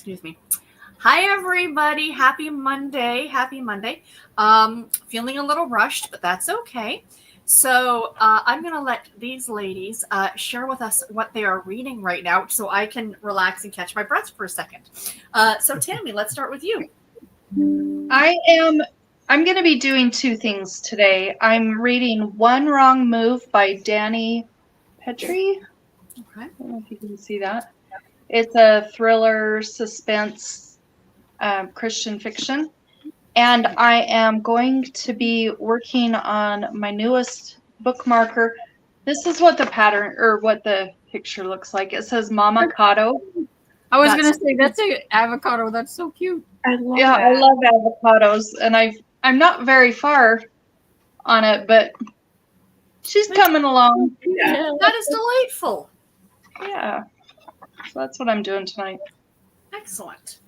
Excuse me. Hi, everybody. Happy Monday. Happy Monday. Feeling a little rushed, but that's okay. So I'm going to let these ladies share with us what they are reading right now so I can relax and catch my breath for a second. So Tammy, let's start with you. I'm going to be doing two things today. I'm reading One Wrong Move by Dani Petrie. Okay. I don't know if you can see that. It's a thriller, suspense, Christian fiction. And I am going to be working on my newest bookmarker. This is what the pattern or what the picture looks like. It says Mama Cotto. I was going to say, that's an avocado. That's so cute. I love avocados. And I'm not very far on it, but she's coming along. Yeah. That is delightful. Yeah. So that's what I'm doing tonight. Excellent.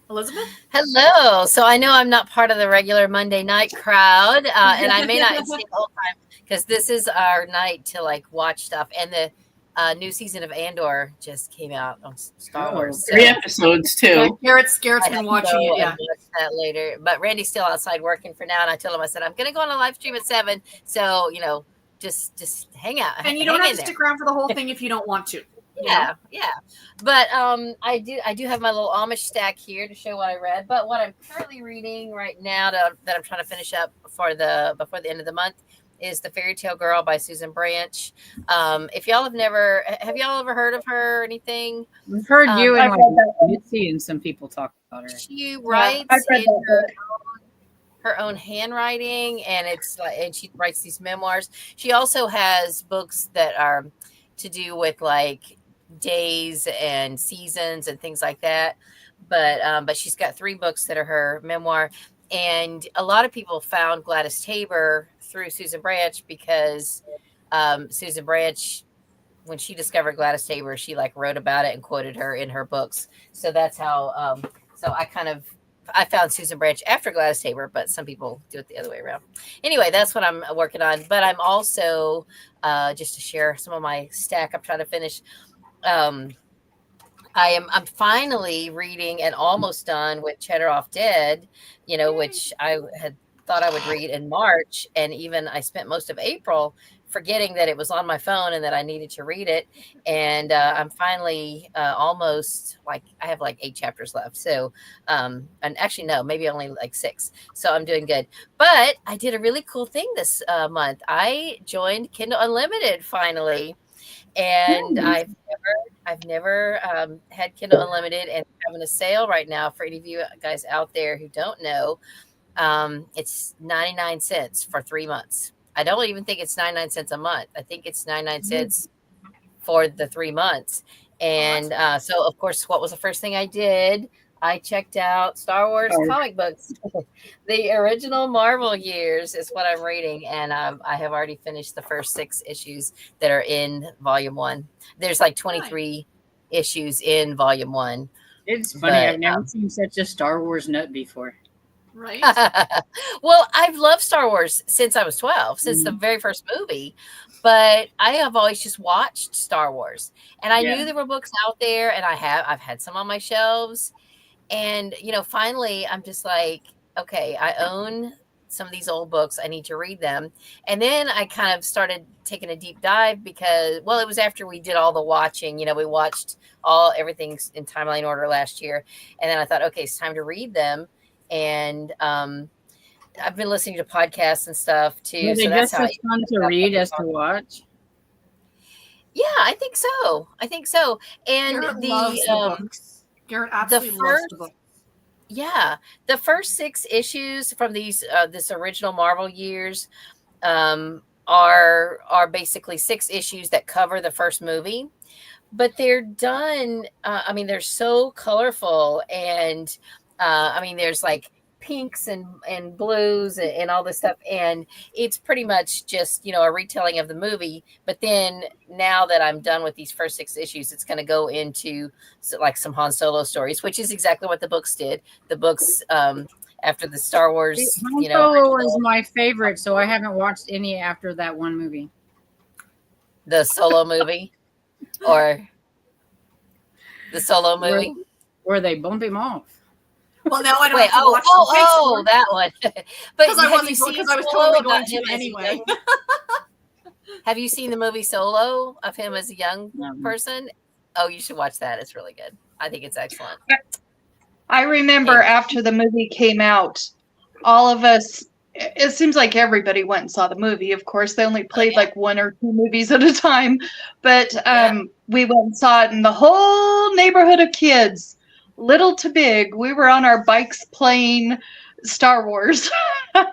Elizabeth? Hello. So I know I'm not part of the regular Monday night crowd, and I may not see the whole time because this is our night to watch stuff. And the new season of Andor just came out on Star Wars. 3 episodes too. Garrett's been watching it. Yeah, watch that later. But Randy's still outside working for now, and I told him, I said, I'm going to go on a live stream at 7. So just hang out. And you don't have to stick around for the whole thing if you don't want to. Yeah. But I do have my little Amish stack here to show what I read. But what I'm currently reading right now that I'm trying to finish up before the end of the month is The Fairy Tale Girl by Susan Branch. If y'all have y'all ever heard of her or anything? We've heard you and Mitzi and some people talk about her. She writes in her own handwriting, and and she writes these memoirs. She also has books that are to do with days and seasons and things like that. But she's got 3 books that are her memoir. And a lot of people found Gladys Tabor through Susan Branch because Susan Branch, when she discovered Gladys Tabor, she wrote about it and quoted her in her books. So that's how, I found Susan Branch after Gladys Tabor, but some people do it the other way around. Anyway, that's what I'm working on. But I'm also, just to share some of my stack I'm trying to finish, I'm finally reading and almost done with Cheddar Off Dead, which I had thought I would read in March. And even I spent most of April forgetting that it was on my phone and that I needed to read it. And I'm finally almost I have 8 chapters left. So, and actually, no, maybe only 6. So I'm doing good. But I did a really cool thing this month. I joined Kindle Unlimited finally. And I've never had Kindle Unlimited, and having a sale right now for any of you guys out there who don't know. It's 99 cents for 3 months. I don't even think it's 99 cents a month. I think it's 99 cents for the 3 months. And so, of course, what was the first thing I did? I checked out Star Wars comic books. The original Marvel years is what I'm reading. And I have already finished the first 6 issues that are in volume 1. There's 23 issues in volume 1. It's funny. I've never seen such a Star Wars nut before. Right. Well, I've loved Star Wars since I was 12, since the very first movie. But I have always just watched Star Wars. And I knew there were books out there, and I've had some on my shelves. And, finally, I'm just okay, I own some of these old books. I need to read them. And then I kind of started taking a deep dive because, it was after we did all the watching. We watched everything in timeline order last year. And then I thought, okay, it's time to read them. And I've been listening to podcasts and stuff, too. Was it just as fun to read as to watch? Yeah, I think so. And Garrett loves the books. Garrett absolutely loves the book. Yeah, the first 6 issues from these this original Marvel years are basically 6 issues that cover the first movie, but they're done. They're so colorful, and there's pinks and blues and all this stuff, and it's pretty much just a retelling of the movie. But then now that I'm done with these first 6 issues, it's going to go into some Han Solo stories, which is exactly what the books did. The books after the Star Wars, Han Solo is my favorite, so I haven't watched any after that one movie. The Solo movie, or the Solo movie. where they bump him off. Well, now I don't Wait, have to watch the big story. that one. But Because I have wasn't you going, seen because I was Solo totally about going to him as a anyway. young- Have you seen the movie Solo of him as a young person? Oh, you should watch that. It's really good. I think it's excellent. I remember after the movie came out, all of us, it seems like everybody went and saw the movie. Of course, they only played like 1 or 2 movies at a time, but we went and saw it, and the whole neighborhood of kids, little to big, we were on our bikes playing Star Wars. Yeah.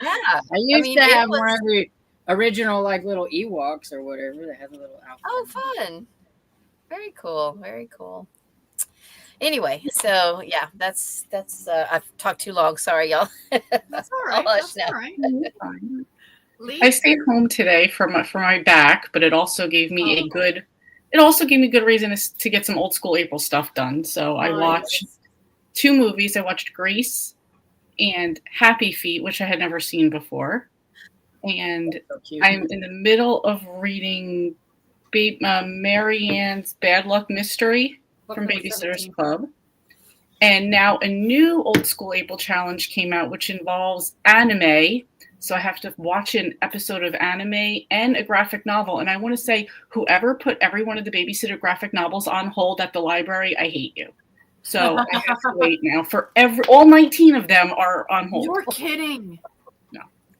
I used to it have was- one of the original like little Ewoks or whatever that had a little outfit. Oh, fun. Very cool. Very cool. Anyway, so yeah, that's I've talked too long. Sorry, y'all. That's all right. I'll hush That's now. all right. Lee? I stayed home today for my back, but it also gave me a good reason to get some old school April stuff done. So I watched 2 movies. I watched Grease and Happy Feet, which I had never seen before. And So cute. I'm in the middle of reading Marianne's Bad Luck Mystery from Babysitter's Club. And now a new old school April challenge came out, which involves anime. So I have to watch an episode of anime and a graphic novel. And I want to say, whoever put every one of the Babysitter graphic novels on hold at the library, I hate you. So I have to wait now for all 19 of them are on hold. You're kidding.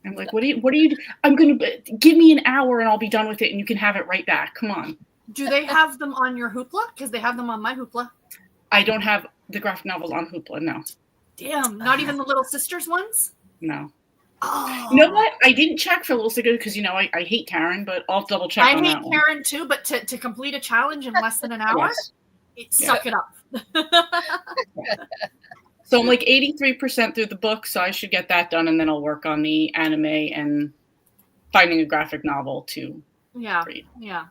I'm like, what do you, I'm going to, give me an hour and I'll be done with it and you can have it right back. Come on. Do they have them on your Hoopla? Because they have them on my Hoopla. I don't have the graphic novels on Hoopla, no. Damn, not even the Little Sisters ones? No. Oh. You know what? I didn't check for Little Sister because, I hate Karen, but I'll double check I on hate that one. Karen too, but to complete a challenge in less than an hour, Yes. suck it up. So I'm like 83% through the book, so I should get that done, and then I'll work on the anime and finding a graphic novel to Yeah, read. yeah.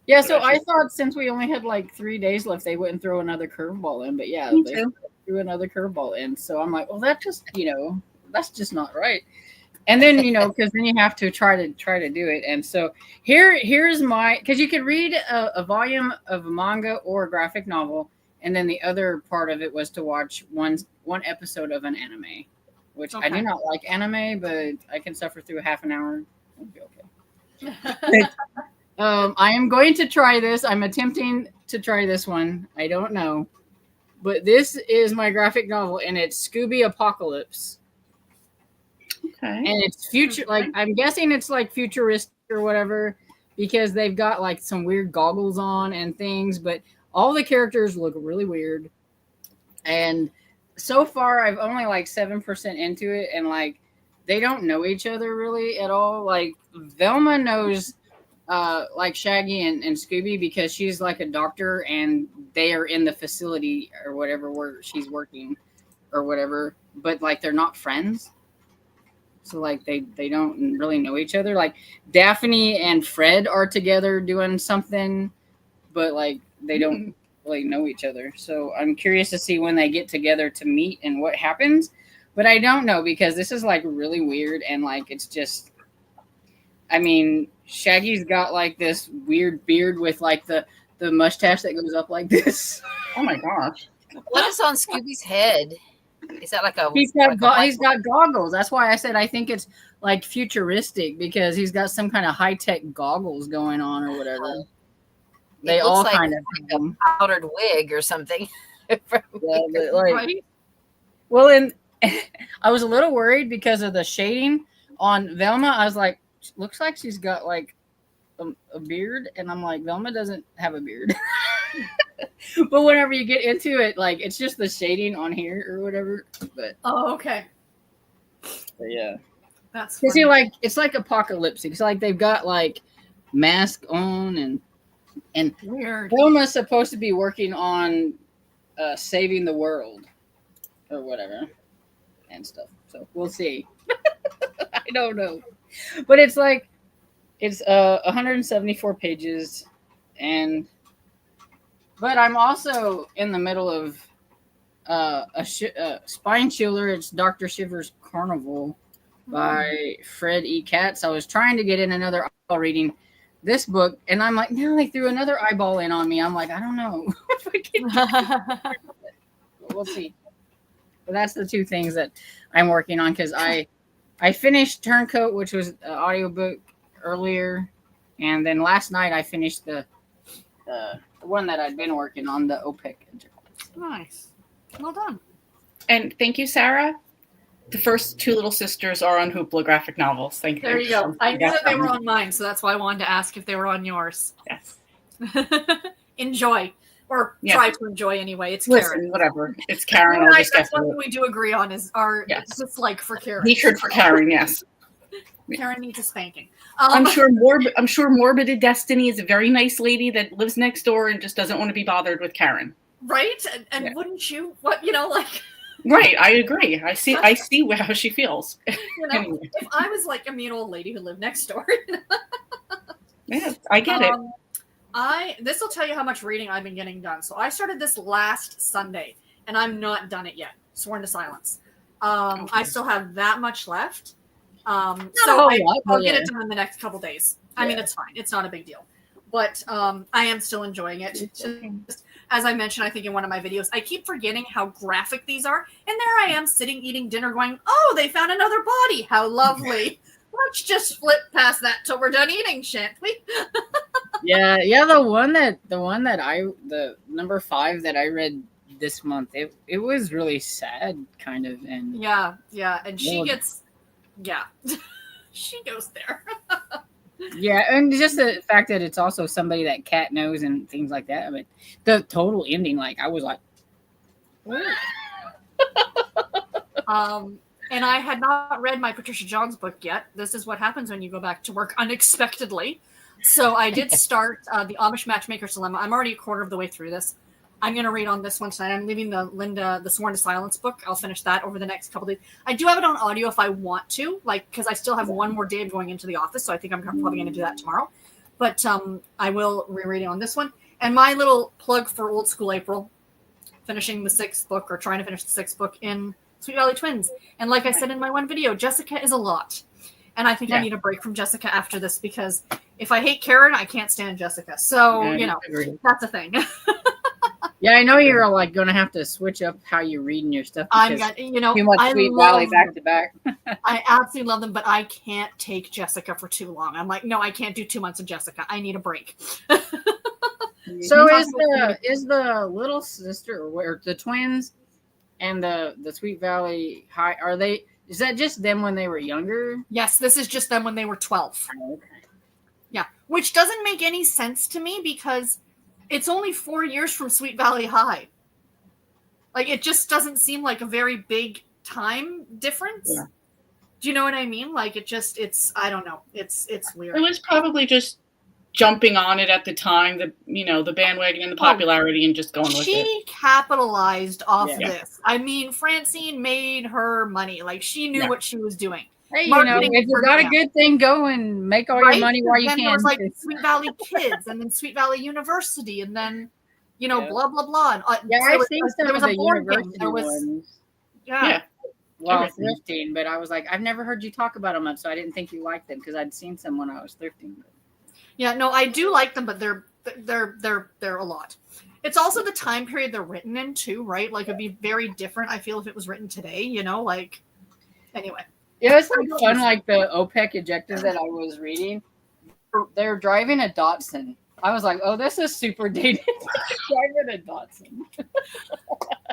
Yeah, so I thought since we only had like 3 days left, they wouldn't throw another curveball in. But yeah, Me they too. threw another curveball in. So I'm like, well, that just, that's just not right. And then, because then you have to try to do it. And so here's because you could read a volume of a manga or a graphic novel. And then the other part of it was to watch one episode of an anime, which I do not like anime, but I can suffer through a half an hour. It'll be okay. I am going to try this. I'm attempting to try this one. I don't know. But this is my graphic novel, and it's Scooby Apocalypse. Okay. And it's future, like, I'm guessing it's like futuristic or whatever, because they've got like some weird goggles on and things, but all the characters look really weird. And so far, I've only like 7% into it, and like, they don't know each other really at all. Like, Velma knows like Shaggy and Scooby because she's like a doctor and they are in the facility or whatever where she's working or whatever, but like they're not friends. So like they don't really know each other. Like Daphne and Fred are together doing something, but like they don't really know each other. So I'm curious to see when they get together to meet and what happens. But I don't know because this is like really weird and like it's just, I mean, Shaggy's got like this weird beard with like the mustache that goes up like this. Oh my gosh. What is on Scooby's head? Is that like a? He's got goggles. That's why I said I think it's like futuristic because he's got some kind of high tech goggles going on or whatever. They all like kind of a powdered wig or something. yeah, but like, Right? well, and I was a little worried because of the shading on Velma. I was like, looks like she's got like a beard, and I'm like, Velma doesn't have a beard. But whenever you get into it, like it's just the shading on here or whatever. But Oh, okay. yeah, That's you funny. see, like it's like apocalyptic. It's like they've got like mask on, and Weird. Velma's supposed to be working on saving the world or whatever and stuff. So we'll see. I don't know, but it's like it's 174 pages, but I'm also in the middle of a spine chiller. It's Dr. Shiver's Carnival by Fred E. Katz. I was trying to get in another reading this book, and I'm like, now they threw another eyeball in on me. I'm like, I don't know. We'll see. But that's the two things that I'm working on, because I finished Turncoat, which was an audiobook earlier, and then last night I finished the one that I'd been working on, the OPEC. Nice. Well done. And thank you, Sarah. The first two little sisters are on Hoopla graphic novels. Thank you. There you go. I knew that they were on mine, so that's why I wanted to ask if they were on yours. Yes. Enjoy. Or Yes. try to enjoy anyway. It's Listen, Karen. whatever. It's Karen. Right, I'll just that's get one through thing it. we do agree on is our Yes. dislike for Karen. Hatred for Karen, yes. Karen needs a spanking. I'm sure Morbid Destiny is a very nice lady that lives next door and just doesn't want to be bothered with Karen. Right? And Yeah. wouldn't you? What, like, Right, I agree. I see how she feels. Anyway. if I was like a mean old lady who lived next door. Yeah, I get it. This will tell you how much reading I've been getting done. So I started this last Sunday, and I'm not done it yet. Sworn to Silence. I still have that much left. So I'll get it done in the next couple days. I mean, it's fine. It's not a big deal. But I am still enjoying it. Just, as I mentioned, I think in one of my videos, I keep forgetting how graphic these are. And there I am sitting eating dinner going, oh, they found another body. How lovely. Let's just flip past that till we're done eating, shan't we? Yeah. The number 5 that I read this month, it was really sad, kind of. And Yeah. And she Well, gets, she goes there. yeah, and just the fact that it's also somebody that Kat knows and things like that. But the total ending, like, I was like, And I had not read my Patricia Johns book yet. This is what happens when you go back to work unexpectedly. So I did start the Amish Matchmaker's Dilemma. I'm already a quarter of the way through this. I'm going to read on this one tonight. I'm leaving the Sworn to Silence book. I'll finish that over the next couple days. I do have it on audio if I want to, because I still have one more day of going into the office. So I think I'm probably going to do that tomorrow. But I will reread it on this one. And my little plug for Old School April, finishing the 6th book, or trying to finish the 6th book in Sweet Valley Twins. And like I said in my one video, Jessica is a lot. And I think I need a break from Jessica after this, because if I hate Karen, I can't stand Jessica. So, that's a thing. yeah, I know you're like going to have to switch up how you're reading your stuff. I'm Because gonna, too much Sweet Valley back to back. I absolutely love them, but I can't take Jessica for too long. I'm like, no, I can't do 2 months of Jessica. I need a break. So is the little sister, or the twins, and the Sweet Valley High, is that just them when they were younger? Yes, this is just them when they were 12. Oh, okay. Yeah, which doesn't make any sense to me, because it's only 4 years from Sweet Valley High. Like, it just doesn't seem like a very big time difference. Yeah. Do you know what I mean? Like, it's I don't know. It's weird. It was probably just jumping on it at the time, the bandwagon and the popularity, and just going with it. She capitalized off Yeah. this. I mean, Francine made her money. Like, she knew what she was doing. Hey, Marketing if you for got a them. good thing going, make all your money while you then can. There was like Sweet Valley Kids, and then Sweet Valley University, and then Yeah. blah blah blah. And, I've seen some there was of a the board game. university There was ones. Yeah. Well, Everything. thrifting, but I was like, I've never heard you talk about them much, so I didn't think you liked them, because I'd seen some when I was thrifting. Yeah, no, I do like them, but they're a lot. It's also the time period they're written in too, right? Like, it'd be very different, I feel, if it was written today. Like, anyway. Yeah, it's like fun, like the OPEC objective that I was reading. They're driving a Datsun. I was like, oh, this is super dated. Driving a Datsun.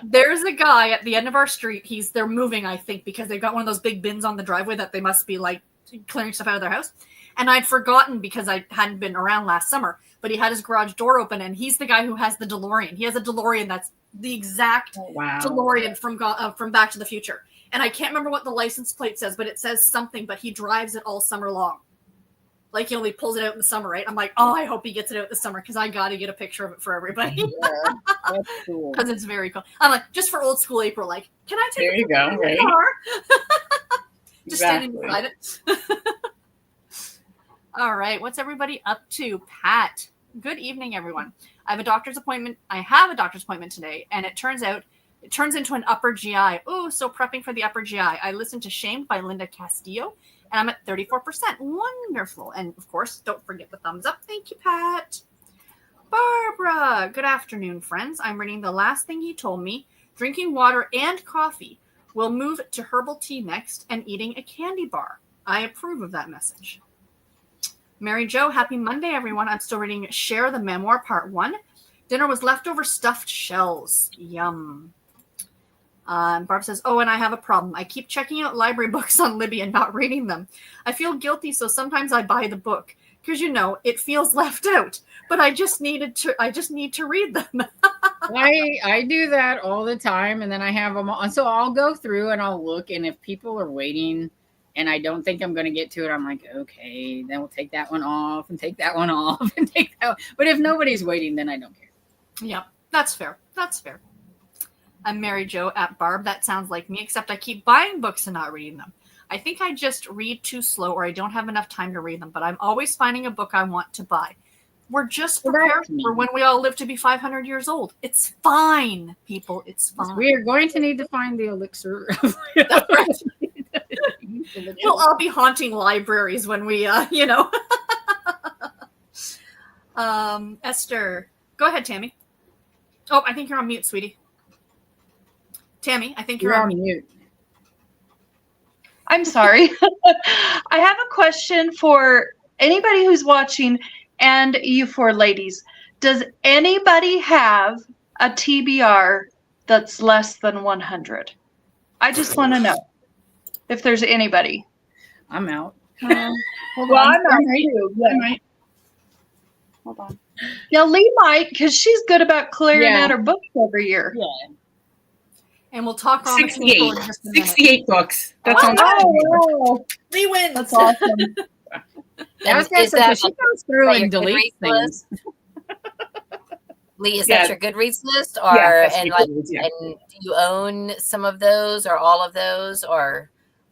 There's a guy at the end of our street. They're moving, I think, because they've got one of those big bins on the driveway that they must be like clearing stuff out of their house. And I'd forgotten, because I hadn't been around last summer, but he had his garage door open, and he's the guy who has the DeLorean. He has a DeLorean that's the exact DeLorean from Back to the Future. And I can't remember what the license plate says, but it says something, but he drives it all summer long. Like, he only pulls it out in the summer, right? I'm like, oh, I hope he gets it out this summer, because I got to get a picture of it for everybody. Yeah, that's cool. Because it's very cool. I'm like, just for Old School April, like, can I take There you go, right? car? Just Exactly. standing beside it. All right, what's everybody up to? Pat, good evening, everyone. I have a doctor's appointment today, and it turns into an upper GI. Ooh, so prepping for the upper GI. I listened to Shamed by Linda Castillo, And I'm at 34%. Wonderful. And of course, don't forget the thumbs up. Thank you, Pat. Barbara, good afternoon, friends. I'm reading The Last Thing He Told Me, drinking water and coffee. We'll move to herbal tea next and eating a candy bar. I approve of that message. Mary Jo, happy Monday, everyone. I'm still reading Share the Memoir, Part 1. Dinner was leftover stuffed shells. Yum. Barb says, oh, and I have a problem. I keep checking out library books on Libby and not reading them. I feel guilty, so sometimes I buy the book. Because, it feels left out. But I just need to read them. I do that all the time, and then I have them on. So I'll go through and I'll look, and if people are waiting and I don't think I'm going to get to it, I'm like, okay, then we'll take that one off and take that one off and take that one. But if nobody's waiting, then I don't care. Yeah, that's fair. That's fair. I'm Mary Jo at Barb. That sounds like me, except I keep buying books and not reading them. I think I just read too slow or I don't have enough time to read them, but I'm always finding a book I want to buy. We're just prepared for when we all live to be 500 years old. It's fine, people. It's fine. We are going to need to find the elixir. We'll all be haunting libraries when we, Esther. Go ahead, Tammy. Oh, I think you're on mute, sweetie. Tammy, I think you're on mute. I'm sorry. I have a question for anybody who's watching and you four ladies. Does anybody have a TBR that's less than 100? I just want to know if there's anybody. I'm out. Hold on. I'm out too. Yeah. I might. Hold on. Yeah, Lee might, because she's good about clearing out her books every year. Yeah. And we'll talk on 68. in just a minute. 68 books. That's Oh, on. wow. Lee wins. That's awesome. I was going to say, she goes through on your and deletes Goodreads things. Lee, is Yeah. that your Goodreads list, or Yeah, that's and my like, Goodreads, yeah. and do you own some of those, or all of those, or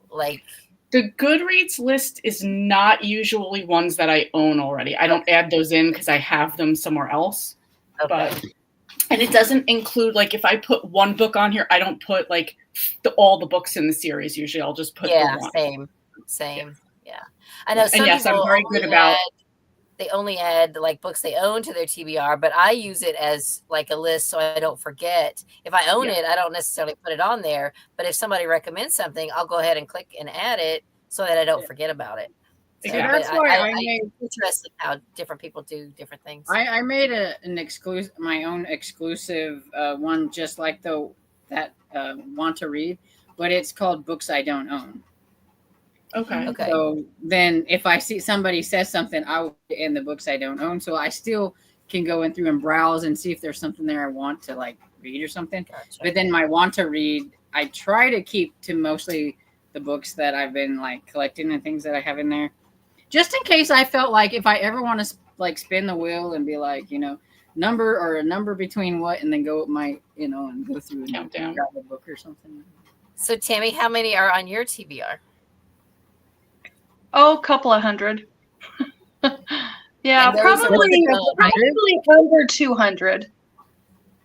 like? The Goodreads list is not usually ones that I own already. I don't add those in because I have them somewhere else. Okay. And it doesn't include, like, if I put one book on here, I don't put like all the books in the series. Usually, I'll just put Yeah, the one. same. Yeah, I know. Some And yes, I'm people very good about. they only add like books they own to their TBR, but I use it as like a list so I don't forget. If I own it, I don't necessarily put it on there. But if somebody recommends something, I'll go ahead and click and add it so that I don't forget about it. So, See, that's why I'm interested how different people do different things. I made my own exclusive one, just like that want to read, but it's called Books I Don't Own. Okay. Okay. So then if I see somebody says something, I will put in the books I don't own. So I still can go in through and browse and see if there's something there I want to like read or something. Gotcha. But then my want to read, I try to keep to mostly the books that I've been like collecting and things that I have in there. Just in case I felt like if I ever want to like spin the wheel and be like, number or a number between what, and then go with my, and go through and Countdown. grab a book or something. So Tammy, how many are on your TBR? Oh, a couple of hundred. Yeah, And those are probably under 200.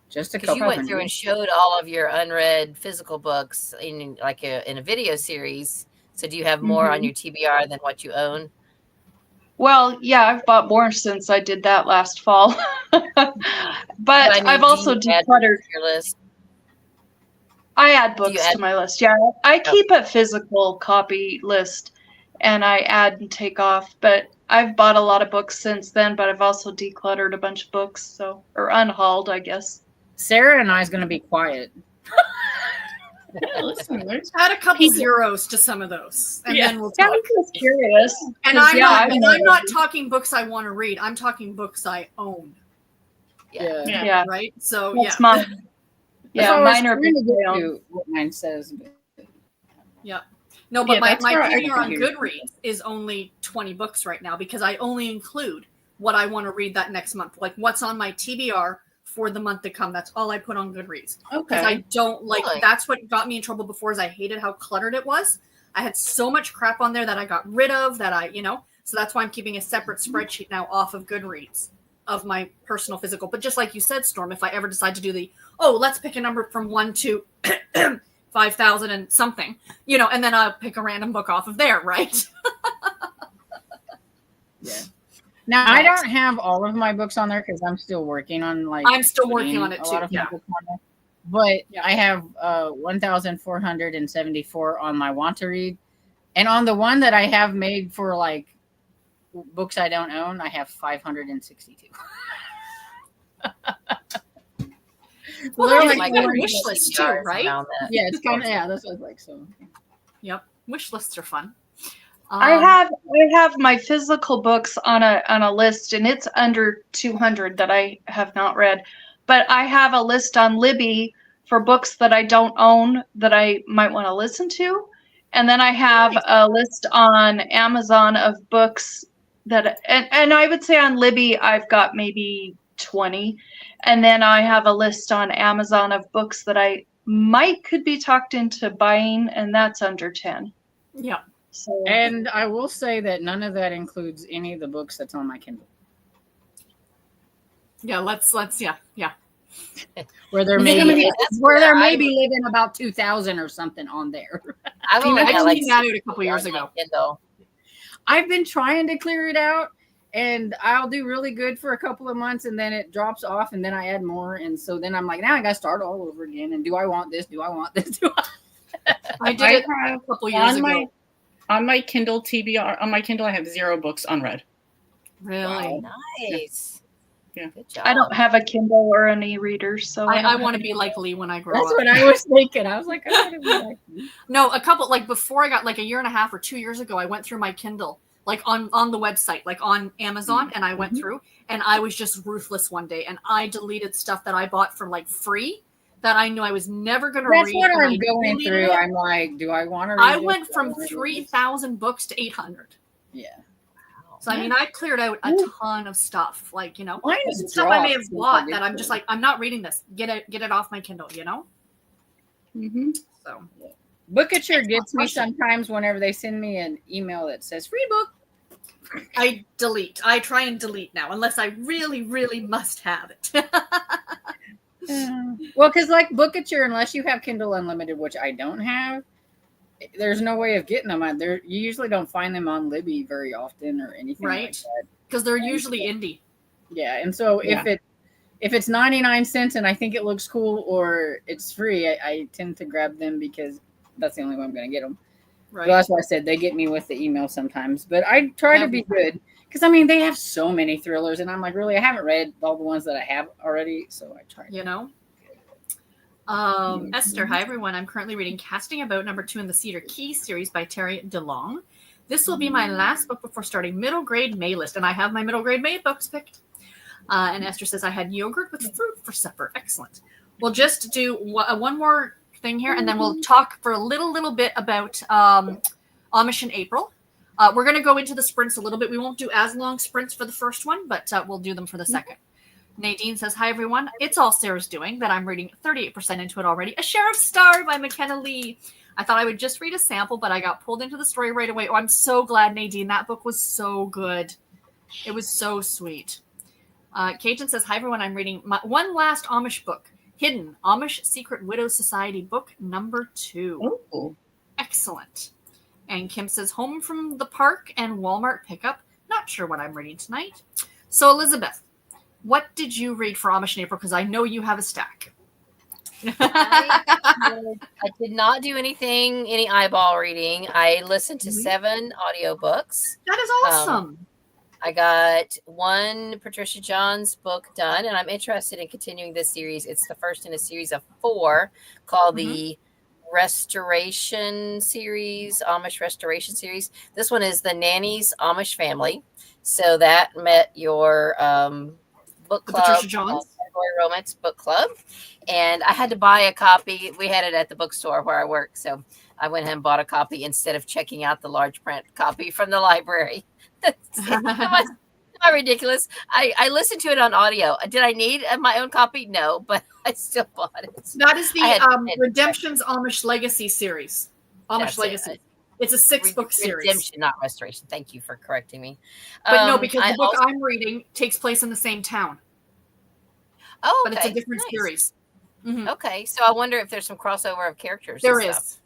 Just a Because couple. you went through and showed all of your unread physical books in like in a video series. So do you have more on your TBR than what you own? Well, yeah, I've bought more since I did that last fall. But I mean, I've do also you add decluttered. to your list. I add Do you books add- to my list. Yeah, I keep a physical copy list and I add and take off. But I've bought a lot of books since then, but I've also decluttered a bunch of books, or unhauled, I guess. Sarah and I is going to be quiet. Yeah, listen, there's Add a couple zeros to some of those, and then we'll Yeah, talk. I'm just curious. And 'cause, I'm I've not talking books I want to read. I'm talking books I own. Yeah. Yeah. Yeah, Right. So that's mine. That's Yeah, what I was mine are trying to big get sales. to what mine says. No, but Yeah, my that's where I TBR on can- Goodreads is only 20 books right now because I only include what I want to read that next month. Like what's on my TBR for the month to come. That's all I put on Goodreads. Because I okay. don't like, Really? that's what got me in trouble before is I hated how cluttered it was. I had so much crap on there that I got rid of that so that's why I'm keeping a separate spreadsheet now off of Goodreads of my personal physical. But just like you said, Storm, if I ever decide to do let's pick a number from 1 to 5,000 and something, and then I'll pick a random book off of there, right? Yeah. Now I don't have all of my books on there because I'm still working on I'm still working putting on it a too. lot of my Yeah. books on there. But I have 1,474 on my want to read, and on the one that I have made for like books I don't own, I have 562. Well, They're that's like a good one- wish list too, right? Yeah, it's kind of that's what I was like. So Yep. Wish lists are fun. I have my physical books on a list, and it's under 200 that I have not read. But I have a list on Libby for books that I don't own that I might want to listen to, and then I have a list on Amazon of books that, and I would say on Libby I've got maybe 20, and then I have a list on Amazon of books that I could be talked into buying, and that's under 10. Yep. So, and I will say that none of that includes any of the books that's on my Kindle. Yeah. Let's. Yeah. Where there may be living about 2,000 or something on there. I've only I got like cleaned that out a couple years on my ago. Kindle. I've been trying to clear it out, and I'll do really good for a couple of months, and then it drops off, and then I add more, and so then I'm like, now I got to start all over again. And do I want this? Do I want this? I did it a couple years ago. On my Kindle TBR, on my Kindle, I have 0 books unread. Really? Wow. Nice. Yeah. Good job. I don't have a Kindle or an e-reader, so I want to be like Lee when I grow That's up. what I was thinking. I was like, I want to be like you. No, a couple like before I got like a year and a half or 2 years ago, I went through my Kindle like on the website, like on Amazon, and I went through, and I was just ruthless one day, and I deleted stuff that I bought for like free that I knew I was never going to read. That's what and I'm I going deleted through. it. I'm like, do I want to read I this? went Do from wanna read this? 3,000 books to 800. Yeah. So I mean, I cleared out a ton of stuff, like Mine some has stuff I may dropped have since bought I that I'm just like, I'm not reading this. Get it off my Kindle, Mm-hmm. So Bookatcher gets me sometimes whenever they send me an email that says free book. I delete. I try and delete now, unless I really, really must have it. Well, because like Bookatcher, unless you have Kindle Unlimited, which I don't have, there's no way of getting them. You usually don't find them on Libby very often or anything like Right. that. Because they're usually indie. Yeah, and so if it's 99 cents and I think it looks cool or it's free, I tend to grab them because that's the only way I'm going to get them. Right. So that's why I said they get me with the email sometimes. But I try to be good because, I mean, they have so many thrillers. And I'm like, really, I haven't read all the ones that I have already. So I try. Esther, hi everyone. I'm currently reading Casting About #2 in the Cedar Key series by Terry DeLong. This will be my last book before starting middle grade May list, and I have my middle grade May books picked. And Esther says I had yogurt with fruit for supper. Excellent. We'll just do one more thing here, and then we'll talk for a little bit about Amish in April. We're going to go into the sprints a little bit. We won't do as long sprints for the first one, but we'll do them for the second. Nadine says, hi, everyone. It's all Sarah's doing that I'm reading 38% into it already. A Sheriff's Star by McKenna Lee. I thought I would just read a sample, but I got pulled into the story right away. Oh, I'm so glad, Nadine. That book was so good. It was so sweet. Cajun says, hi, everyone. I'm reading my one last Amish book, Hidden, Amish Secret Widow Society, book #2. Oh. Excellent. And Kim says, home from the park and Walmart pickup. Not sure what I'm reading tonight. So, Elizabeth, what did you read for Amish in April? Because I know you have a stack. I did not do any eyeball reading. I listened to 7 audiobooks. That is awesome. I got one Patricia Johns book done, and I'm interested in continuing this series. It's the first in a series of 4 called the Restoration Series, Amish Restoration Series. This one is the Nanny's Amish Family. So that met your book club, Patricia Johns Category Romance book club, and I had to buy a copy. We had it at the bookstore where I work, so I went ahead and bought a copy instead of checking out the large print copy from the library. Am I ridiculous? I listened to it on audio. Did I need my own copy? No, but I still bought it. That is the Redemption's Amish Legacy series. Amish Legacy. It's a 6-book series. Redemption, not Restoration. Thank you for correcting me. But no, because the book I'm reading takes place in the same town. Oh, okay. But it's a different series. Mm-hmm. Okay, so I wonder if there's some crossover of characters. There is.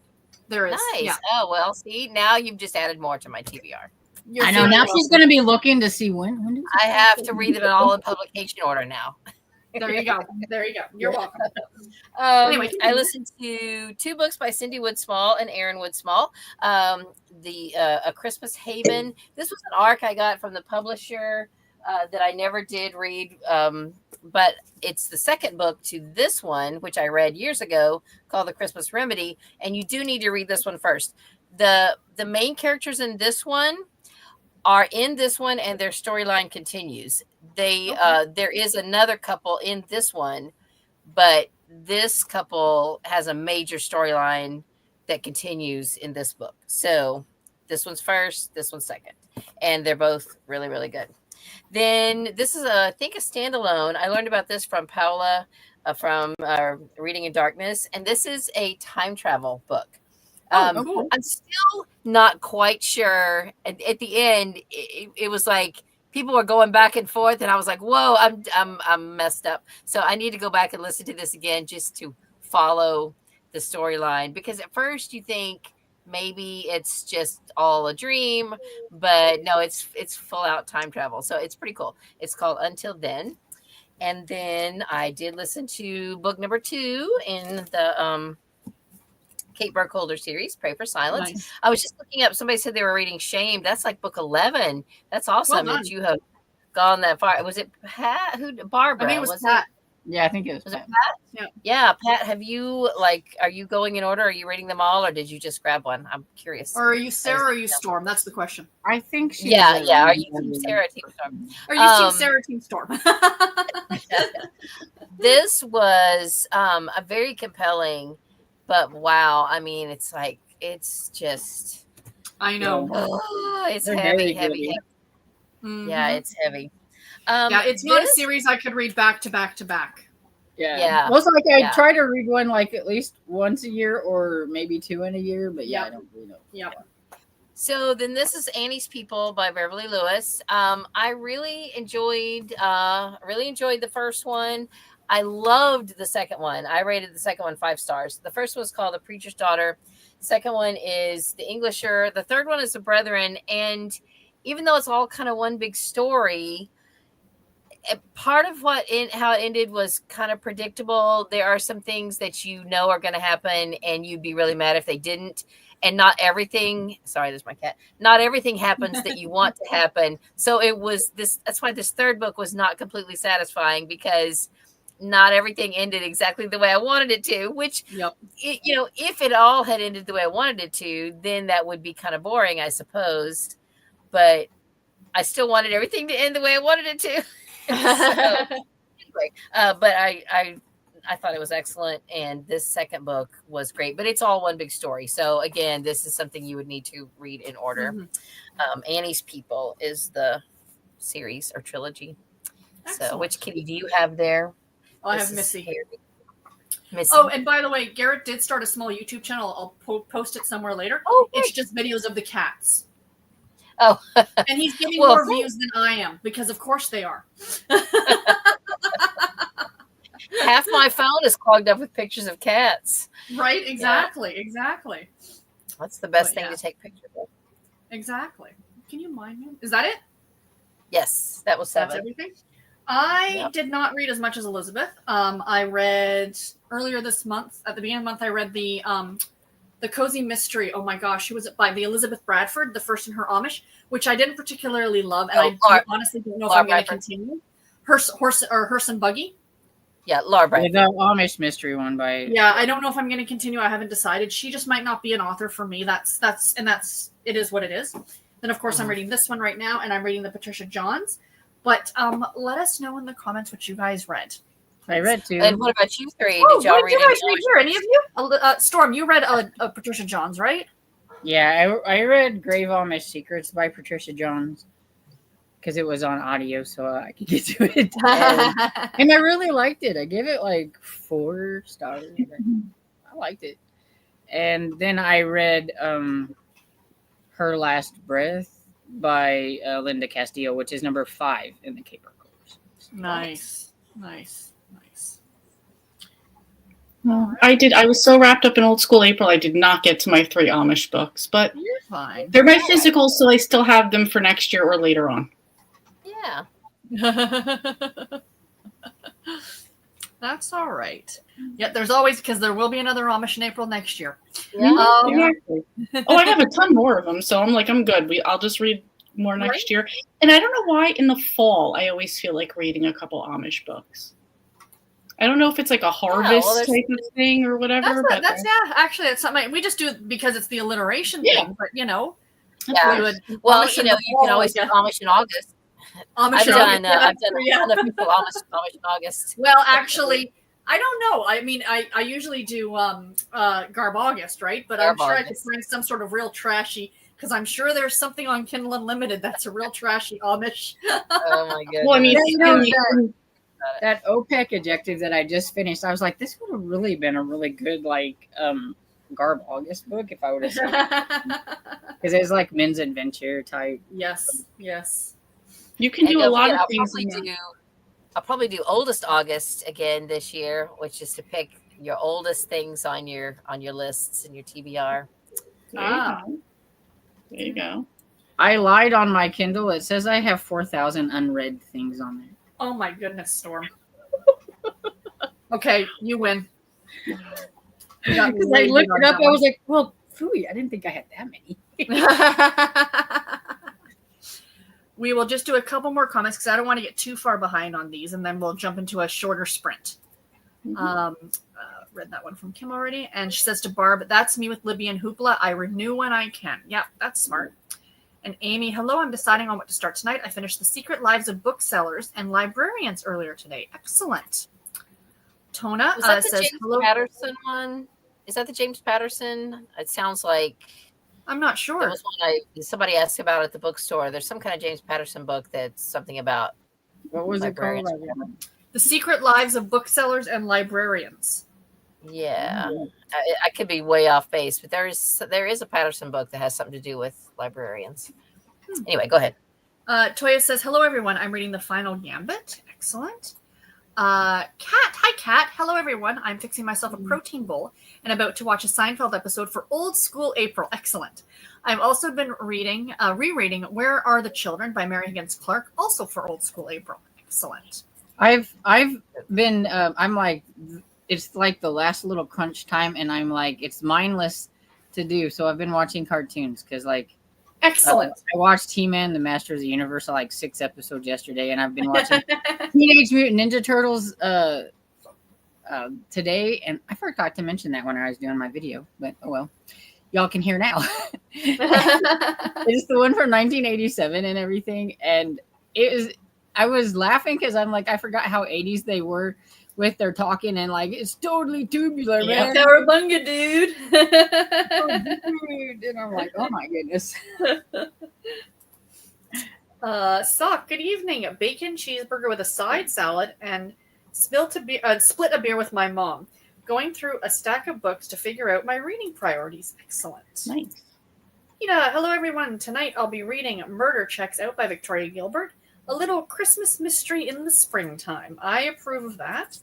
There is. Nice. Yeah. Oh, well, see, now you've just added more to my TBR. You're I know feeling now well. she's going to be looking to see when does I have to read them all in publication order now. There you go. There you go. You're welcome. Anyway, I continue. listened to 2 books by Cindy Wood Small and Aaron Wood Small. The A Christmas Haven. This was an arc I got from the publisher that I never did read, but it's the second book to this one, which I read years ago, called The Christmas Remedy. And you do need to read this one first. The main characters in this one are in this one, and their storyline continues. There is another couple in this one, but this couple has a major storyline that continues in this book. So this one's first, this one's second, and they're both really, really good. Then this is I think a standalone. I learned about this from Paula from Reading in Darkness, and this is a time travel book. Cool. I'm still not quite sure. At the end, it was like people were going back and forth, and I was like, "Whoa, I'm messed up." So I need to go back and listen to this again just to follow the storyline, because at first you think maybe it's just all a dream, but no, it's full out time travel. So it's pretty cool. It's called Until Then. And then I did listen to book number 2 in the Kate Burkholder series, Pray for Silence. Nice. I was just looking up, somebody said they were reading Shame. That's like book 11. That's awesome Well that you have gone that far. Was it Pat? Barbara? I think it was Pat. Yeah, I think it was. Was it Pat. Pat? Yeah, Pat, are you going in order? Are you reading them all, or did you just grab one? I'm curious. Or are you Sarah or are you Storm? That's the question. I think she. Yeah. Are you Team Sarah, Team Storm? Are you Team Sarah, Team Storm? This was a very compelling, but wow, I mean, it's just, I know. it's They're heavy. very good. Mhm. Yeah, it's heavy. Yeah, it's not a this- series I could read back to back to back. Yeah. Yeah. Most like I Yeah. try to read one like at least once a year or maybe 2 in a year, but yeah, Yeah. I don't really know. Yeah. So then this is Annie's People by Beverly Lewis. I really enjoyed the first one. I loved the second one. I rated the second one 5 stars. The first one was called The Preacher's Daughter. Second one is The Englisher. The third one is The Brethren. And even though it's all kind of one big story, part of how it ended was kind of predictable. There are some things that you know are going to happen, and you'd be really mad if they didn't. And not everything, sorry, there's my cat. Not everything happens that you want to happen. So it was this, that's why this third book was not completely satisfying, because not everything ended exactly the way I wanted it to, which, Yep. if it all had ended the way I wanted it to, then that would be kind of boring, I suppose. But I still wanted everything to end the way I wanted it to. So, anyway, but I thought it was excellent, and this second book was great, but it's all one big story. So again, this is something you would need to read in order. Mhm. Annie's People is the series or trilogy. So Excellent. which kitty do you have there? Oh, I This have is Missy. Harry. Missy. Oh, and by the way, Garrett did start a small YouTube channel. I'll post it somewhere later. Oh, It's good. just videos of the cats. Oh. And he's getting Well, more cool. views than I am, because of course they are. Half my phone is clogged up with pictures of cats. Right? Exactly. Exactly. That's the best But, thing yeah. to take pictures of. Exactly. Can you mind me? Is that it? Yes, that was That's 7. everything. I Yep. did not read as much as Elizabeth. I read earlier this month. At the beginning of the month, I read the Cozy Mystery. Oh my gosh, who was it by? The Elizabeth Bradford, the first in her Amish, which I didn't particularly love, and I honestly don't know if I'm going to continue. Hearse and Buggy. Yeah, Laura Brand. The Amish mystery one by Yeah, I don't know if I'm going to continue. I haven't decided. She just might not be an author for me. That's it is what it is. Then of course I'm reading this one right now, and I'm reading the Patricia Johns. But let us know in the comments what you guys read. I read too. And what about you 3? Oh, Did y'all what read did you guys any? read here? Any of you? Storm, you read Patricia Johns, right? Yeah, I read Grave Amish Secrets by Patricia Johns because it was on audio, so I could get to it. And I really liked it. I gave it like 4 stars. I liked it. And then I read Her Last Breath by Linda Castillo, which is number 5 in the Kate Burkholder. Nice. Well, I was so wrapped up in Old School April, I did not get to my 3 Amish books, but You're fine. they're my physicals, so I still have them for next year or later on. Yeah. That's all right. Yeah, there's always, because there will be another Amish in April next year. Yeah. Exactly. Oh, I have a ton more of them, so I'm good. I'll just read more next year. And I don't know why in the fall I always feel like reading a couple Amish books. I don't know if it's like a harvest type of thing or whatever. Actually, it's something we just do it because it's the alliteration thing. But Yeah. Well, you can always do Amish in August. I've done a people Amish in August. Well, actually, I don't know. I mean, I usually do Garb August, right? But I'm sure I could find some sort of real trashy, because I'm sure there's something on Kindle Unlimited that's a real trashy Amish. Oh my goodness. Well, I mean, that OPEC adjective that I just finished, I was like, this would have really been a really good Garb August book if I would have said because it's like men's adventure type. Yes. You can do a lot of things. I'll probably do Oldest August again this year, which is to pick your oldest things on your lists and your TBR. There you go. I lied on my Kindle. It says I have 4,000 unread things on there. Oh my goodness, Storm. Okay, you win. Because I looked it up, I was like, well, phooey, I didn't think I had that many. We will just do a couple more comments because I don't want to get too far behind on these, and then we'll jump into a shorter sprint. Read that one from Kim already, and she says to Barb, "That's me with Libby and Hoopla. I renew when I can." Yeah, that's smart. And Amy, hello, I'm deciding on what to start tonight. I finished The Secret Lives of Booksellers and Librarians earlier today. Excellent. Tona says, James hello. Patterson one? Is that the James Patterson? It sounds like. I'm not sure. That was one somebody asked about at the bookstore. There's some kind of James Patterson book that's something about. What was it called? The Secret Lives of Booksellers and Librarians. Yeah, I could be way off base, but there is a Patterson book that has something to do with librarians. Anyway, go ahead. Toya says, hello, everyone. I'm reading The Final Gambit. Excellent. Kat. Hi, Kat. Hello, everyone. I'm fixing myself a protein bowl and about to watch a Seinfeld episode for Old School April. Excellent. I've also been rereading Where Are the Children by Mary Higgins Clark, also for Old School April. Excellent. I've been, I'm like, it's like the last little crunch time, and I'm like, it's mindless to do. So I've been watching cartoons because, excellent. I watched He-Man, the Master of the Universe, 6 episodes yesterday, and I've been watching Teenage Mutant Ninja Turtles today, and I forgot to mention that when I was doing my video, but oh well, y'all can hear now. It's the one from 1987 and everything, and I was laughing because I'm like, I forgot how 80s they were with their talking, and it's totally tubular, man. Cowabunga, dude. And I'm like, oh my goodness. Sock, good evening. A bacon cheeseburger with a side salad and split a beer with my mom. Going through a stack of books to figure out my reading priorities. Excellent. Nice. Hello everyone. Tonight I'll be reading Murder Checks Out by Victoria Gilbert. A little Christmas mystery in the springtime. I approve of that.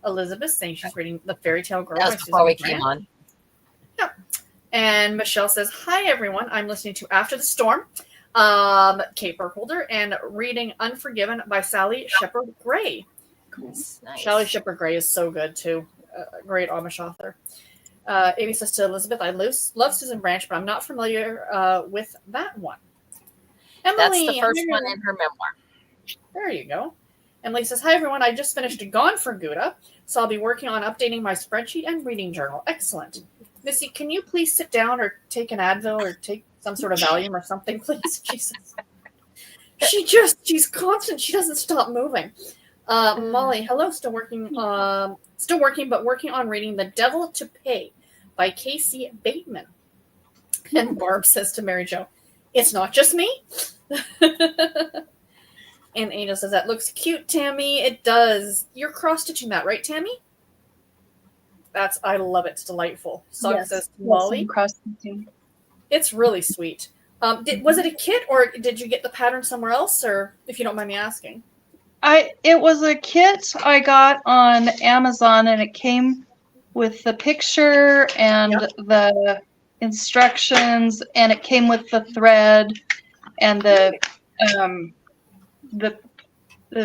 Elizabeth saying she's reading The Fairy Tale Girl. That was before we came on. Yep. And Michelle says, hi everyone. I'm listening to After the Storm, Kate Burkholder, and reading Unforgiven by Sally Shepard Gray. Cool. Nice. Sally Shepard Gray is so good too. A great Amish author. Amy says to Elizabeth, I love Susan Branch, but I'm not familiar with that one. Emily, that's the first one in her memoir. There you go. Emily says, hi, everyone. I just finished Gone for Gouda, so I'll be working on updating my spreadsheet and reading journal. Excellent. Missy, can you please sit down or take an Advil or take some sort of Valium or something, please? Jesus. She's constant. She doesn't stop moving. Molly, hello. Still working, but working on reading The Devil to Pay by Casey Bateman. And Barb says to Mary Jo, it's not just me. And Angel says, that looks cute, Tammy. It does. You're cross-stitching that, right, Tammy? I love it. It's delightful. Sock says to Molly. Cross-stitching. It's really sweet. Was it a kit, or did you get the pattern somewhere else, or if you don't mind me asking? It was a kit I got on Amazon, and it came with the picture and the instructions, and it came with the thread and the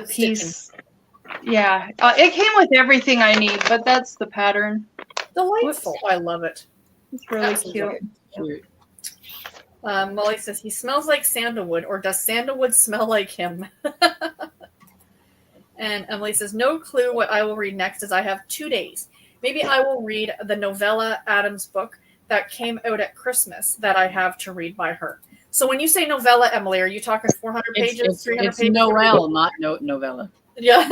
piece. Yeah, it came with everything I need, but that's the pattern. Delightful. I love it. It's really Absolutely. cute. Molly says he smells like sandalwood, or does sandalwood smell like him? And Emily says, no clue what I will read next, as I have 2 days. Maybe I will read the Novella Adams book that came out at Christmas that I have to read by her. So when you say novella, Emily, are you talking 400 pages, 300 It's pages? Noel, not novella. Yeah.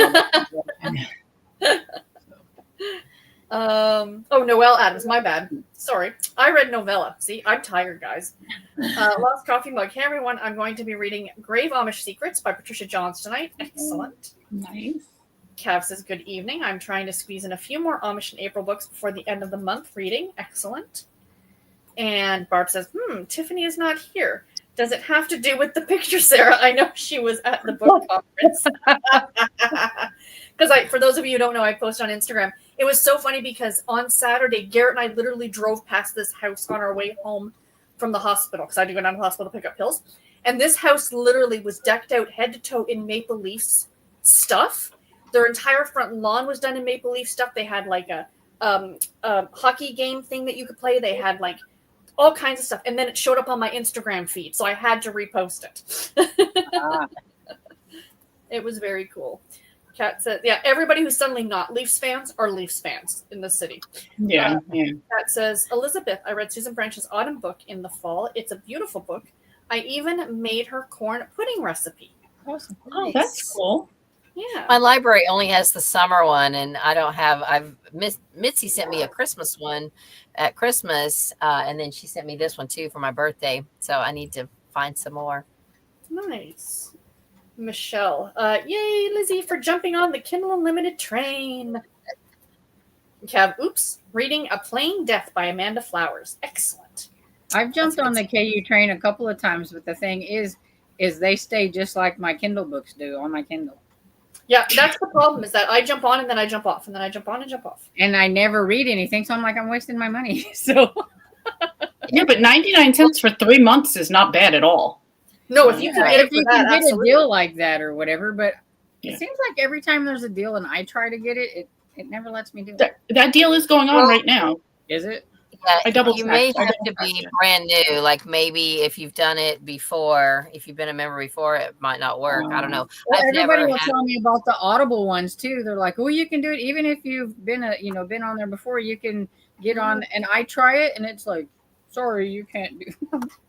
Noelle Adams, my bad. Sorry. I read novella. See, I'm tired, guys. Lost Coffee Mug. Hey, everyone. I'm going to be reading Grave Amish Secrets by Patricia Johns tonight. Excellent. Nice. Cav says, good evening. I'm trying to squeeze in a few more Amish and April books before the end of the month reading. Excellent. And Barb says, Tiffany is not here. Does it have to do with the picture, Sarah? I know she was at the book conference. Because for those of you who don't know, I post on Instagram. It was so funny because on Saturday, Garrett and I literally drove past this house on our way home from the hospital, because I had to go down to the hospital to pick up pills. And this house literally was decked out head to toe in Maple Leafs stuff. Their entire front lawn was done in Maple Leaf stuff. They had like a hockey game thing that you could play. They had like all kinds of stuff. And then it showed up on my Instagram feed, so I had to repost it. It was very cool. Kat said, yeah, everybody who's suddenly not Leafs fans are Leafs fans in the city. Yeah. Kat says, Elizabeth, I read Susan Branch's autumn book in the fall. It's a beautiful book. I even made her corn pudding recipe. Awesome. Oh, that's cool. Yeah. My library only has the summer one, and I don't have. Mitzi sent me a Christmas one at Christmas, and then she sent me this one too for my birthday. So I need to find some more. Nice. Michelle, yay, Lizzie, for jumping on the Kindle Unlimited train. Cav, reading A Plain Death by Amanda Flowers. Excellent. I've jumped on the KU train a couple of times, but the thing is they stay just like my Kindle books do on my Kindle. Yeah, that's the problem, is that I jump on and then I jump off, and then I jump on and jump off. And I never read anything, so I'm like, I'm wasting my money. So Yeah, but 99 cents for 3 months is not bad at all. No, if you can get it if for you that, can get absolutely. a deal like that or whatever, but Yeah. it seems like every time there's a deal and I try to get it, it never lets me do it. That deal is going on right now. Is it? Yeah, I double you checked. may I have double to be checked. brand new. Like maybe if you've done it before, if you've been a member before, it might not work. I don't know. Well, I've everybody never will had. tell me about the Audible ones too. They're like, "Oh, you can do it even if you've been been on there before. You can get on." And I try it, and it's like, "Sorry, you can't do."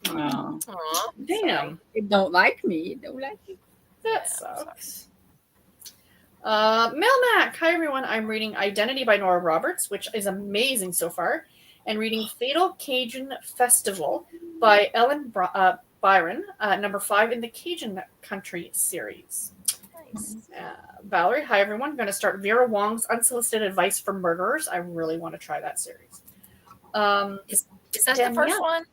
Oh. Aw, Damn, It don't like me. It don't like me. that sucks. Melmac, hi everyone. I'm reading Identity by Nora Roberts, which is amazing so far, and reading Fatal Cajun Festival by Ellen Byron, number 5 in the Cajun Country series. Nice. Valerie, hi everyone. I'm going to start Vera Wong's Unsolicited Advice for Murderers. I really want to try that series. Is that the first Danielle? one?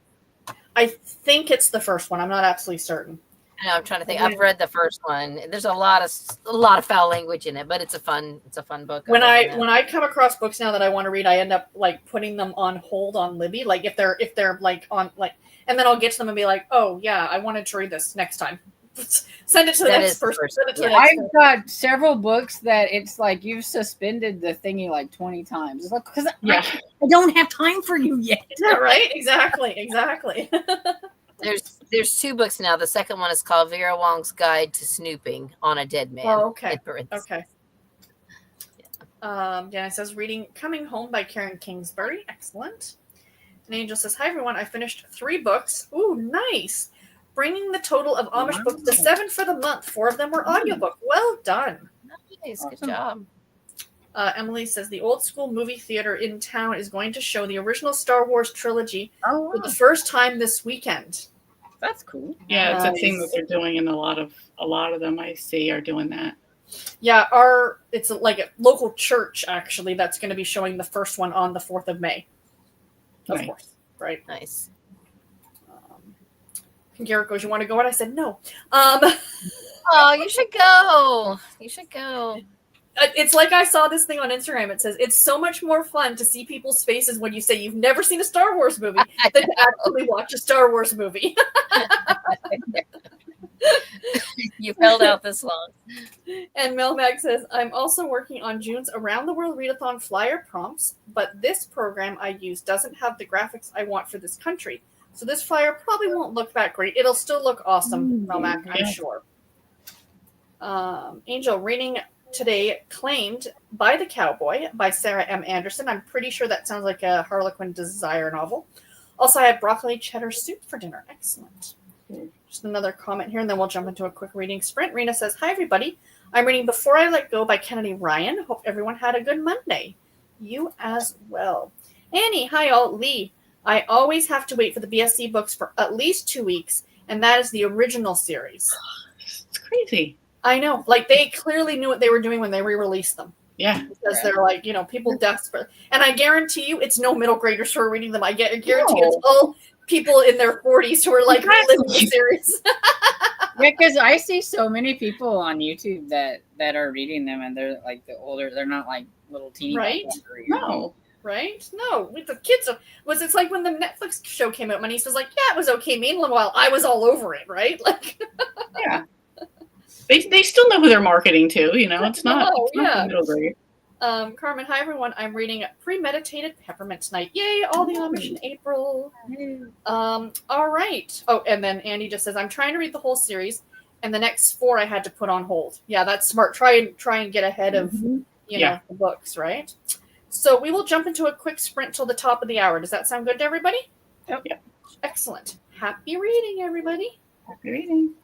I think it's the first one. I'm not absolutely certain. I know, I'm trying to think. I've read the first one. There's a lot of foul language in it, but it's a fun book. When I come across books now that I want to read, I end up like putting them on hold on Libby. Like if they're like on like, and then I'll get to them and be like, oh yeah, I wanted to read this next time. Send it to the That next is the person. first Send it to one, the yeah. next I've person. got several books that it's like you've suspended the thingy like 20 times. It's like because Yeah. I don't have time for you yet. Yeah, right? Exactly. There's 2 books now. The second one is called Vera Wong's Guide to Snooping on a Dead Man. Oh, okay. It's- Okay. Yeah, it says reading Coming Home by Karen Kingsbury. Excellent. And Angel says, hi everyone. I finished 3 books. Ooh, nice. Bringing the total of Amish books to 7 for the month. 4 of them were audiobook. Well done. Nice, good Awesome. job. Emily says the old school movie theater in town is going to show the original Star Wars trilogy Oh, for the first time this weekend. that's cool. Yeah, it's a thing Nice. that they're doing, and a lot of them I see are doing that. Yeah, it's like a local church actually that's going to be showing the first one on the 4th of May. Of Right. course, right? Nice. Garrett goes, "You want to go?" And I said, "No." Oh, you should go. You should go. It's like I saw this thing on Instagram. It says it's so much more fun to see people's faces when you say you've never seen a Star Wars movie than to actually watch a Star Wars movie. You've held out this long. And Melmac says, I'm also working on June's Around the World Readathon flyer prompts, but this program I use doesn't have the graphics I want for this country. So this flyer probably won't look that great. It'll still look awesome, Melmac, I'm sure. Angel, reading today, Claimed by the Cowboy by Sarah M. Anderson. I'm pretty sure that sounds like a Harlequin Desire novel. Also, I had broccoli cheddar soup for dinner. Excellent. Just another comment here, and then we'll jump into a quick reading sprint. Rena says, hi, everybody. I'm reading Before I Let Go by Kennedy Ryan. Hope everyone had a good Monday. You as well. Annie, hi, all. Lee, I always have to wait for the BSC books for at least 2 weeks, and that is the original series. It's crazy. I know. Like, they clearly knew what they were doing when they re-released them. Yeah. Because they're like, people desperate. And I guarantee you it's no middle graders who are reading them. I guarantee it's all people in their 40s who are like reliving the series. Because I see so many people on YouTube that are reading them, and they're like the older. They're not like little teeny. Right? No. Right? No. With the kids, it's like when the Netflix show came out. My niece was like, "Yeah, it was okay." Meanwhile, I was all over it. Right? Like, yeah. They still know who they're marketing to. It's not. No, it's not the middle grade. Carmen, hi everyone. I'm reading Premeditated Peppermint Night. Yay, all the Amish in April. All right. Oh, and then Andy just says, I'm trying to read the whole series, and the next 4 I had to put on hold. Yeah, that's smart. Try and get ahead of the books, right? So we will jump into a quick sprint till the top of the hour. Does that sound good to everybody? Yep. Excellent. Happy reading, everybody. Happy reading.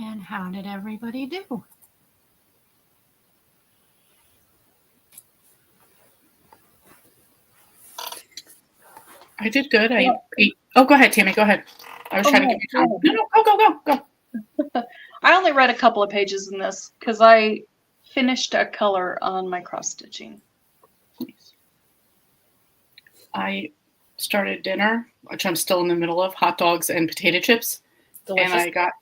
And how did everybody do? I did good. Oh, go ahead, Tammy. Go ahead. I was trying to give you time. No, go. I only read a couple of pages in this because I finished a color on my cross stitching. I started dinner, which I'm still in the middle of, hot dogs and potato chips. Delicious. And I got,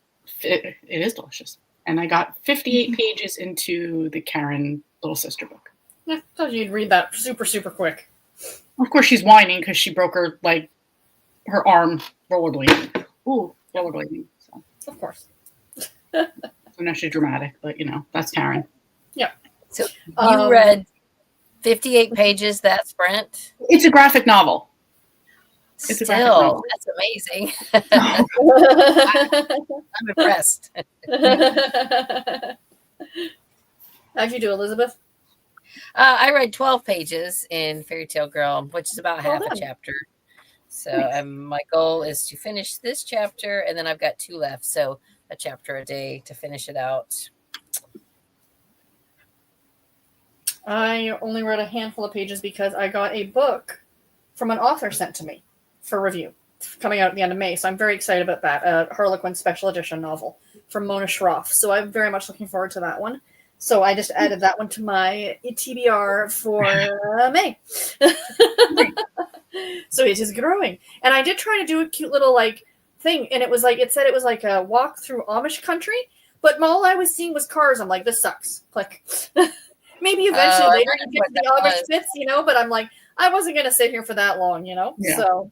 it is delicious. And I got 58 pages into the Karen Little Sister book. I thought you'd read that super, super quick. Of course, she's whining because she broke her arm rollerblading. Ooh, rollerblading. So Of course. now she's dramatic, but that's Karen. So you read 58 pages that sprint? It's a graphic novel. It's a graphic Still, novel. that's amazing. I'm impressed. How'd you do, Elizabeth? I read 12 pages in Fairy Tale Girl, which is about Well half a done. chapter. So Nice. my goal is to finish this chapter, and then I've got 2 left. So a chapter a day to finish it out. I only read a handful of pages because I got a book from an author sent to me for review coming out at the end of May. So I'm very excited about that. A Harlequin special edition novel from Mona Schroff. So I'm very much looking forward to that one. So I just added that one to my TBR for May. So it is growing. And I did try to do a cute little thing. And it said it was like a walk through Amish country. But all I was seeing was cars. I'm like, this sucks. Click. Maybe eventually I later wondered you get what to the that Amish was. bits, but I'm like, I wasn't going to sit here for that long, Yeah. So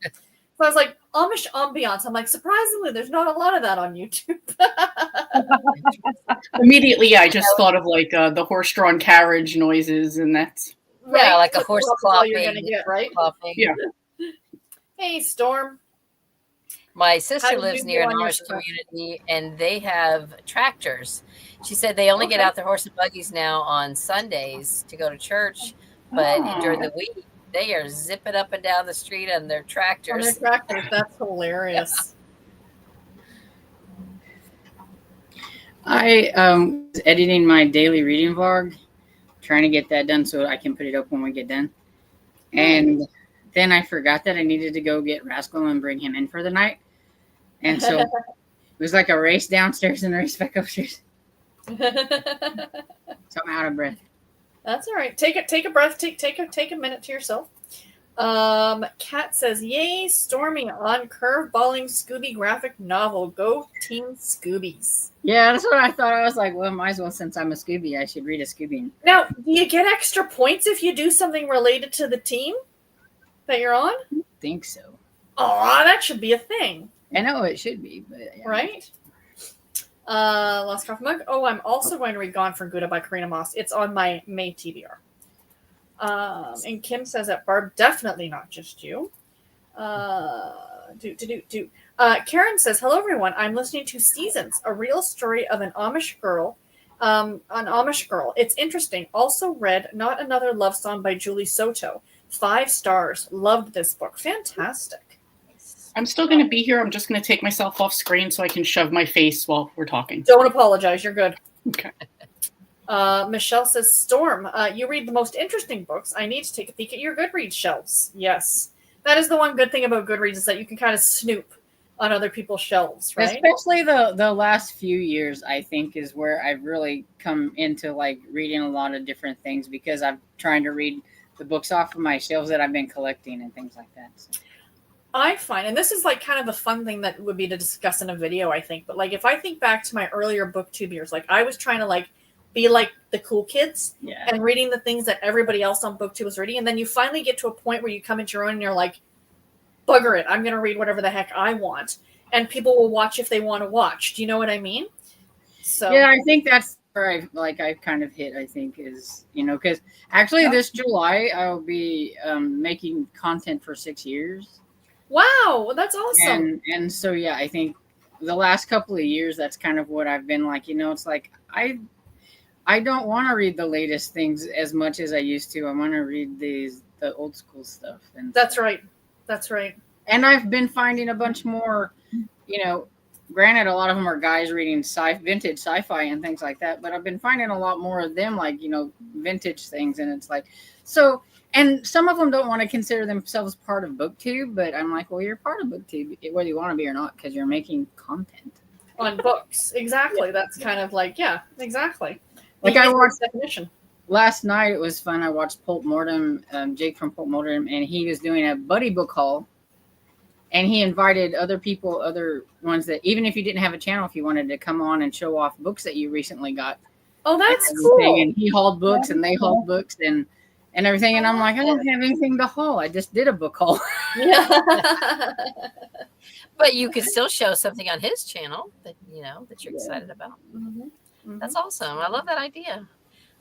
I was like, Amish ambiance. I'm like, surprisingly, there's not a lot of that on YouTube. Immediately, I just thought of the horse-drawn carriage noises, and that's Yeah, like a That's horse all you're going to clopping. get, right? Clopping. Yeah. Hey, Storm. My How sister did lives you near do an on your Amish stuff? community, and they have tractors. She said they only get Okay. out their horse and buggies now on Sundays to go to church, but during the week they are zipping up and down the street on their On their tractors. tractors. That's hilarious. I was editing my daily reading vlog, trying to get that done so I can put it up when we get done. And then I forgot that I needed to go get Rascal and bring him in for the night. And so it was like a race downstairs and a race back upstairs. So I'm out of breath. That's all right. Take a breath. Take a minute to yourself. Kat says, "Yay, Stormy on curveballing Scooby graphic novel. Go Team Scoobies." Yeah, that's what I thought. I was like, well, might as well, since I'm a Scooby, I should read a Scooby. Now, do you get extra points if you do something related to the team that you're on? I think so. Oh, that should be a thing, I know it should be, but yeah. right? Lost Coffee Mug. Oh, I'm also going to read Gone for Good by Karina Moss. It's on my May TBR. And Kim says that Barb, definitely not just you. Karen says, "Hello everyone. I'm listening to Seasons, a real story of an Amish girl. It's interesting. Also read Not Another Love Song by Julie Soto. 5 stars. Loved this book. Fantastic." I'm still going to be here. I'm just going to take myself off screen so I can shove my face while we're talking. Don't apologize. You're good. Okay. Michelle says, "Storm, you read the most interesting books. I need to take a peek at your Goodreads shelves." Yes. That is the one good thing about Goodreads is that you can kind of snoop on other people's shelves, right? Especially the last few years, I think, is where I've really come into reading a lot of different things because I'm trying to read the books off of my shelves that I've been collecting and things like that. So. I find, and this is kind of the fun thing that would be to discuss in a video, I think. But if I think back to my earlier booktube years, I was trying to be like the cool kids Yeah. and reading the things that everybody else on booktube was reading, and then you finally get to a point where you come into your own and you're like, bugger it, I'm going to read whatever the heck I want, and people will watch if they want to watch. Do you know what I mean? So Yeah, I think that's where I've kind of hit, I think, is, because actually this July I'll be making content for 6 years. wow, that's awesome. And so, yeah, I think the last couple of years, that's kind of what I've been like, it's like, I don't want to read the latest things as much as I used to. I want to read the old school stuff. And That's right. That's right. And I've been finding a bunch more, granted, a lot of them are guys reading vintage sci-fi and things like that, but I've been finding a lot more of them, like, vintage things. And it's like, so, and some of them don't want to consider themselves part of BookTube, but I'm like, well, you're part of BookTube, whether you want to be or not, because you're making content on books. Exactly. That's kind of like, yeah, exactly. Like I watched definition. Last night. It was fun. I watched Pulp Mortem, Jake from Pulp Mortem, and he was doing a buddy book haul. And he invited other people, other ones that, even if you didn't have a channel, if you wanted to come on and show off books that you recently got. Oh, that's and cool. And he hauled books and they hauled books and everything. And I'm like, I don't have anything to haul. I just did a book haul. Yeah. But you could still show something on his channel that you're excited about. Mm-hmm. Mm-hmm. That's awesome. I love that idea.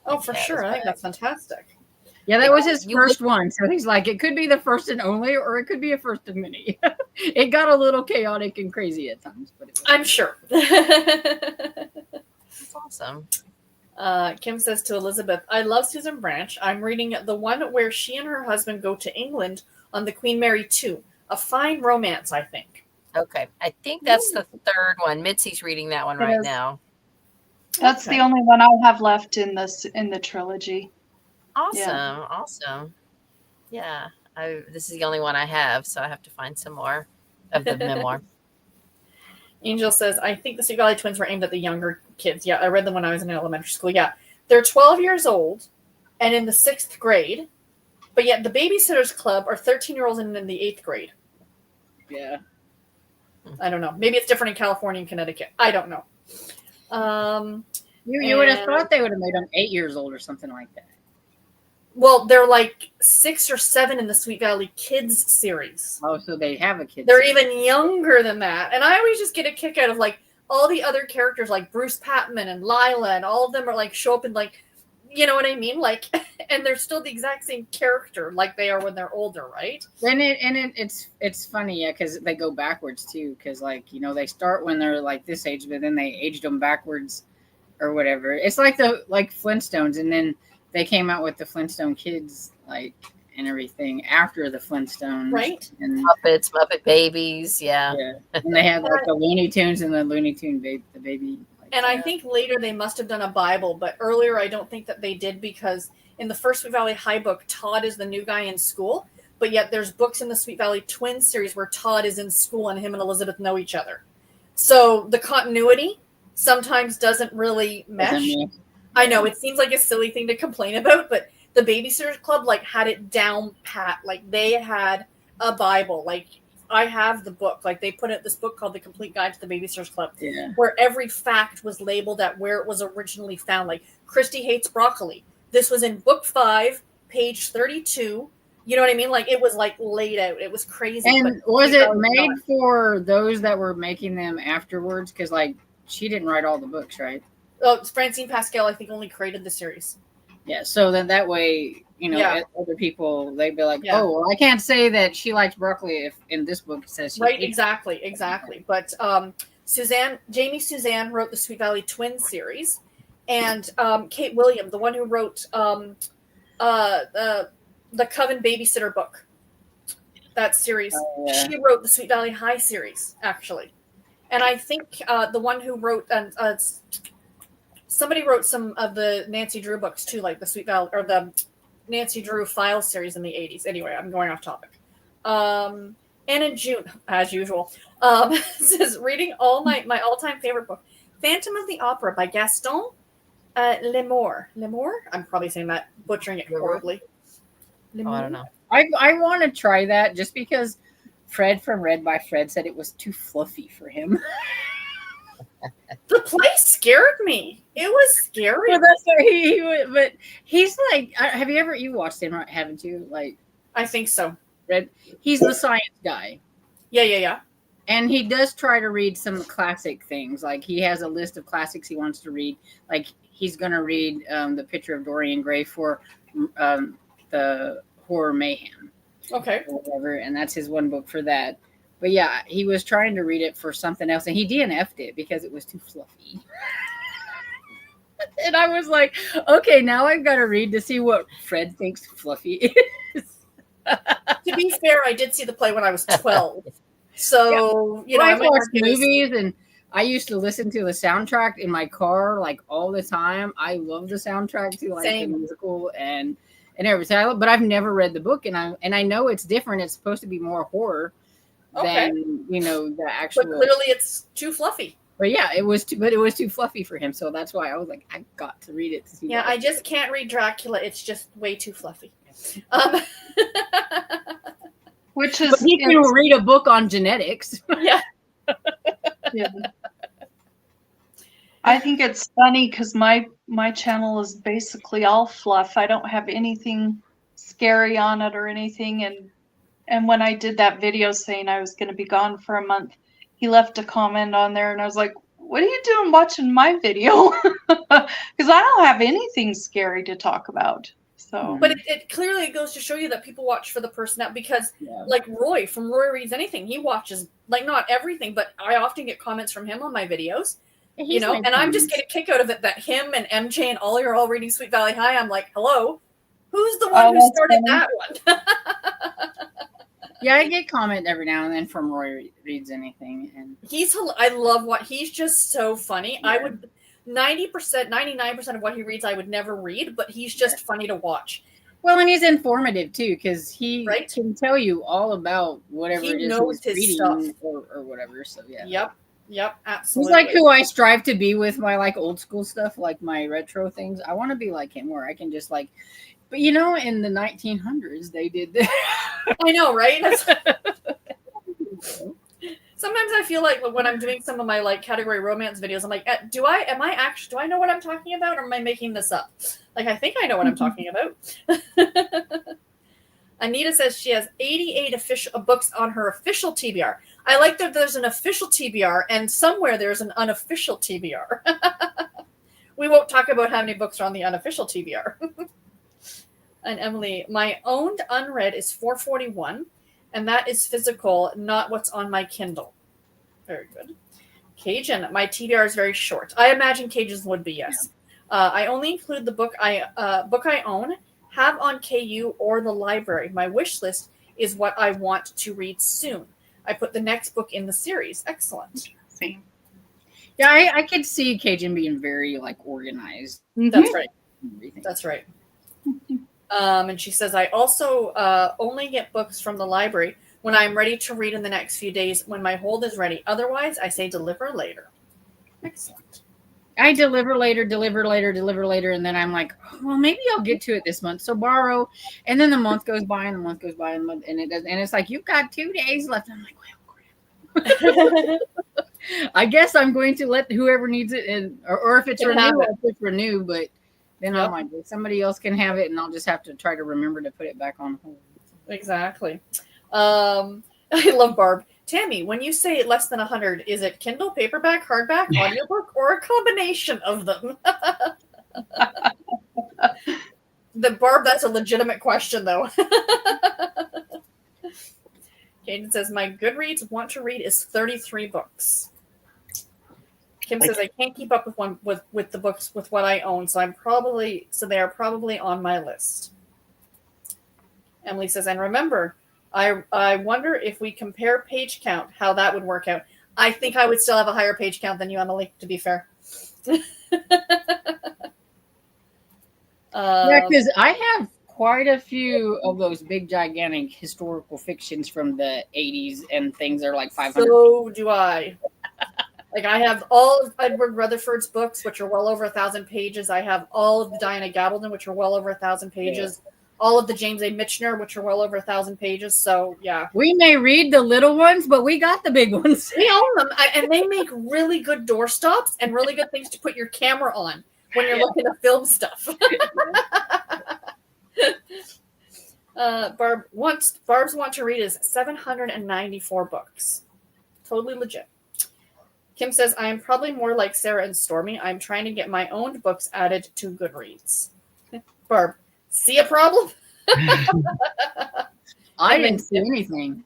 Oh, for sure. I think that's fantastic. Yeah, that was his first one. So he's like, it could be the first and only, or it could be a first of many. It got a little chaotic and crazy at times, but I'm sure. That's awesome. Kim says to Elizabeth, I love Susan Branch. I'm reading the one where she and her husband go to England on the Queen Mary 2. A fine romance, I think. Okay. I think that's the third one. Mitzi's reading that one right now. That's the only one I have left in the trilogy. Awesome. Awesome. Yeah. This is the only one I have, so I have to find some more of the memoir. Angel says, I think the Sweet Valley Twins were aimed at the younger kids. Yeah, I read them when I was in elementary school. Yeah. They're 12 years old and in the 6th grade, but yet the Babysitters Club are 13-year-olds and in the 8th grade. Yeah. I don't know. Maybe it's different in California and Connecticut. I don't know. You would have thought they would have made them 8 years old or something like that. Well, they're like 6 or 7 in the Sweet Valley Kids series. Oh, so they have a kid. They're even younger than that. And I always just get a kick out of like all the other characters like Bruce Patman and Lila and all of them are like show up in like, you know what I mean? Like, and they're still the exact same character like they are when they're older, right? It's funny, yeah, because they go backwards too. Because they start when they're like this age, but then they aged them backwards or whatever. It's like Flintstones, and then they came out with the Flintstone kids and everything after the Flintstones, right? And Muppet Babies, yeah. And they had the Looney Tunes and the Looney Tune baby. And I think later they must have done a Bible, but earlier I don't think that they did because in the first Sweet Valley High book, Todd is the new guy in school, but yet there's books in the Sweet Valley Twins series where Todd is in school and him and Elizabeth know each other. So the continuity sometimes doesn't really mesh. I know it seems like a silly thing to complain about, but the Babysitters Club had it down pat. They had a Bible. I have the book. They put out this book called The Complete Guide to the Babysitters Club, where every fact was labeled at where it was originally found. Christy hates broccoli. This was in book 5, page 32. You know what I mean? It was laid out. It was crazy. And was it made for those that were making them afterwards? Because she didn't write all the books, right? Oh, Francine Pascal, I think, only created the series. Yeah. So then that way, other people, they'd be like, oh, well, I can't say that she likes broccoli if in this book it says she right. Exactly. But Jamie Suzanne wrote the Sweet Valley Twins series, and Kate William, the one who wrote the Coven Babysitter book, that series, she wrote the Sweet Valley High series, actually. And I think the one who wrote somebody wrote some of the Nancy Drew books too, like the Sweet Valley or the Nancy Drew Files series in the 80s. Anyway, I'm going off topic. And in June, as usual, says reading all my all-time favorite book, Phantom of the Opera by Gaston Lemoore. Lemoore? I'm probably saying that, butchering it horribly. Oh, I don't know. I want to try that just because Fred from Read by Fred said it was too fluffy for him. The play scared me. It was scary. Well, that's why but he's have you watched him, haven't you? I think so. Red. He's the science guy. Yeah. And he does try to read some classic things. He has a list of classics he wants to read. He's going to read The Picture of Dorian Gray for the Horror Mayhem. Okay. Or whatever, and that's his one book for that. But yeah, he was trying to read it for something else, and he DNF'd it because it was too fluffy. And I was like, okay, now I've got to read to see what Fred thinks fluffy is. To be fair, I did see the play when I was 12. So, I watched movies, I used to listen to the soundtrack in my car like all the time. I love the soundtrack to like Same. the musical and everything. But I've never read the book, and I know it's different. It's supposed to be more horror Okay. than the actual. But clearly it's too fluffy. But yeah, it was too fluffy for him. So that's why I was like, I got to read it to see. Yeah, what I just can't read Dracula. It's just way too fluffy. Um, Which is But he can read a book on genetics. yeah. yeah. I think it's funny because my channel is basically all fluff. I don't have anything scary on it or anything. And when I did that video saying I was going to be gone for a month, he left a comment on there, and I was like, "What are you doing watching my video?" Because I don't have anything scary to talk about. So, But it clearly goes to show you that people watch for the person out, because Yeah. like Roy from Roy Reads Anything, he watches like not everything, but I often get comments from him on my videos. He's And I'm just getting. getting a kick out of it that him and MJ and Ollie are all reading Sweet Valley High. I'm like, hello, who's the one Oh, who that's started funny. that one? Yeah, I get comment every now and then from Roy Reads Anything, and I love what he's just so funny. I Yeah. would 90%, 99% of what he reads I would never read, but he's just funny to watch. well, and he's informative too, because he Right? can tell you all about whatever He it is knows he's his reading stuff. or whatever. So yeah, Yep, he's absolutely. like who I strive to be with my like old school stuff, like my retro things. I want to be like him, where I can just like, but in the 1900s they did that. I know, right? Sometimes I feel like when I'm doing some of my like category romance videos, I'm like, do I know what I'm talking about, or am I making this up? Like, I think I know what I'm talking about. Anita says she has 88 official books on her official TBR. I like that there's an official TBR, and somewhere there's an unofficial TBR. We won't talk about how many books are on the unofficial TBR. And Emily, my owned unread is 441, and that is physical, not what's on my Kindle. Very good. Cajun, my TBR is very short. I imagine Cajun's would be, yes. I only include the book I own, have on KU or the library. My wish list is what I want to read soon. I put the next book in the series. Excellent. Same. Yeah, I could see Cajun being very like organized. That's right. and everything. That's right. And she says, I also only get books from the library when I'm ready to read in the next few days when my hold is ready. Otherwise, I say deliver later. Excellent. I deliver later, and then I'm like, oh, well, maybe I'll get to it this month. So borrow, and then the month goes by, and and it does, and it's like you've got 2 days left. I'm like, well, crap. I guess I'm going to let whoever needs it, or if it's renew, if it's renew. But then I'm like, somebody else can have it, and I'll just have to try to remember to put it back on hold. Exactly. I love Barb. Tammy, when you say less than 100, is it Kindle, paperback, hardback, audiobook, or a combination of them? Barb, that's a legitimate question, though. Kaden says, my Goodreads want to read is 33 books. Kim says, I can't keep up with the books with what I own, so they are probably on my list. Emily says, and remember, I wonder if we compare page count, how that would work out. I think I would still have a higher page count than you, Emily, to be fair. Yeah, because I have quite a few of those big, gigantic historical fictions from the 80s, and things are like 500. So do I. Like, I have all of Edward Rutherford's books, which are well over 1,000 pages. I have all of the Diana Gabaldon, which are well over 1,000 pages. Yeah. All of the James A. Michener, which are well over 1,000 pages. So, yeah. We may read the little ones, but we got the big ones. We own them. And they make really good doorstops and really good things to put your camera on when you're looking to film stuff. Barb's want to read is 794 books. Totally legit. Kim says, I am probably more like Sarah and Stormy. I'm trying to get my own books added to Goodreads. Barb, see a problem? I didn't see anything.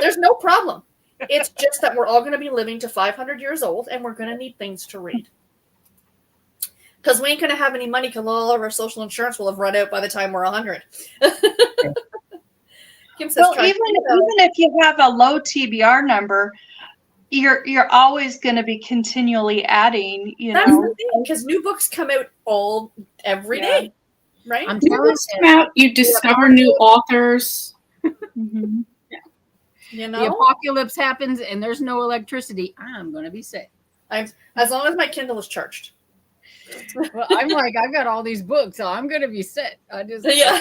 There's no problem. It's just that we're all going to be living to 500 years old, and we're going to need things to read. Because we ain't going to have any money because all of our social insurance will have run out by the time we're 100. Kim says, well, even if you have a low TBR number, you're always going to be continually adding, That's know. the thing, because new books come out every Yeah. day, right? I'm New telling books you, come out, you discover new authors. Mhm. You the know, apocalypse happens and there's no electricity. I'm going to be sick. as long as my Kindle is charged. Well, I'm like, I got all these books, so I'm going to be set. I just Yeah.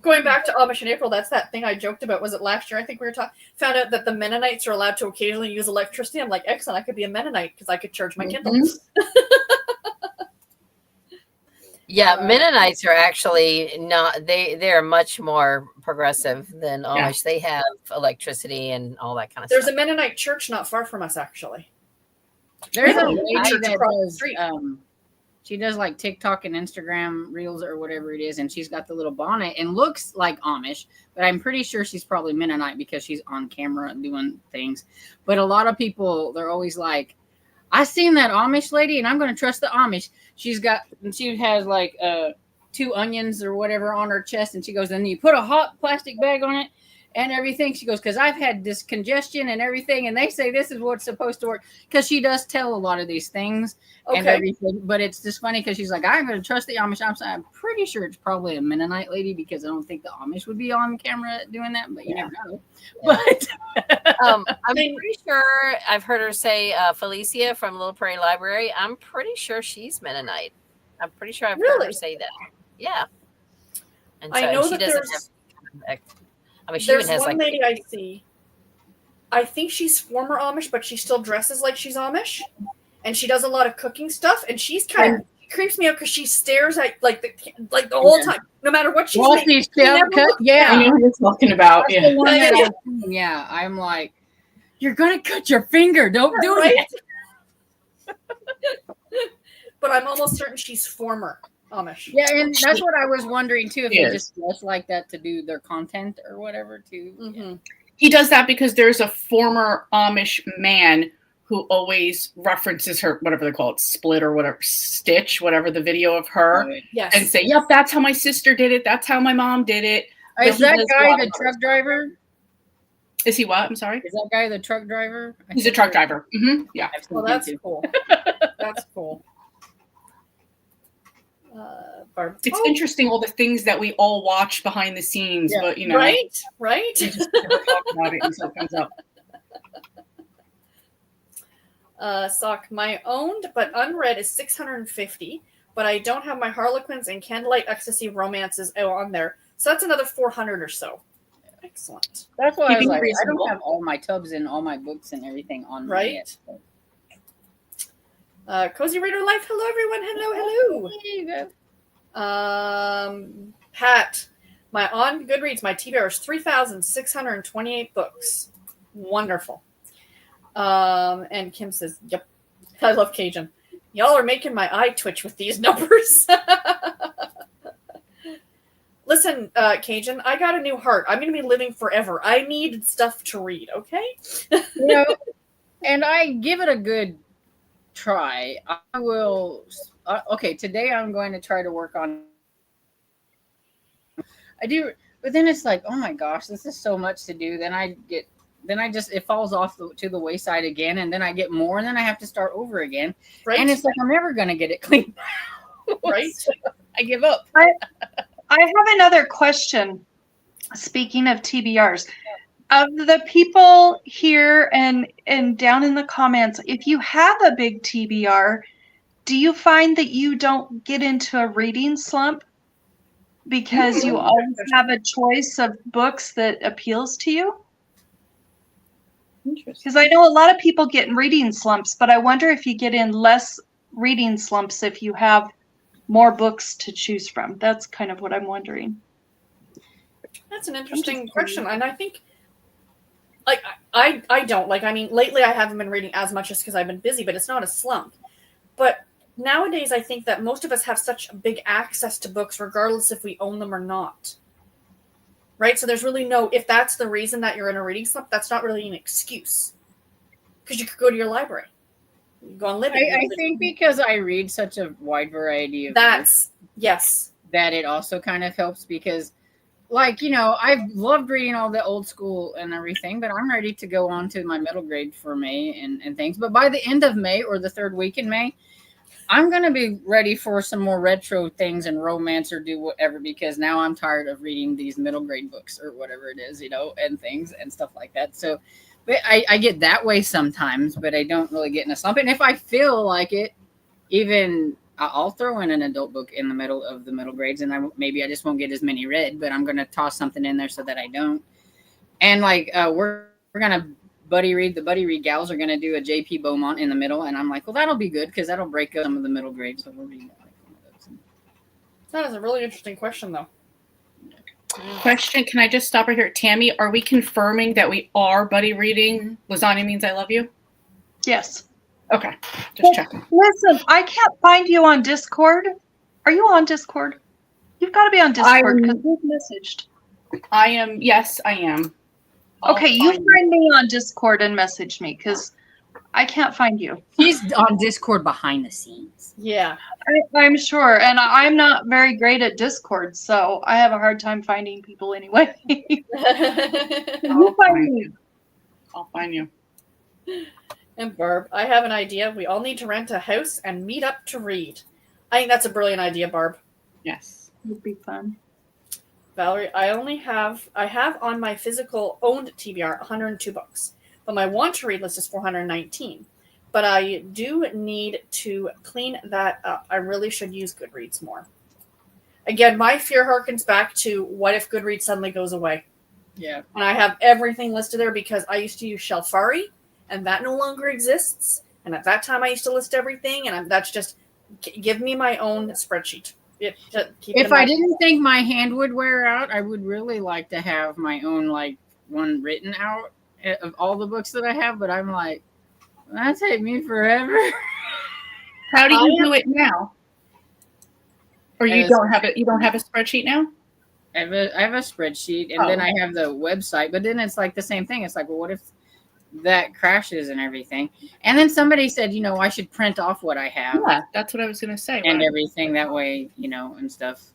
Going back to Amish in April, that's that thing I joked about. Was it last year? I think we were talking. Found out that the Mennonites are allowed to occasionally use electricity. I'm like, excellent. I could be a Mennonite because I could charge my Kindle. Mhm. Yeah, Mennonites are actually not. They're much more progressive than Yeah. Amish. They have electricity and all that kind of There's a stuff. Mennonite church not far from us, actually. There's a Really? lady Church that across the does, street. she does like TikTok and Instagram reels or whatever it is, and she's got the little bonnet and looks like Amish, but I'm pretty sure she's probably Mennonite because she's on camera doing things. But a lot of people, they're always like, I seen that Amish lady and I'm going to trust the Amish. She has like 2 onions or whatever on her chest, and she goes, and you put a hot plastic bag on it and everything. She goes, because I've had this congestion and everything, and they say this is what's supposed to work, because she does tell a lot of these things and Okay. everything. But it's just funny because she's like, I'm going to trust the Amish. I'm pretty sure it's probably a Mennonite lady, because I don't think the Amish would be on camera doing that, but you never know. Yeah. But I'm pretty sure I've heard her say Felicia from Little Prairie Library. I'm pretty sure she's Mennonite. I'm pretty sure I've heard her Really? say that. Yeah. And I know she that doesn't there's have. I mean, she even there's has one like. lady I see. I think she's former Amish, but she still dresses like she's Amish, and she does a lot of cooking stuff. And she's kind of creeps me out because she stares at like the whole Yeah. time, no matter what she's Well, making. she's She never cut. looks Yeah. I know what you're talking about. That's Yeah. the one that Yeah. I've seen. Yeah, I'm like, you're gonna cut your finger. Don't do Right? that. But I'm almost certain she's former Amish. Yeah, and that's what I was wondering too. If Yes. they just dress like that to do their content or whatever. Too. Mhm. He does that because there's a former Amish man who always references her, whatever they call it, split or whatever, stitch, whatever the video of her, Yes. and say, yep, that's how my sister did it. That's how my mom did it. Is he that does guy a lot the of truck driver? Is he what? I'm sorry. Is that guy the truck driver? He's a truck driver. Yeah. I've seen Well, him that's too. cool. That's cool. Barb. It's Oh, interesting all the things that we all watch behind the scenes, Yeah. but you know, right? we just never talk about it until it comes up. Sock. My owned but unread is 650, but I don't have my Harlequins and Candlelight Ecstasy romances on there, so that's another 400 or so. Excellent. That's why I was Keeping like, I reasonable. don't have all my tubs and all my books and everything on me Right. yet. Cozy Reader Life. Hello, everyone. Hello, hello. Pat, my on Goodreads, my TBR is 3,628 books. Wonderful. And Kim says, "Yep, I love Cajun. Y'all are making my eye twitch with these numbers." Listen, Cajun, I got a new heart. I'm going to be living forever. I need stuff to read. Okay. You know, and I give it a good try. I will. Okay, today I'm going to try to work on. I do, but then it's like, oh my gosh, this is so much to do. Then it falls off to the wayside again, and then I get more, and then I have to start over again. Right. And it's like I'm never going to get it clean. Right. So I give up. I have another question. Speaking of TBRs, of the people here and down in the comments, if you have a big TBR, do you find that you don't get into a reading slump because you always have a choice of books that appeals to you? Interesting. Because I know a lot of people get in reading slumps, but I wonder if you get in less reading slumps if you have more books to choose from. That's kind of what I'm wondering. That's an interesting question, and I think, like, I don't like. I mean, lately I haven't been reading as much just because I've been busy, but it's not a slump. But nowadays, I think that most of us have such big access to books, regardless if we own them or not. Right? So there's really no. If that's the reason that you're in a reading slump, that's not really an excuse, because you could go to your library, you go and live. I think because I read such a wide variety of books, that's yes. that it also kind of helps because like, I've loved reading all the old school and everything, but I'm ready to go on to my middle grade for May and things. But by the end of May or the third week in May, I'm going to be ready for some more retro things and romance or do whatever, because now I'm tired of reading these middle grade books or whatever it is, and things and stuff like that. So but I get that way sometimes, but I don't really get in a slump. And if I feel like it, even I'll throw in an adult book in the middle of the middle grades, and maybe I just won't get as many read, but I'm going to toss something in there so that I don't. And like we're going to buddy read. The buddy read gals are going to do a J.P. Beaumont in the middle, and I'm like, well, that'll be good because that'll break up some of the middle grades. So we'll read like one of those. That is a really interesting question, though. Question, can I just stop right here? Tammy, are we confirming that we are buddy reading Lasagna Means I Love You? Yes. Okay, just checking. Listen, I can't find you on Discord. Are you on Discord? You've got to be on Discord because we've messaged. I am, yes, I am. Okay, you find me on Discord and message me because I can't find you. He's on Discord behind the scenes. Yeah. I'm sure, and I'm not very great at Discord, so I have a hard time finding people anyway. You find me. I'll find you. And Barb, I have an idea. We all need to rent a house and meet up to read. I think that's a brilliant idea, Barb. Yes. It would be fun. Valerie, I have on my physical owned TBR 102 books, but my want to read list is 419. But I do need to clean that up. I really should use Goodreads more. Again, my fear harkens back to what if Goodreads suddenly goes away? Yeah. And I have everything listed there because I used to use Shelfari, and that no longer exists. And at that time, I used to list everything, and that's just give me my own spreadsheet. If I didn't think my hand would wear out, I would really like to have my own like one written out of all the books that I have. But I'm like, that'd take me forever. How do you do it now? Or you don't have it? You don't have a spreadsheet now? I have a spreadsheet, and then I have the website. But then it's like the same thing. It's like, well, what if that crashes and everything? And then somebody said, I should print off what I have. Yeah, that's what I was going to say. And everything that way, and stuff.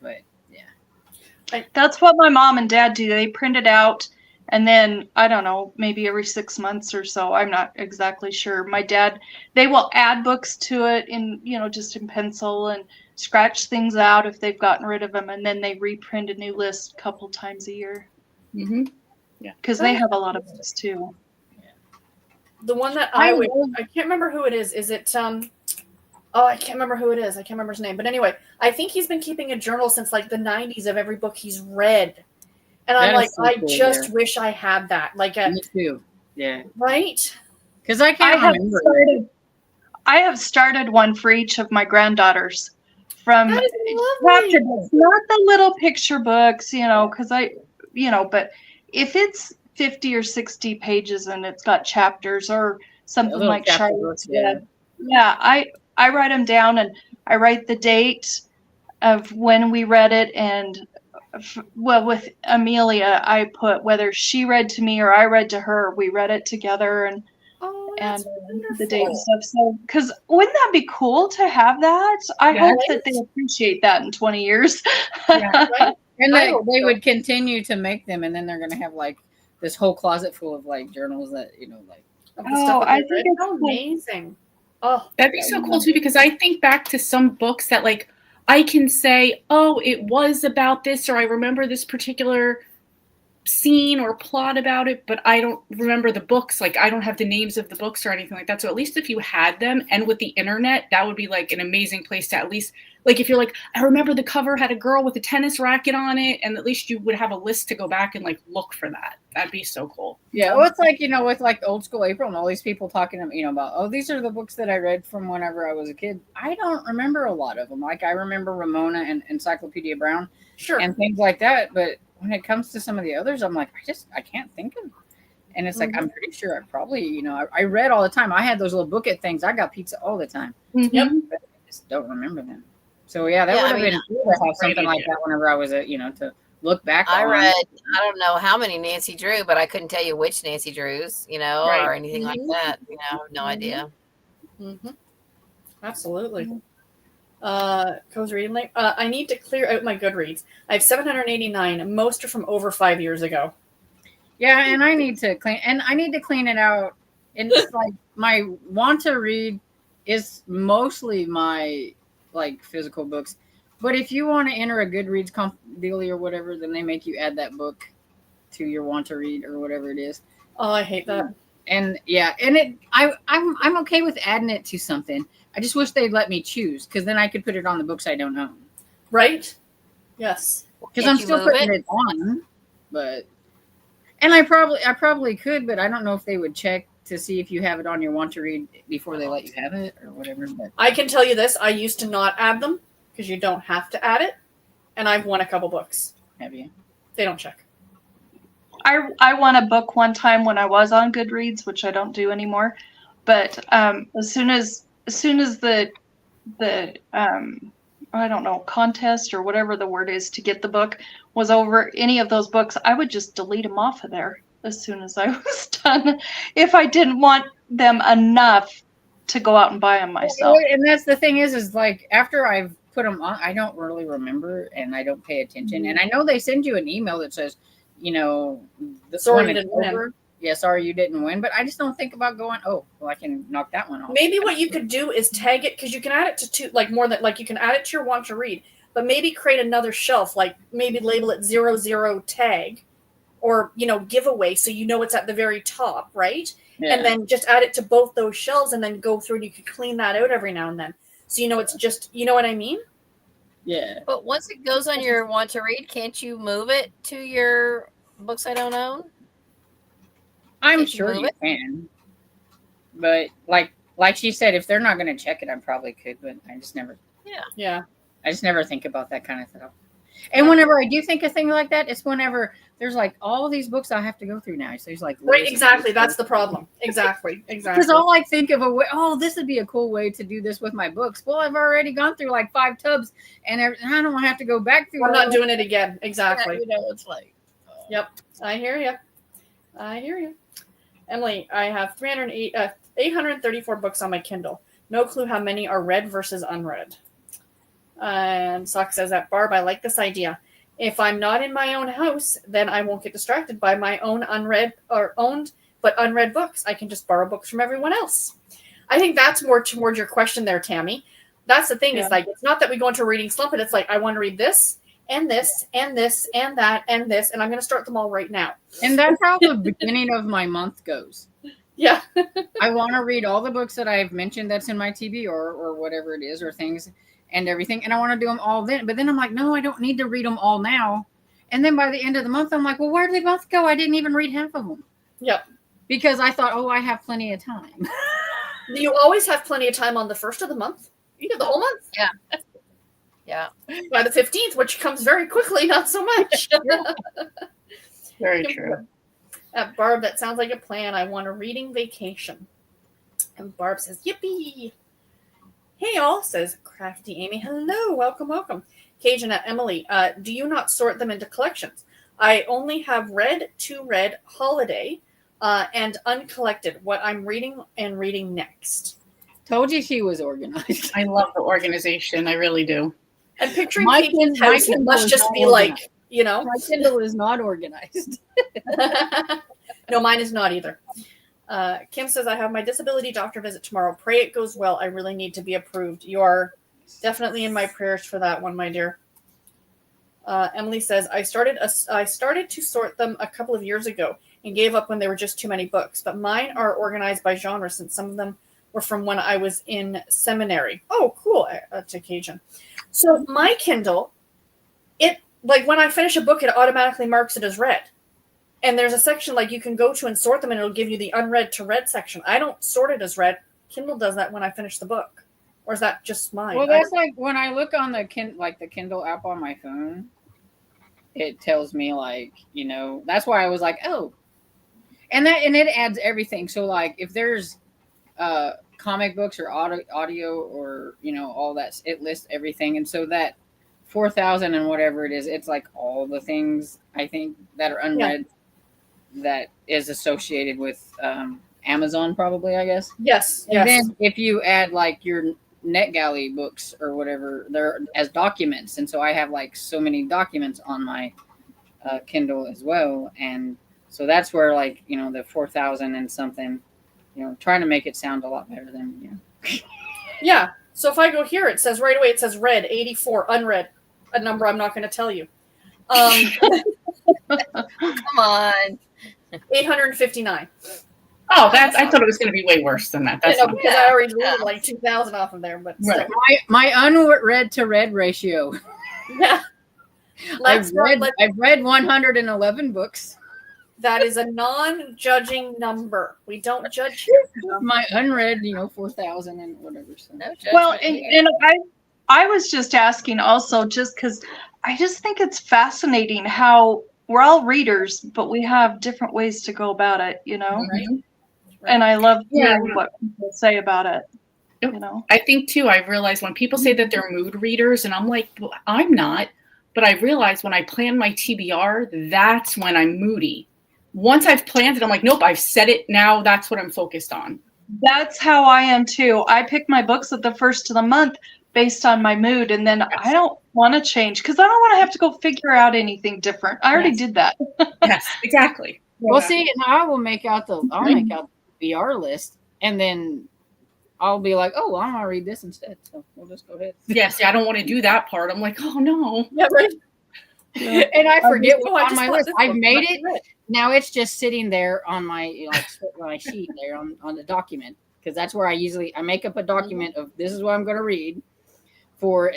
But yeah. That's what my mom and dad do. They print it out, and then, I don't know, maybe every 6 months or so. I'm not exactly sure. My dad, they will add books to it in, just in pencil and scratch things out if they've gotten rid of them. And then they reprint a new list a couple times a year. Mm-hmm. Yeah. Because they have a lot of books too. The one that I can't remember who it is. Is it, I can't remember who it is. I can't remember his name. But anyway, I think he's been keeping a journal since like the 90s of every book he's read. And I'm like, so cool, I just wish I had that. Like, me too. Yeah. Right? Because I can't remember. I have started one for each of my granddaughters from chapter books, not the little picture books, because but if it's 50 or 60 pages and it's got chapters or something like Charlotte's Web. Yeah, I write them down and I write the date of when we read it, and with Amelia I put whether she read to me or I read to her. We read it together and the date and stuff. So because wouldn't that be cool to have that? I hope that they appreciate that in 20 years. Yeah, right? And they would continue to make them, and then they're gonna have like this whole closet full of like journals that like. I think it's amazing. Oh, that'd be so cool too, because I think back to some books that like I can say, oh, it was about this, or I remember this particular scene or plot about it, but I don't remember the books. Like I don't have the names of the books or anything like that. So at least if you had them, and with the internet, that would be like an amazing place to at least, like if you're like, I remember the cover had a girl with a tennis racket on it, and at least you would have a list to go back and like look for that. That'd be so cool. Yeah, well, it's like, with like Old School April and all these people talking, about, oh, these are the books that I read from whenever I was a kid. I don't remember a lot of them. Like I remember Ramona and Encyclopedia Brown, and things like that. But when it comes to some of the others, I'm like, I can't think of. And it's like, I'm pretty sure I probably, I read all the time. I had those little booklet things. I got pizza all the time. Mm-hmm. Yep. But I just don't remember them. So yeah, that would have been cool to have something like that whenever I was to look back on. I read, I don't know how many Nancy Drew, but I couldn't tell you which Nancy Drews, or anything like that. I have no idea. Mm-hmm. Absolutely. Co's reading link. I need to clear out my Goodreads. I have 789. Most are from over 5 years ago. Yeah, and I need to clean it out. And it's like my want to read is mostly my like physical books. But if you want to enter a Goodreads dealie or whatever, then they make you add that book to your want to read or whatever it is. Oh, I hate that. And yeah, and I'm okay with adding it to something. I just wish they'd let me choose, because then I could put it on the books I don't own. Right? Yes. Because Can't I'm you still move putting it on, but and I probably could, but I don't know if they would check to see if you have it on your want to read before they let you have it or whatever. But I can tell you this. I used to not add them because you don't have to add it. And I've won a couple books. have you? They don't check. I won a book one time when I was on Goodreads, which I don't do anymore. But as soon as the I don't know, contest or whatever the word is to get the book was over, any of those books, I would just delete them off of there as soon as I was done, if I didn't want them enough to go out and buy them myself. And that's the thing is like after I've put them on, I don't really remember and I don't pay attention. And I know they send you an email that says, you know, this Sorry one you is didn't win. over. Yeah, sorry you didn't win. But I just don't think about going, oh, well, I can knock that one off. Maybe what you could do is tag it, because you can add it to two, like more than, like you can add it to your want to read, but maybe create another shelf, like maybe label it 00 tag or, you know, giveaway. So you know it's at the very top, right? Yeah. And then just add it to both those shelves and then go through and you can clean that out every now and then. So, you know, it's just, you know what I mean? Yeah. But once it goes on your want to read, can't you move it to your books I don't own? I'm Can't you sure move you it? can. But like she said, if they're not going to check it, I probably could, but I just never think about that kind of stuff. And whenever I do think a thing like that, it's whenever there's like all these books I have to go through now. So there's like Right, exactly. That's the problem. Exactly. Because all I think of a way, oh, this would be a cool way to do this with my books. Well, I've already gone through like 5 tubs, and I don't have to go back through. I'm all not doing it again. Exactly. You know, it's like, Yep. I hear you. Emily, I have 834 books on my Kindle. No clue how many are read versus unread. And Sock says that, Barb, I like this idea. If I'm not in my own house, then I won't get distracted by my own unread or owned but unread books. I can just borrow books from everyone else. I think that's more towards your question there, Tammy. That's the thing. Yeah. Is like, it's not that we go into a reading slump, but it's like, I want to read this and this and this and that and this, and I'm going to start them all right now. and that's how the beginning of my month goes. Yeah. I want to read all the books that I've mentioned that's in my TV or whatever it is or things and everything. And I want to do them all then. But then I'm like, no, I don't need to read them all now. And then by the end of the month, I'm like, well, where did they both go? I didn't even read half of them. Yep. Because I thought, oh, I have plenty of time. You always have plenty of time on the first of the month. You do the whole month. Yeah. By the 15th, which comes very quickly, not so much. Very true. Barb, that sounds like a plan. I want a reading vacation. And Barb says, yippee. Hey, all, says Crafty Amy. Hello, welcome. Cajun at Emily, do you not sort them into collections? I only have read, to read, holiday, and uncollected, what I'm reading and reading next. Told you she was organized. I love the organization. I really do. And picturing My Cajun's Kindle house, it must is just not be like, organized. you know. My Kindle is not organized. No, mine is not either. Kim says, I have my disability doctor visit tomorrow. Pray it goes well. I really need to be approved. You are definitely in my prayers for that one, my dear. Emily says, I started to sort them a couple of years ago and gave up when there were just too many books. But mine are organized by genre since some of them were from when I was in seminary. Oh, cool, to Cajun. So my Kindle, it like when I finish a book, it automatically marks it as read. And there's a section like you can go to and sort them, and it'll give you the unread to read section. I don't sort it as read. Kindle does that when I finish the book. Or is that just mine? Well, that's like when I look on the Kindle app on my phone, it tells me like, you know, that's why I was like, oh. And it adds everything. So like if there's comic books or audio or, you know, all that, it lists everything. And so that 4,000 and whatever it is, it's like all the things I think that are unread that is associated with Amazon probably, I guess. Yes. And then if you add like your NetGalley books or whatever. They're as documents, and so I have like so many documents on my Kindle as well, and so that's where like the 4,000 and something, trying to make it sound a lot better than Yeah. So if I go here, it says right away. It says read 84, unread, a number I'm not going to tell you. Come on. 859. Oh, I thought it was going to be way worse than that. That's not because I already deleted like 2,000 off of there, but Right. still. my unread to read ratio. Yeah. I've read 111 books. That is a non-judging number. We don't judge here. My unread, 4,000 and whatever. So. No judgment Well, here. and I was just asking also, just because I just think it's fascinating how we're all readers, but we have different ways to go about it, Mhm. And I love Yeah. hearing what people say about it, Yep. I think too, I realize when people say that they're mood readers, and I'm like, well, I'm not, but I realize when I plan my TBR, that's when I'm moody. Once I've planned it, I'm like, nope, I've set it now. That's what I'm focused on. That's how I am too. I pick my books at the first of the month based on my mood, and then I don't want to change because I don't want to have to go figure out anything different. I already did that. Yes, exactly. Well, see, now I'll make out the BR list, and then I'll be like, oh, well, I'm gonna read this instead. So we'll just go ahead. Yeah, see, I don't want to do that part. I'm like, oh no. Yeah, right. And I forget Oh, what's I on just my want list. this I've book. made That's it. it. Now it's just sitting there on my my sheet there on the document, because that's where I make up a document of this is what I'm going to read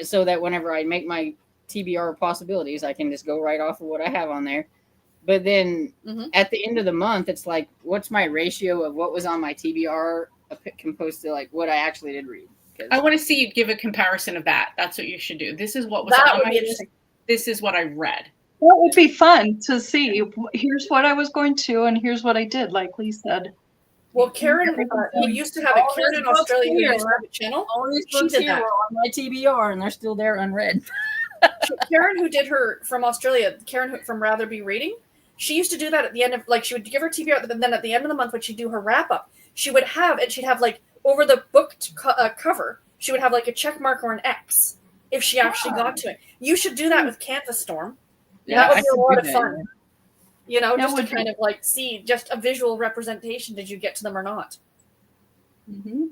so that whenever I make my TBR possibilities, I can just go right off of what I have on there. But then at the end of the month, it's like, what's my ratio of what was on my TBR composed to like what I actually did read? I want to see you give a comparison of that. That's what you should do. This is what was That on would my be list. interesting. This is what I read. That would be fun to see. Here's what I was going to, and here's what I did, like Lee said. Well, Karen, who used to have it, Karen in Australia, who used to have a channel, All these she books did here that. were on my TBR, and they're still there unread. Karen, who did her from Australia, Karen from Rather Be Reading, she used to do that at the end of, like, she would give her TBR, but then at the end of the month, when she'd do her wrap up, she'd have like over the book cover, she would have like a check mark or an X if she actually got to it. You should do that with Canvas Storm. That would be a lot of fun. Just to kind of like see just a visual representation. Did you get to them or not? Mm-hmm.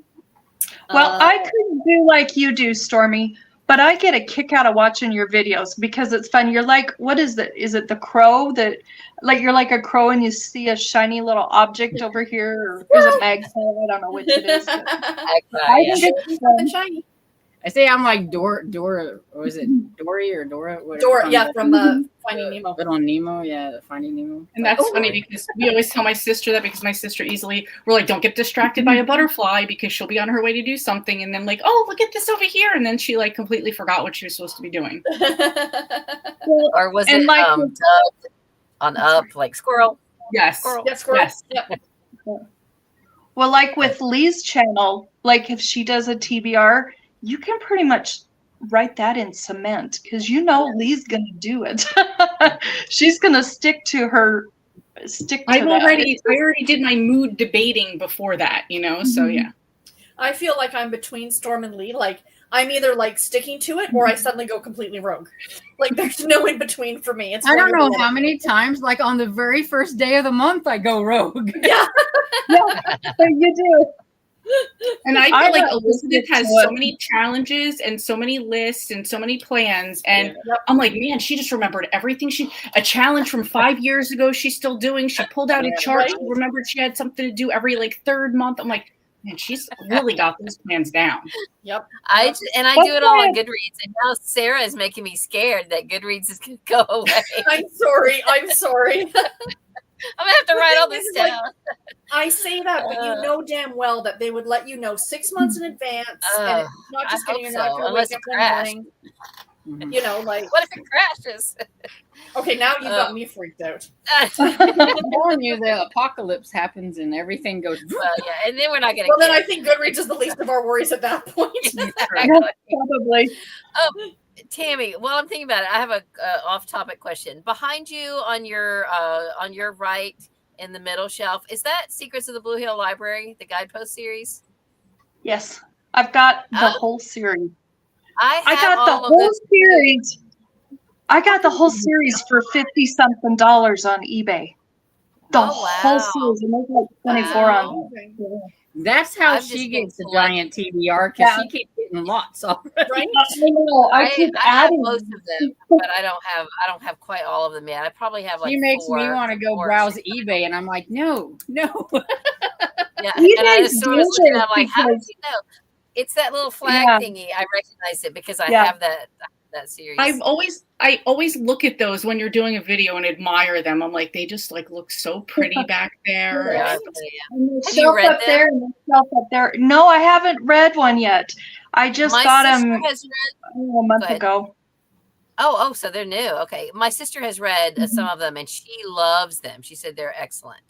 Well, I couldn't do like you do, Stormy, but I get a kick out of watching your videos because it's fun. You're like, what is it? Is it the crow that, like, you're like a crow and you see a shiny little object over here? Or is it magpie? I don't know which it is. But I think it's fun. Shiny. I say I'm like Dora, or is it Dory or Dora? Whatever, Dora, from Finding Nemo. Little Nemo, yeah, Finding Nemo. And that's funny because we always tell my sister that because my sister we're like, don't get distracted by a butterfly because she'll be on her way to do something. And then like, oh, look at this over here. And then she like completely forgot what she was supposed to be doing. Or was And it like- dubbed on up like squirrel? Yes. Squirrel. Yeah, squirrel. Yes. Yep. Well, like with Lee's channel, like if she does a TBR, you can pretty much write that in cement because Lee's gonna do it. She's gonna stick to that. I already did my mood debating before that, so yeah. I feel like I'm between Storm and Lee. Like I'm either like sticking to it or I suddenly go completely rogue. Like there's no in between for me. It's I don't one or know the how other. many times, like on the very first day of the month, I go rogue. Yeah. You do. And I I feel like don't Elizabeth listen has to so it. many challenges and so many lists and so many plans. And Yep. I'm like, man, she just remembered everything. A challenge from 5 years ago she's still doing. She pulled out a chart. Right. She remembered she had something to do every like third month. I'm like, man, she's really got those plans down. Yep. I do it all on Goodreads, and now Sarah is making me scared that Goodreads is going to go away. I'm sorry. I'm gonna have to write all this Like, down. I say that, but you know damn well that they would let you know 6 months in advance, and it's not just I getting you're hope not so, going to unless wake it up in the crashed. morning. Mhm. Like What if it crashes? okay, now you've got me freaked out. I'm telling you, the apocalypse happens and everything goes. Well, yeah, and then we're not gonna. Well, then get I think Goodreads is the least of our worries at that point. Probably. Tammy, while I'm thinking about it, I have a off-topic question. Behind you on your right in the middle shelf, is that Secrets of the Blue Hill Library, the Guidepost series? Yes. I've got the Oh. whole series. I I have got the all of whole those. series. I got the whole series for $50-something on eBay. The Oh, whole wow. series, and there's like 24 Wow. on there. That's how I've she just been gets the collecting. giant TBR because Yeah. she keeps getting lots already. Right? I know. I keep I have adding. most of them, but I don't have quite all of them yet. I probably have like She makes me 4 want to go or browse 6. eBay, and I'm like, no. Yeah, and I eBay's just sort of was looking at it, dangerous I'm like, how did because you know? It's that little flag yeah, thingy. I recognize it because I yeah. have that series. I always look at those when you're doing a video and admire them. I'm like, they just like look so pretty back there. They are Right? pretty, yeah. And the Have you shelf read up there them? and the shelf up there. No, I haven't read one yet. I just My got sister them has read. a month Go ahead. ago. Oh, so they're new. Okay. My sister has read some Mhm. of them and she loves them. She said they're excellent.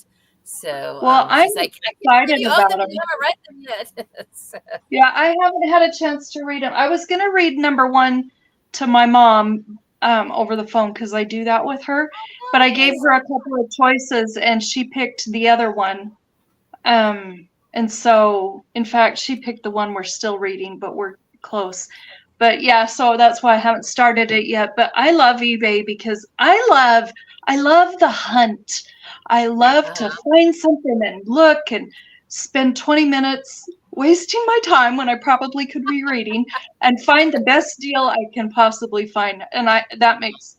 So Well, I'm she's like, I can't believe excited you own about them and them. you haven't read them yet. So, Yeah, I haven't had a chance to read them. I was gonna read number one to my mom over the phone because I do that with her, but I gave nice. her a couple of choices and she picked the other one. And so, in fact, she picked the one we're still reading, but we're close. But yeah, so that's why I haven't started it yet. But I love eBay because I love the hunt. I love to find something and look and spend 20 minutes wasting my time when I probably could be reading and find the best deal I can possibly find. And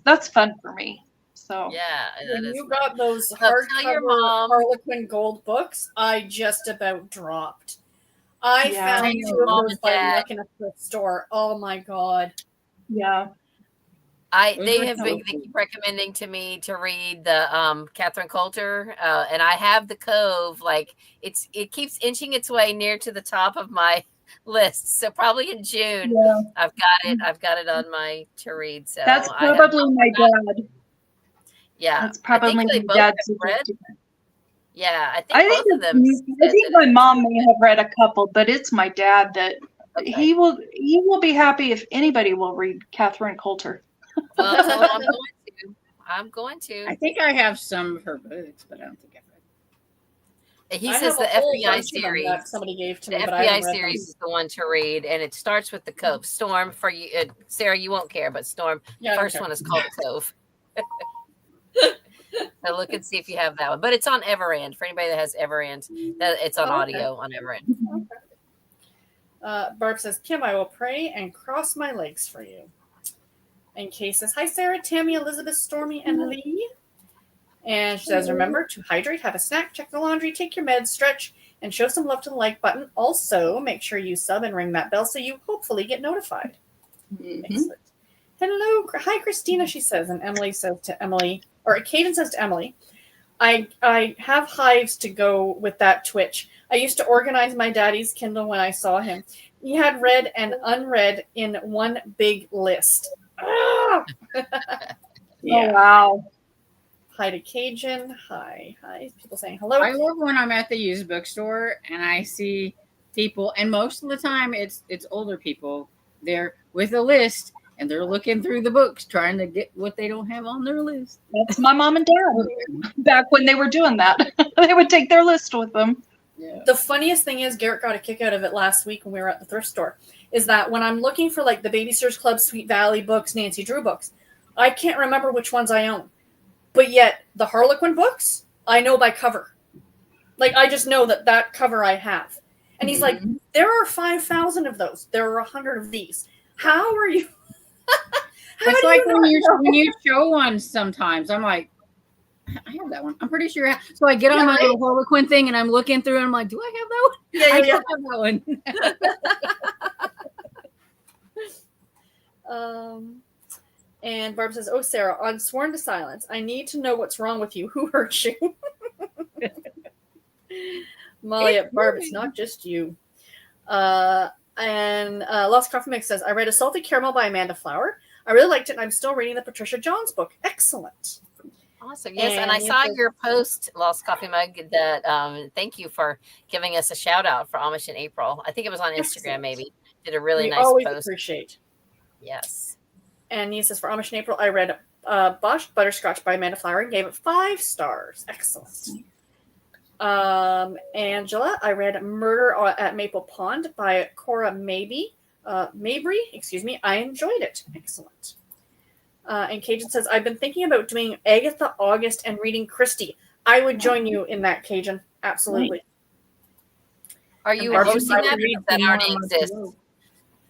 that's fun for me. So Yeah, When that is you fun. got those So tell your hardcover mom. Harlequin gold books, I just about dropped. I Yeah. found Tell 2 your of mom those and by dad. luck in a thrift store. Oh my god. yeah. Those They are have so been, they cool. keep recommending to me to read the Catherine Coulter, and I have the Cove. Like it keeps inching its way near to the top of my list. So probably in June, Yeah. I've got it. I've got it on my to read. So That's I have probably not my forgotten. dad. Yeah, That's I think probably they my both dad's have read. suggestion. Yeah, I I think think both of them I said think that my it was mom really may good. have read a couple, but it's my dad that Okay. he will be happy if anybody will read Catherine Coulter. Well, tell him I'm going to. I'm going to. I think I have some of her books, but I don't think I've read. He I says have the a whole FBI bunch of them that series. somebody gave to The me, but I haven't FBI read series them. is the one to read, and it starts with the Cove. Storm for you, Sarah. You won't care, but Storm. Yeah, The I don't first care. one is called the Cove. So look and see if you have that one. But it's on Everand. For anybody that has Everand, that it's on Oh, okay. audio on Everand. Barb says, Kim, I will pray and cross my legs for you. And Kay says, hi, Sarah, Tammy, Elizabeth, Stormy, and Lee. And she says, remember to hydrate, have a snack, check the laundry, take your meds, stretch, and show some love to the like button. Also, make sure you sub and ring that bell so you hopefully get notified. Mhm. Excellent. Hello. Hi, Christina, she says. And Emily says to Emily, or Kaden says to Emily, I have hives to go with that Twitch. I used to organize my daddy's Kindle when I saw him. He had read and unread in one big list. Ah! Yeah. Oh wow. Hi to Cajun. Hi. People saying hello. I love when I'm at the used bookstore and I see people, and most of the time it's older people. They're with a list and they're looking through the books trying to get what they don't have on their list. That's my mom and dad. Back when they were doing that, they would take their list with them. Yeah. The funniest thing is, Garrett got a kick out of it last week when we were at the thrift store, is that when I'm looking for like the Babysitters Club, Sweet Valley books, Nancy Drew books, I can't remember which ones I own. But yet the Harlequin books, I know by cover. Like, I just know that cover I have. And he's like, there are 5,000 of those. There are 100 of these. How are you? How It's do like you when not you know? when you show one sometimes. I'm like, I have that one. I'm pretty sure. So I get on Yeah, my right? little Harlequin thing and I'm looking through and I'm like, do I have that one? Yeah, I yeah, don't have that one. And Barb says, oh, Sarah, I'm sworn to silence. I need to know what's wrong with you. Who hurt you? Molly at Barb, it's not just you. Lost Coffee Mix says, I read A Salted Caramel by Amanda Flower. I really liked it, and I'm still reading the Patricia Johns book. Excellent. Awesome. Yes, and I And saw yes, your post, Lost Coffee Mug, that thank you for giving us a shout out for Amish in April. I think it was on Instagram, excellent. maybe. Did a really We nice always post. appreciate. Yes. And he says, for Amish in April, I read Bosch Butterscotch by Amanda Flower and gave it 5 stars. Excellent. Angela, I read Murder at Maple Pond by Cora Mabry. Excuse me. I enjoyed it. Excellent. And Cajun says, I've been thinking about doing Agatha August and reading Christie. I would join you in that, Cajun. Absolutely. Are you Barbara, hosting I that? would Or does that already exist?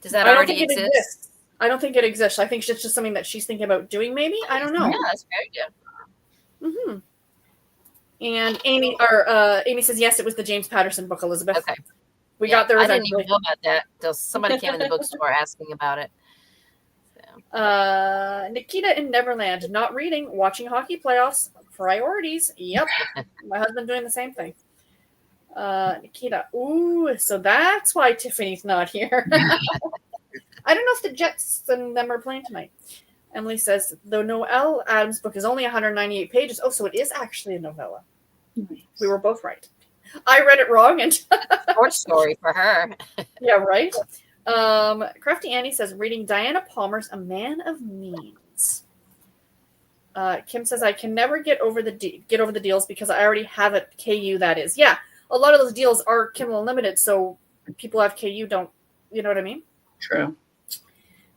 Does that I don't already think it exist? exists. I don't think it exists. I think it's just something that she's thinking about doing, maybe. I don't know. Yeah, that's very good. Mm-hmm. And Amy says, yes, it was the James Patterson book, Elizabeth. Okay. We got there I didn't eventually. even know about that till somebody came in the bookstore asking about it. Nikita in Neverland, not reading, watching hockey playoffs. Priorities. Yep. My husband doing the same thing. Nikita. Ooh, so that's why Tiffany's not here. I don't know if the Jets and them are playing tonight. Emily says, the Noelle Adams book is only 198 pages. Oh, so it is actually a novella. Nice. We were both right. I read it wrong. And Short story for her. yeah, right. Crafty Annie says, reading Diana Palmer's A Man of Means. Kim says, I can never get over the deals because I already have it. KU, that is. Yeah, a lot of those deals are Kindle Unlimited, so people have KU don't. You know what I mean? True.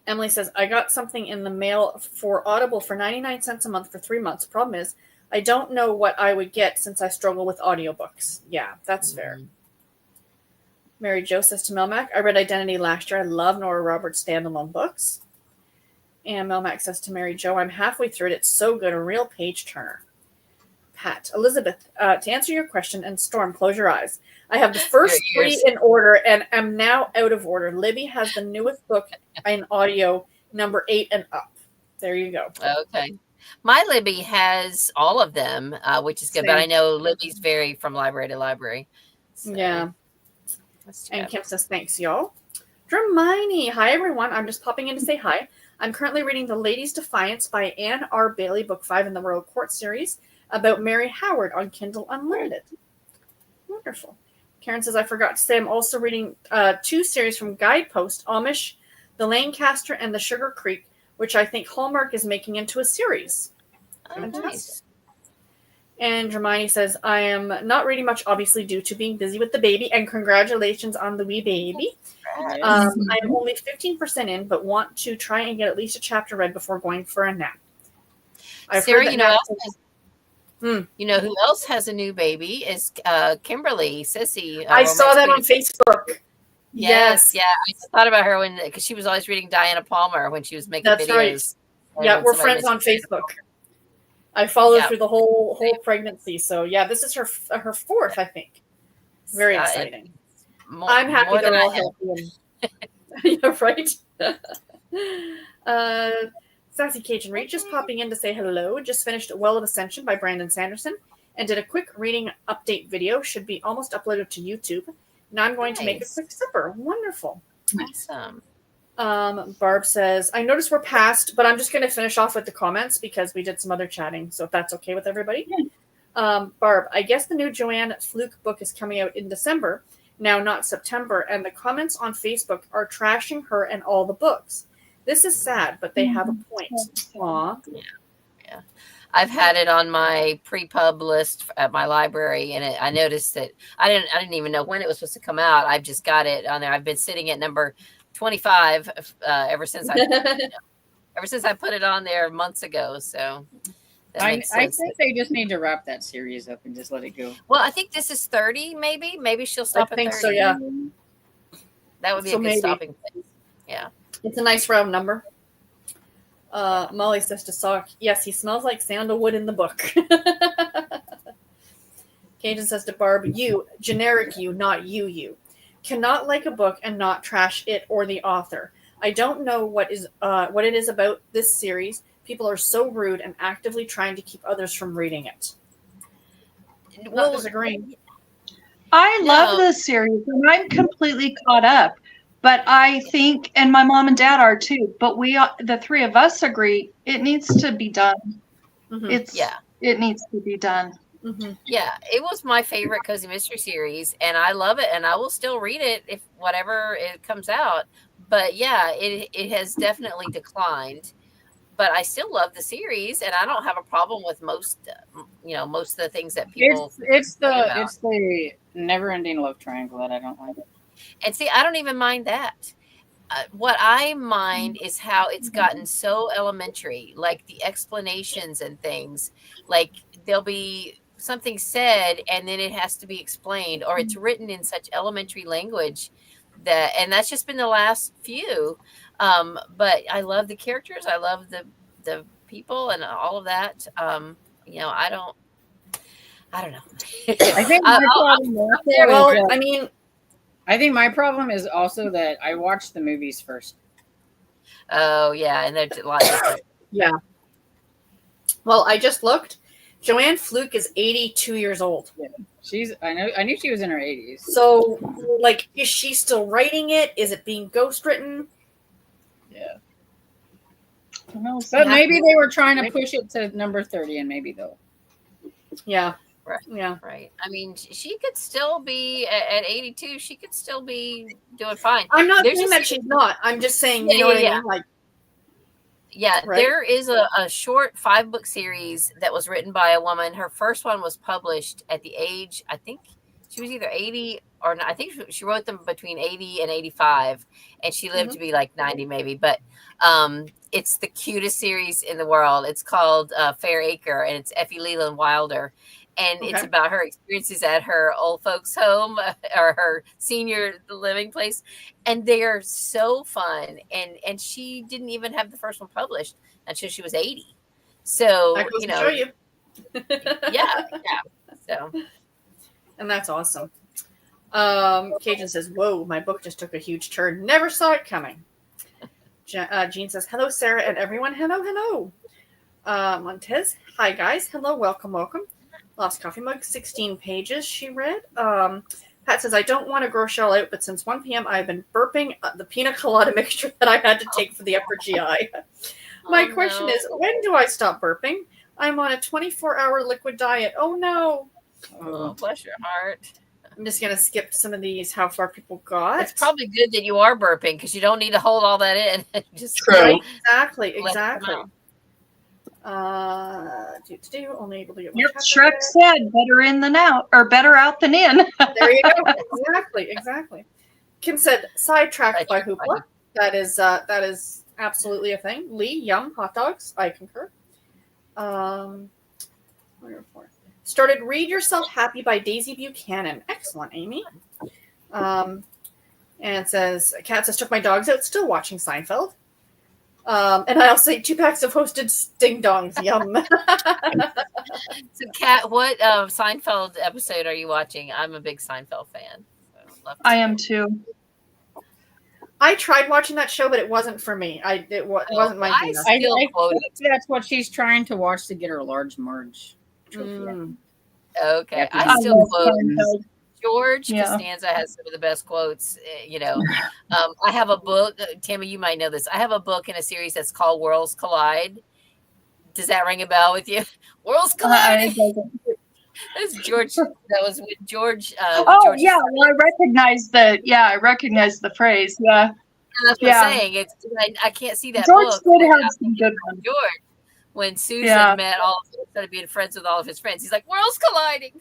Emily says, I got something in the mail for Audible for 99 cents a month for 3 months. Problem is, I don't know what I would get since I struggle with audiobooks. Yeah, that's fair. Mary Jo says to Melmac, I read Identity last year. I love Nora Roberts' standalone books. And Melmac says to Mary Jo, I'm halfway through it. It's so good. A real page turner. Pat. Elizabeth, to answer your question, and Storm, close your eyes. I have the first Your 3 ears. in order and am now out of order. Libby has the newest book in audio, number 8 and up. There you go. Okay. My Libby has all of them, which is good. Same. But I know Libby's very from library to library. So Yeah. that's And good. Kim says, thanks, y'all. Hermione. Hi, everyone. I'm just popping in to say hi. I'm currently reading The Lady's Defiance by Anne R. Bailey, book 5 in the Royal Court series, about Mary Howard on Kindle Unlimited. Wonderful. Karen says, I forgot to say I'm also reading 2 series from Guidepost, Amish, The Lancaster, and The Sugar Creek, which I think Hallmark is making into a series. Oh, nice. And Hermione says, I am not reading much, obviously, due to being busy with the baby, and congratulations on the wee baby. I'm only 15% in, but want to try and get at least a chapter read before going for a nap. I've Sarah, heard that you know, naps- you know who else has a new baby is Kimberly Sissy. I saw that on Romance Facebook. Yes, yeah. I just thought about her because she was always reading Diana Palmer when she was making That's right. videos. Yeah, And we're somebody friends on mentioned Facebook. I followed Yeah. through the whole pregnancy. So yeah, this is her 4th, I think. Very exciting. I'm happy more than they're all I am. healthy. Yeah, right. Sassy Cajun Reed just popping in to say hello. Just finished Well of Ascension by Brandon Sanderson and did a quick reading update video. Should be almost uploaded to YouTube. Now I'm going to make a Nice. quick supper. Wonderful. Awesome. Barb says, I noticed we're past, but I'm just going to finish off with the comments because we did some other chatting. So if that's okay with everybody. Barb, I guess the new Joanne Fluke book is coming out in December, now not September, and the comments on Facebook are trashing her and all the books. This is sad, but they have a point. Aw. I've had it on my pre-pub list at my library, and I noticed that I didn't even know when it was supposed to come out. I've just got it on there. I've been sitting at number 25 ever since I put it on there months ago. So that I makes sense. think they just need to wrap that series up and just let it go. Well, I think this is 30, maybe. Maybe she'll stop I at think 30. so, yeah. That would be So a good maybe. stopping place. Yeah. It's a nice round number. Molly says to Sock, yes, he smells like sandalwood in the book. Cajun says to Barb, you, generic you, not you. Cannot like a book and not trash it or the author. I don't know what it is about this series. People are so rude and actively trying to keep others from reading it. Not disagreeing. I love No. this series and I'm completely caught up. But I think, and my mom and dad are too, but the 3 of us agree it needs to be done. Mhm. It needs to be done. Mhm. Yeah, it was my favorite Cozy Mystery series, and I love it, and I will still read it if whatever it comes out. But yeah, it has definitely declined. but I still love the series, and I don't have a problem with most of the things that people. It's about. the never-ending love triangle that I don't like. And see, I don't even mind that. What I mind is how it's gotten so elementary, like the explanations and things. Like there'll be something said, and then it has to be explained, or it's written in such elementary language and that's just been the last few. But I love the characters. I love the people and all of that. I don't know. I think my problem also Well, is that- I mean, I think my problem is also that I watched the movies first. Oh yeah, and they're a lot different. yeah. Well, I just looked. Joanne Fluke is 82 years old. I knew she was in her 80s. So, like, is she still writing it? Is it being ghostwritten? Yeah. No, But maybe they were trying to push it to number 30, and maybe they'll. Yeah. Right. Yeah. Right. I mean, she could still be at 82. She could still be doing fine. I'm not There's saying a that she's not. I'm just saying, Yeah, you know what yeah, I mean? Like, Yeah, Right. there is a short 5-book series that was written by a woman. Her first one was published at the age, I think she was either 80 or not. I think she wrote them between 80 and 85, and she lived to be like 90 maybe. But it's the cutest series in the world. It's called Fair Acre, and it's Effie Leland Wilder. And it's Okay. about her experiences at her old folks' home or her senior living place. And they are so fun. And she didn't even have the first one published until she was 80. So, that goes to show you. yeah. So, And that's awesome. Cajun says, "Whoa, my book just took a huge turn. Never saw it coming." Jean says, "Hello, Sarah and everyone. Hello. Montez, hi guys. Hello, welcome. Lost Coffee Mug, 16 pages she read. Pat says, I don't want to gross y'all out, but since 1 p.m. I've been burping the pina colada mixture that I had to take for the upper GI. My question is, when do I stop burping? I'm on a 24-hour liquid diet. Oh no. Oh, bless your heart. I'm just going to skip some of these, how far people got. It's probably good that you are burping because you don't need to hold all that in. Just True. Right, exactly. let them out. Only able to get one Yep, chapter Shrek there. said better in than out, or better out than in. There you go. Exactly. Kim said, sidetracked by Sidetracked by Hoopla. That is absolutely a thing. Lee, yum, hot dogs. I concur. Started Read Yourself Happy by Daisy Buchanan. Excellent, Amy. And it says, Kat says, took my dogs out, still watching Seinfeld. And I also ate 2 packs of Hosted Sting Dongs. Yum. So, Kat, what Seinfeld episode are you watching? I'm a big Seinfeld fan. So I'd love to I know. am too. I tried watching that show, but it wasn't for me. It wasn't my I thing. still quote it. That's what she's trying to watch to get her large Marge trophy. Mm. Okay. Yeah, I still love quote Seinfeld. George Yeah. Costanza has some of the best quotes. I have a book. Tammy, you might know this. I have a book in a series that's called Worlds Collide. Does that ring a bell with you? Worlds Collide. That's George. That was with George. Oh George. yeah, well, I recognize the phrase. Yeah, That's what yeah. I'm saying. I can't see that George book did have without some good ones. George. When Susan Yeah. met started being friends with all of his friends, he's like, "Worlds colliding."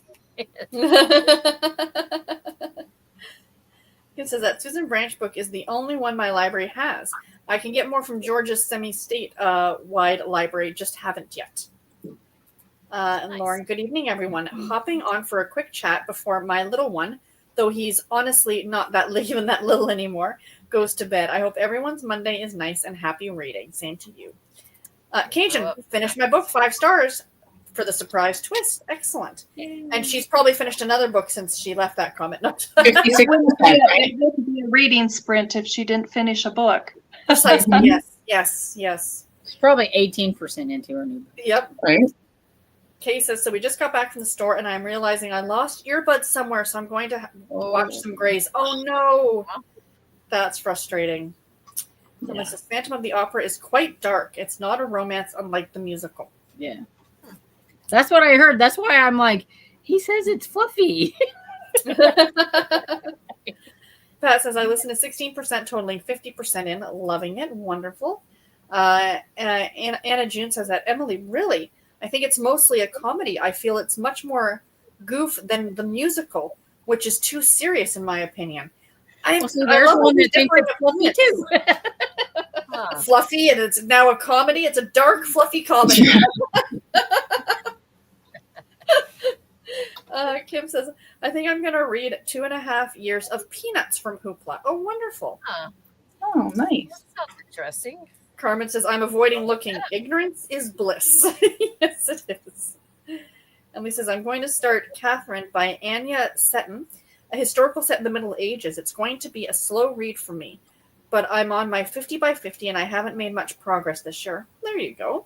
It says that Susan Branch book is the only one my library has. I can get more from Georgia's semi-state wide library, just haven't yet. And Nice. Lauren, good evening, everyone. Hopping on for a quick chat before my little one, though he's honestly not even that little anymore, goes to bed. I hope everyone's Monday is nice and happy reading. Same to you. Cajun, finished my book, 5 stars for the surprise twist. Excellent. And she's probably finished another book since she left that comment. No, 56%, right? It would be a reading sprint if she didn't finish a book. precisely. Yes. She's probably 18% into her new book. Yep. Right? Kay says, so we just got back from the store and I'm realizing I lost earbuds somewhere, so I'm going to watch some Grays. Oh no. That's frustrating. Yeah. Says, Phantom of the Opera is quite dark. It's not a romance unlike the musical. Yeah. That's what I heard. That's why I'm like, he says it's fluffy. Pat says, I listened to 16%, totaling 50% in. Loving it. Wonderful. Anna June says that, Emily, really? I think it's mostly a comedy. I feel it's much more goof than the musical, which is too serious in my opinion. Well, so there's love one all that thinks different it's fluffy opinions. too. Huh. Fluffy, and it's now a comedy. It's a dark, fluffy comedy. Kim says, I think I'm going to read 2.5 years of Peanuts from Hoopla. Oh, wonderful. Huh. Oh, nice. That sounds interesting. Carmen says, I'm avoiding looking. Ignorance is bliss. Yes, it is. Emily says, I'm going to start Catherine by Anya Seton, a historical set in the Middle Ages. It's going to be a slow read for me, but I'm on my 50 by 50 and I haven't made much progress this year. There you go.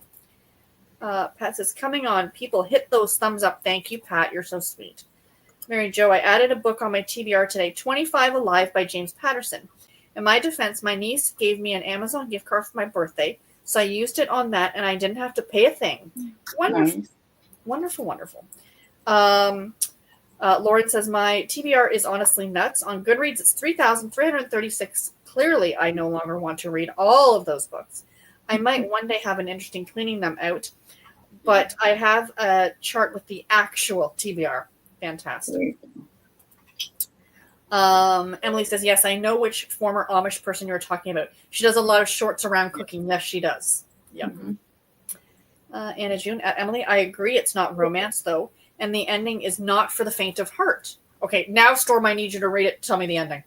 Pat says, coming on. People, hit those thumbs up. Thank you, Pat. You're so sweet. Mary Jo, I added a book on my TBR today, 25 Alive by James Patterson. In my defense, my niece gave me an Amazon gift card for my birthday, so I used it on that, and I didn't have to pay a thing. Wonderful. Nice. Wonderful, wonderful. Lauren says, my TBR is honestly nuts. On Goodreads, it's 3,336. Clearly, I no longer want to read all of those books. I might one day have an interesting cleaning them out, but I have a chart with the actual TBR. Fantastic. Emily says, yes, I know which former Amish person you're talking about. She does a lot of shorts around cooking. Yes, she does. Yeah. Mhm. Anna June, Emily, I agree. It's not romance, though. And the ending is not for the faint of heart. Okay, now, Storm, I need you to read it. Tell me the ending.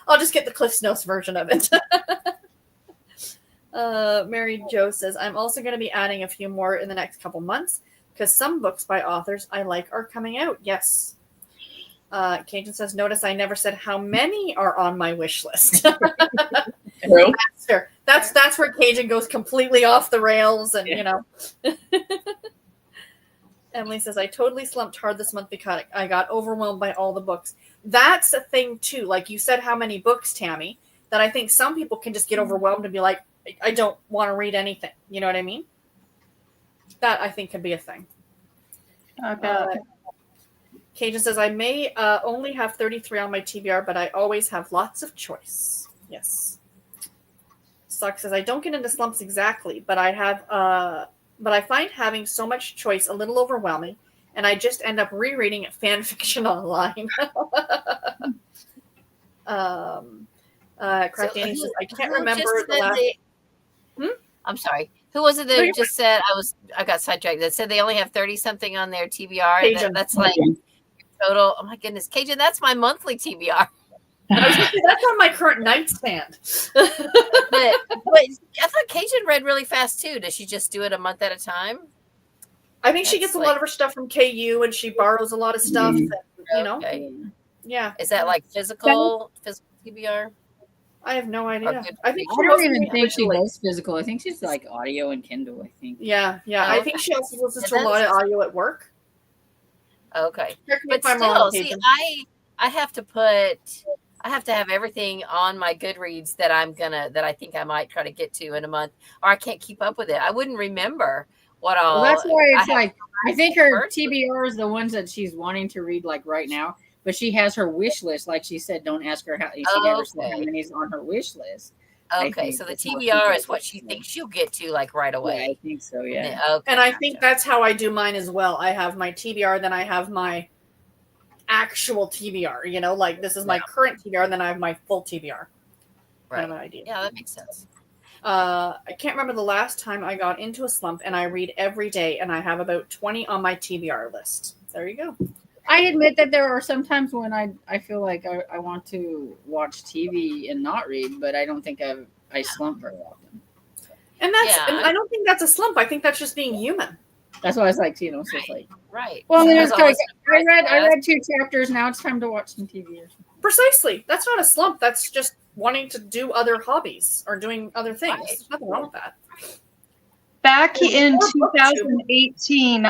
I'll just get the Cliff's Notes version of it. Mary Jo says, I'm also going to be adding a few more in the next couple months because some books by authors I like are coming out. Yes. Cajun says, notice I never said how many are on my wish list. True. That's fair. That's where Cajun goes completely off the rails, and you know. Emily says, I totally slumped hard this month because I got overwhelmed by all the books. That's a thing too. Like you said, how many books, Tammy? That I think some people can just get overwhelmed and be like, I don't want to read anything. You know what I mean? That I think could be a thing. Cajun says, I may only have 33 on my TBR, but I always have lots of choice. Yes. Sock says, I don't get into slumps exactly, but I have, but I find having so much choice a little overwhelming, and I just end up rereading fan fiction online. Crafty says, I can't remember the last. I'm sorry. Who was it that just said I got sidetracked? That said they only have 30 something on their TBR. That's like total. Oh my goodness, Cajun, that's my monthly TBR. That's on my current nightstand. but I thought Cajun read really fast too. Does she just do it a month at a time? I think she gets a lot of her stuff from KU, and she borrows a lot of stuff. And, you know, yeah. Is that like physical TBR? I have no idea. I don't even think she does physical. I think she's like audio and Kindle, I think. Yeah. I think she also listens to a lot of audio at work. Okay. But still, see, I have to have everything on my Goodreads that I think I might try to get to in a month, or I can't keep up with it. I wouldn't remember what all. Well, that's why it's I think her TBR is the ones that she's wanting to read like right now. But she has her wish list, like she said. Don't ask her how. She never said how many's on her wish list. Okay, so the TBR is what she thinks she'll get to like right away. Yeah, I think so. Yeah. Okay, and I think that's how I do mine as well. I have my TBR, then I have my actual TBR. You know, like this is my current TBR, and then I have my full TBR. Right. Kind of idea. Yeah, that makes sense. I can't remember the last time I got into a slump, and I read every day, and I have about 20 on my TBR list. There you go. I admit that there are some times when I feel like I want to watch TV and not read, but I don't think I slump very often. And and I don't think that's a slump. I think that's just being human. That's why I was like, you know, so it's like right. Well, there's like I read 2 chapters. Now it's time to watch some TV. Precisely. That's not a slump. That's just wanting to do other hobbies or doing other things. Right. There's nothing wrong with that. Back in 2018,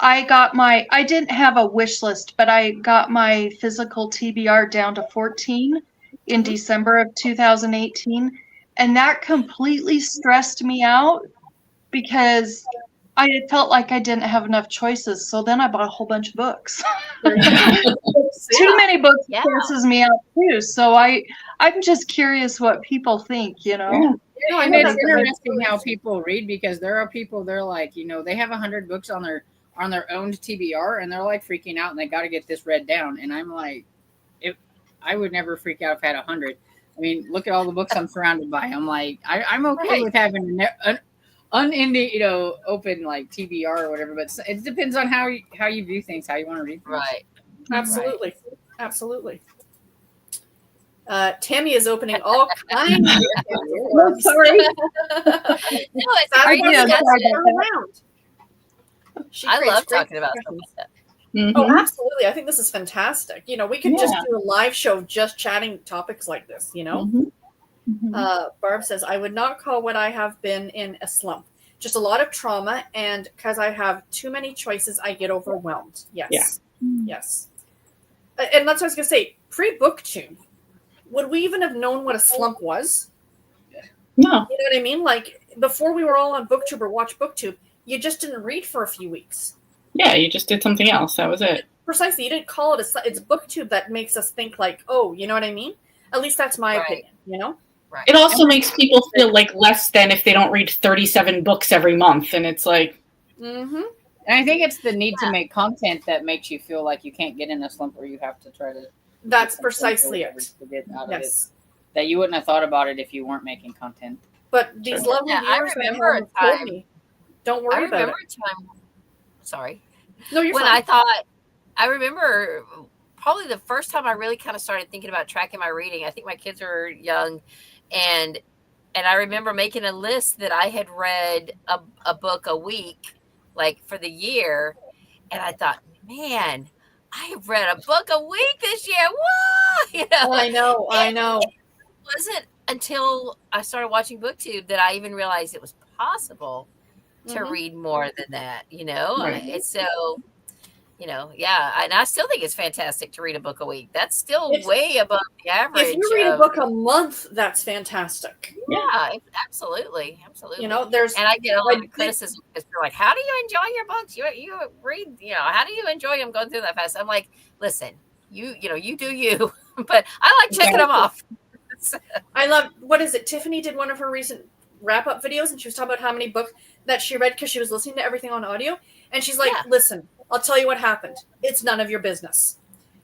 I didn't have a wish list, but I got my physical TBR down to 14 in December of 2018. And that completely stressed me out because I felt like I didn't have enough choices, so then I bought a whole bunch of books. There you go. Too many books Yeah. stresses me out too. So I'm just curious what people think, you know. Yeah. No, I And know it's that makes interesting sense. how people read, because there are people, they're like, they have 100 books on their own TBR, and they're like freaking out, and they got to get this read down. And I'm like, I would never freak out if I had 100. I mean, look at all the books I'm surrounded by. I'm like, I'm okay Right. with having an unending, open like TBR or whatever. But it depends on how you view things, how you want to read things. Right. Absolutely. Absolutely. Tammy is opening all kinds of I'm sorry. No, it's That's great why we Yeah, got discussion. her around. She I creates love great talking about discussion. stuff like that. Mhm. Oh, absolutely. I think this is fantastic. We could just Yeah. do a live show of just chatting topics like this, Mhm. Mhm. Barb says, I would not call what I have been in a slump. Just a lot of trauma, and because I have too many choices, I get overwhelmed. Yes. Yeah. Yes. And that's what I was going to say. Pre-BookTube, would we even have known what a slump was? No. You know what I mean? Like, before we were all on BookTube or watch BookTube, you just didn't read for a few weeks. Yeah, you just did something else. That was it. Precisely. You didn't call it it's BookTube that makes us think like, oh, you know what I mean? At least that's my Right. opinion, you know? Right. It also makes people feel like less than if they don't read 37 books every month. And it's like, Mm-hmm. And I think it's the need to make content that makes you feel like you can't get in a slump where you have to try to. That's get precisely something it. to get out of it. Yes. That you wouldn't have thought about it if you weren't making content. But these Sure. lovely Yeah, I viewers that remember have a told time- me, don't I worry about remember it. a time. Sorry. No, you're When fine. I remember probably the first time I really kind of started thinking about tracking my reading. I think my kids were young, and I remember making a list that I had read a book a week, like for the year, and I thought, man, I have read a book a week this year. Whoa! I know. It wasn't until I started watching BookTube that I even realized it was possible to Mhm. read more than that. Right. It's so. Yeah, and I still think it's fantastic to read a book a week. That's still If- way above the average. If you read a of- book a month, that's fantastic. yeah, absolutely. There's And I get a lot I of did- criticism because they're like, "How do you enjoy your books? You read, how do you enjoy them going through that fast?" I'm like, "Listen, you do you, but I like checking them off." I love, what is it? Tiffany did one of her recent wrap up videos, and she was talking about how many books that she read because she was listening to everything on audio. And she's like, Yeah. listen, I'll tell you what happened. It's none of your business.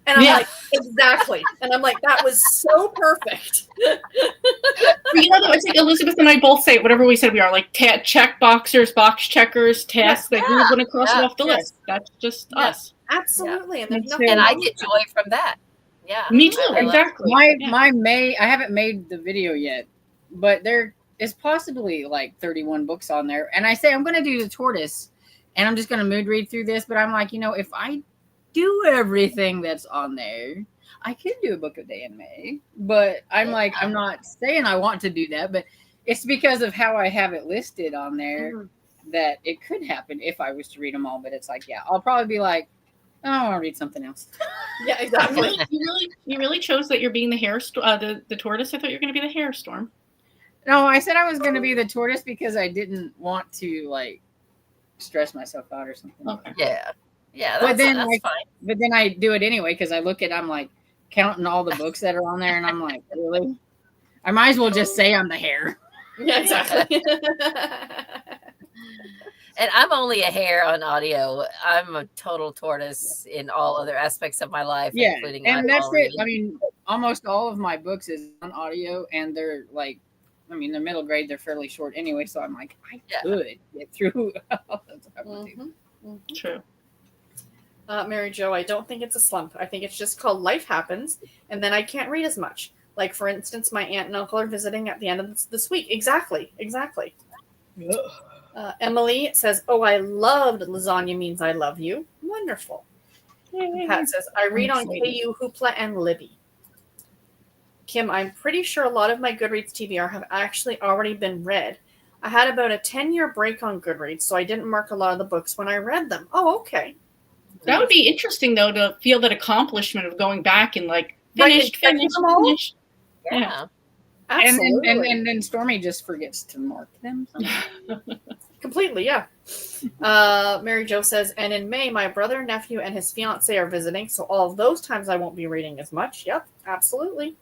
And I'm Yeah. like, exactly. And I'm like, that was so perfect. It's like Elizabeth and I both say whatever we said we are, like check boxers, box checkers, tasks that we're going to cross it off the yes. list. That's just Yeah. us. Absolutely. And there's Me nothing too. And I wrong get with joy from that. Yeah, Me too, I love- exactly. I haven't made the video yet, but there is possibly like 31 books on there. And I say I'm going to do the tortoise, and I'm just going to mood read through this. But I'm like, if I do everything that's on there, I could do a book a day in May. But I'm like, I'm not saying I want to do that, but it's because of how I have it listed on there Mhm. that it could happen if I was to read them all. But it's like, yeah, I'll probably be like, oh, I want to read something else. Yeah, exactly. You really chose that you're being the the tortoise. I thought you were going to be the hair storm. No, I said I was going to be the tortoise because I didn't want to like stress myself out or something. Okay. Yeah, But then, that's like, fine. But then I do it anyway because I'm like counting all the books that are on there, and I'm like, really? I might as well just say I'm the hare. Yeah, exactly. And I'm only a hare on audio. I'm a total tortoise in all other aspects of my life, Yeah, including and that's eyeball it. reading. I mean, almost all of my books is on audio, and they're like, they're middle grade. They're fairly short anyway, so I'm like, I Yeah. could get through. All the time with you. Mhm. True. Mary Jo, I don't think it's a slump. I think it's just called life happens, and then I can't read as much. Like, for instance, my aunt and uncle are visiting at the end of this week. Exactly. Emily says, oh, I loved Lasagna Means I Love You. Wonderful. Pat says, I read on KU, Hoopla, and Libby. Kim, I'm pretty sure a lot of my Goodreads TBR have actually already been read. I had about a 10-year break on Goodreads, so I didn't mark a lot of the books when I read them. Oh, okay. That would be interesting, though, to feel that accomplishment of going back and like Right, finished. and checking them all? Yeah. Absolutely. And then Stormy just forgets to mark them. Completely, yeah. Mary Jo says, and in May, my brother, nephew, and his fiance are visiting, so all of those times I won't be reading as much. Yep, absolutely.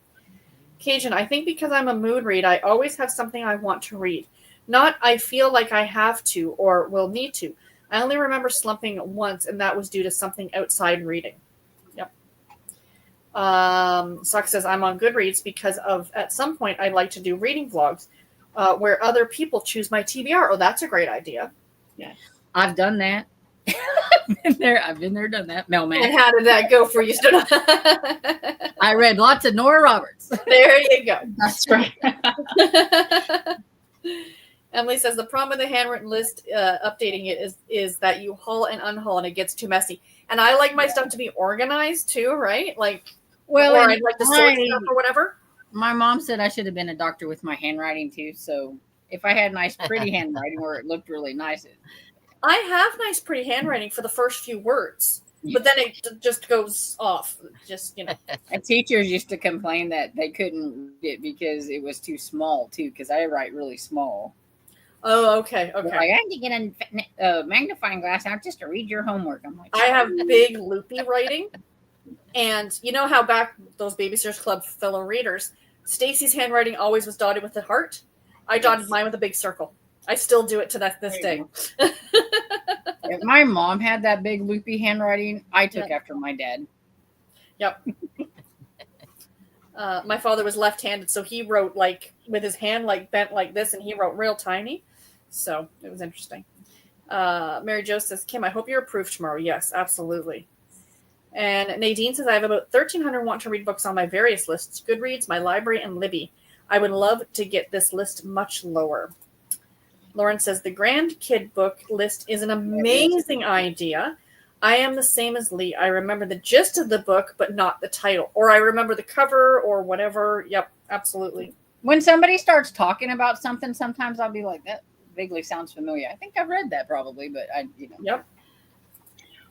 Cajun, I think because I'm a mood read, I always have something I want to read. Not I feel like I have to or will need to. I only remember slumping once, and that was due to something outside reading. Yep. Sock says, I'm on Goodreads because of, at some point, I'd like to do reading vlogs where other people choose my TBR. Oh, that's a great idea. Yeah. I've done that. I've been there, done that. Mailman. And how did that go for you? I read lots of Nora Roberts. There you go. That's right. Emily says the problem with the handwritten list, updating it is that you haul and unhaul and it gets too messy. And I like my stuff to be organized too, right? Like, Well, or and I'd like to sort stuff or whatever. my mom said I should have been a doctor with my handwriting too. So if I had nice, pretty handwriting where it looked really nice, I have nice, pretty handwriting for the first few words, but then it just goes off. Just, you know. and teachers used to complain that they couldn't read it because it was too small too. Because I write really small. Oh, okay, They're okay. like, I had to get a magnifying glass out just to read your homework. I'm like, I have big loopy writing, and you know how back those Babysitters Club fellow readers, Stacy's handwriting always was dotted with a heart. I dotted mine with a big circle. I still do it to this day. If my mom had that big loopy handwriting, I took after my dad. Yep. My father was left-handed, so he wrote like with his hand like bent like this, and he wrote real tiny. So it was interesting. Mary Jo says, Kim, I hope you're approved tomorrow. Yes, absolutely. And Nadine says, I have about 1,300 want to read books on my various lists, Goodreads, my library, and Libby. I would love to get this list much lower. Lauren says, the Grand Kid book list is an amazing idea. I am the same as Lee. I remember the gist of the book, but not the title. Or I remember the cover or whatever. Yep, absolutely. When somebody starts talking about something, sometimes I'll be like, that vaguely sounds familiar. I think I've read that probably, but Yep.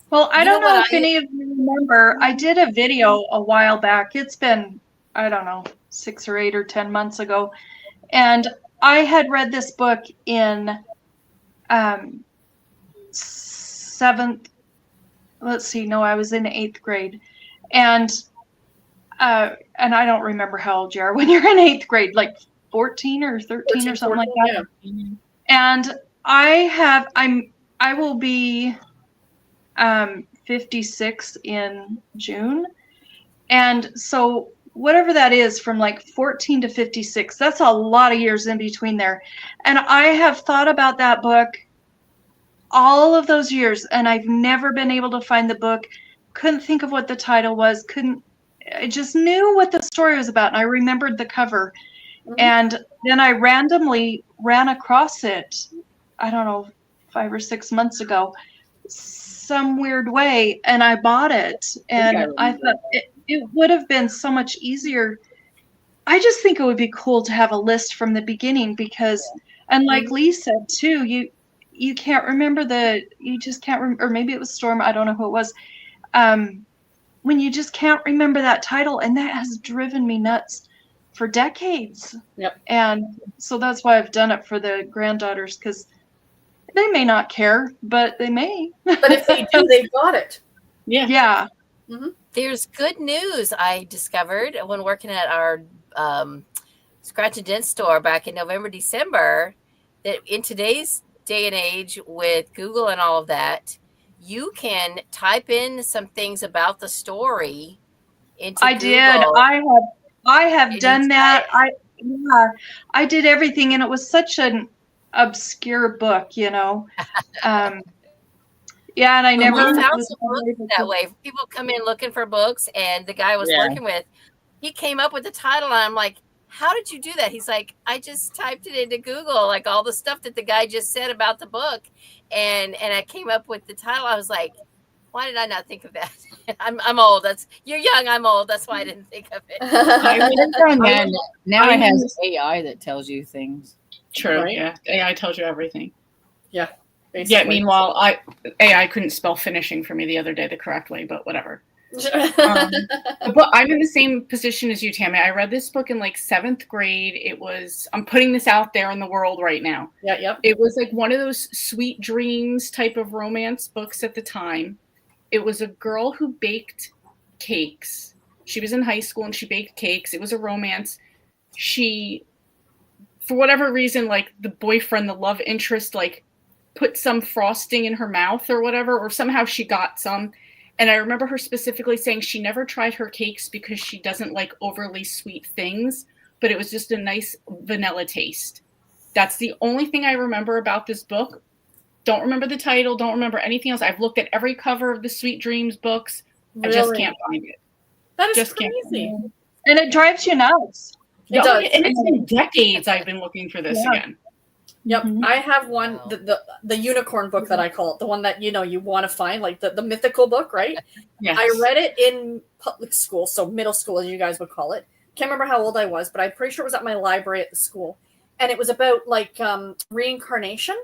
Well, I You know don't know what if any of you remember, I did a video a while back. It's been, I don't know, 6 or 8 or 10 months ago. And I had read this book in 7th, let's see, no, I was in 8th grade. And I don't remember how old you are when you're in 8th grade, like 14 or 13 or something 14, like that. yeah. And I will be 56 in June. And so whatever that is from like 14 to 56, that's a lot of years in between there. And I have thought about that book all of those years, and I've never been able to find the book. Couldn't think of what the title was. I just knew what the story was about. And I remembered the cover. Mm-hmm. And then I randomly ran across it, I don't know, 5 or 6 months ago, some weird way, and I bought it. And I thought it would have been so much easier. I just think it would be cool to have a list from the beginning because, and like Lee said too, you can't remember you just can't remember, or maybe it was Storm, I don't know who it was, when you just can't remember that title, and that has driven me nuts for decades. Yep. And so that's why I've done it for the granddaughters, because they may not care, but they may. But if they do, they've got it. Yeah. Yeah. Mm-hmm. There's good news I discovered when working at our scratch and dent store back in November, December, that in today's day and age with Google and all of that, you can type in some things about the story into I Google. did. I have done that. I did everything, and it was such an obscure book, you know. Yeah, and I never found some books that way. People come in looking for books, and the guy I was working with, he came up with the title, and I'm like, how did you do that? He's like, I just typed it into Google, like all the stuff that the guy just said about the book, and I came up with the title. I was like, why did I not think of that? I'm old. You're young. I'm old. That's why I didn't think of it. Now it has AI that tells you things. True. Right? Yeah. AI tells you everything. Yeah. Basically. Yeah. Meanwhile, AI couldn't spell finishing for me the other day the correct way, but whatever. But I'm in the same position as you, Tammy. I read this book in like 7th grade. I'm putting this out there in the world right now. Yeah, yep. It was like one of those sweet dreams type of romance books at the time. It was a girl who baked cakes. She was in high school and she baked cakes. It was a romance. She, for whatever reason, like the boyfriend, the love interest, like put some frosting in her mouth or whatever, or somehow she got some. And I remember her specifically saying she never tried her cakes because she doesn't like overly sweet things, but it was just a nice vanilla taste. That's the only thing I remember about this book. Don't remember the title. Don't remember anything else. I've looked at every cover of the Sweet Dreams books. I just can't find it. That is Just can't crazy. And it drives you nuts. It does. And it's been decades I've been looking for this again. Yep, Mhm. I have one, Wow. the unicorn book that I call it, the one that you want to find, like the mythical book, right? Yes. I read it in public school, so middle school, as you guys would call it. Can't remember how old I was, but I'm pretty sure it was at my library at the school, and it was about like reincarnation.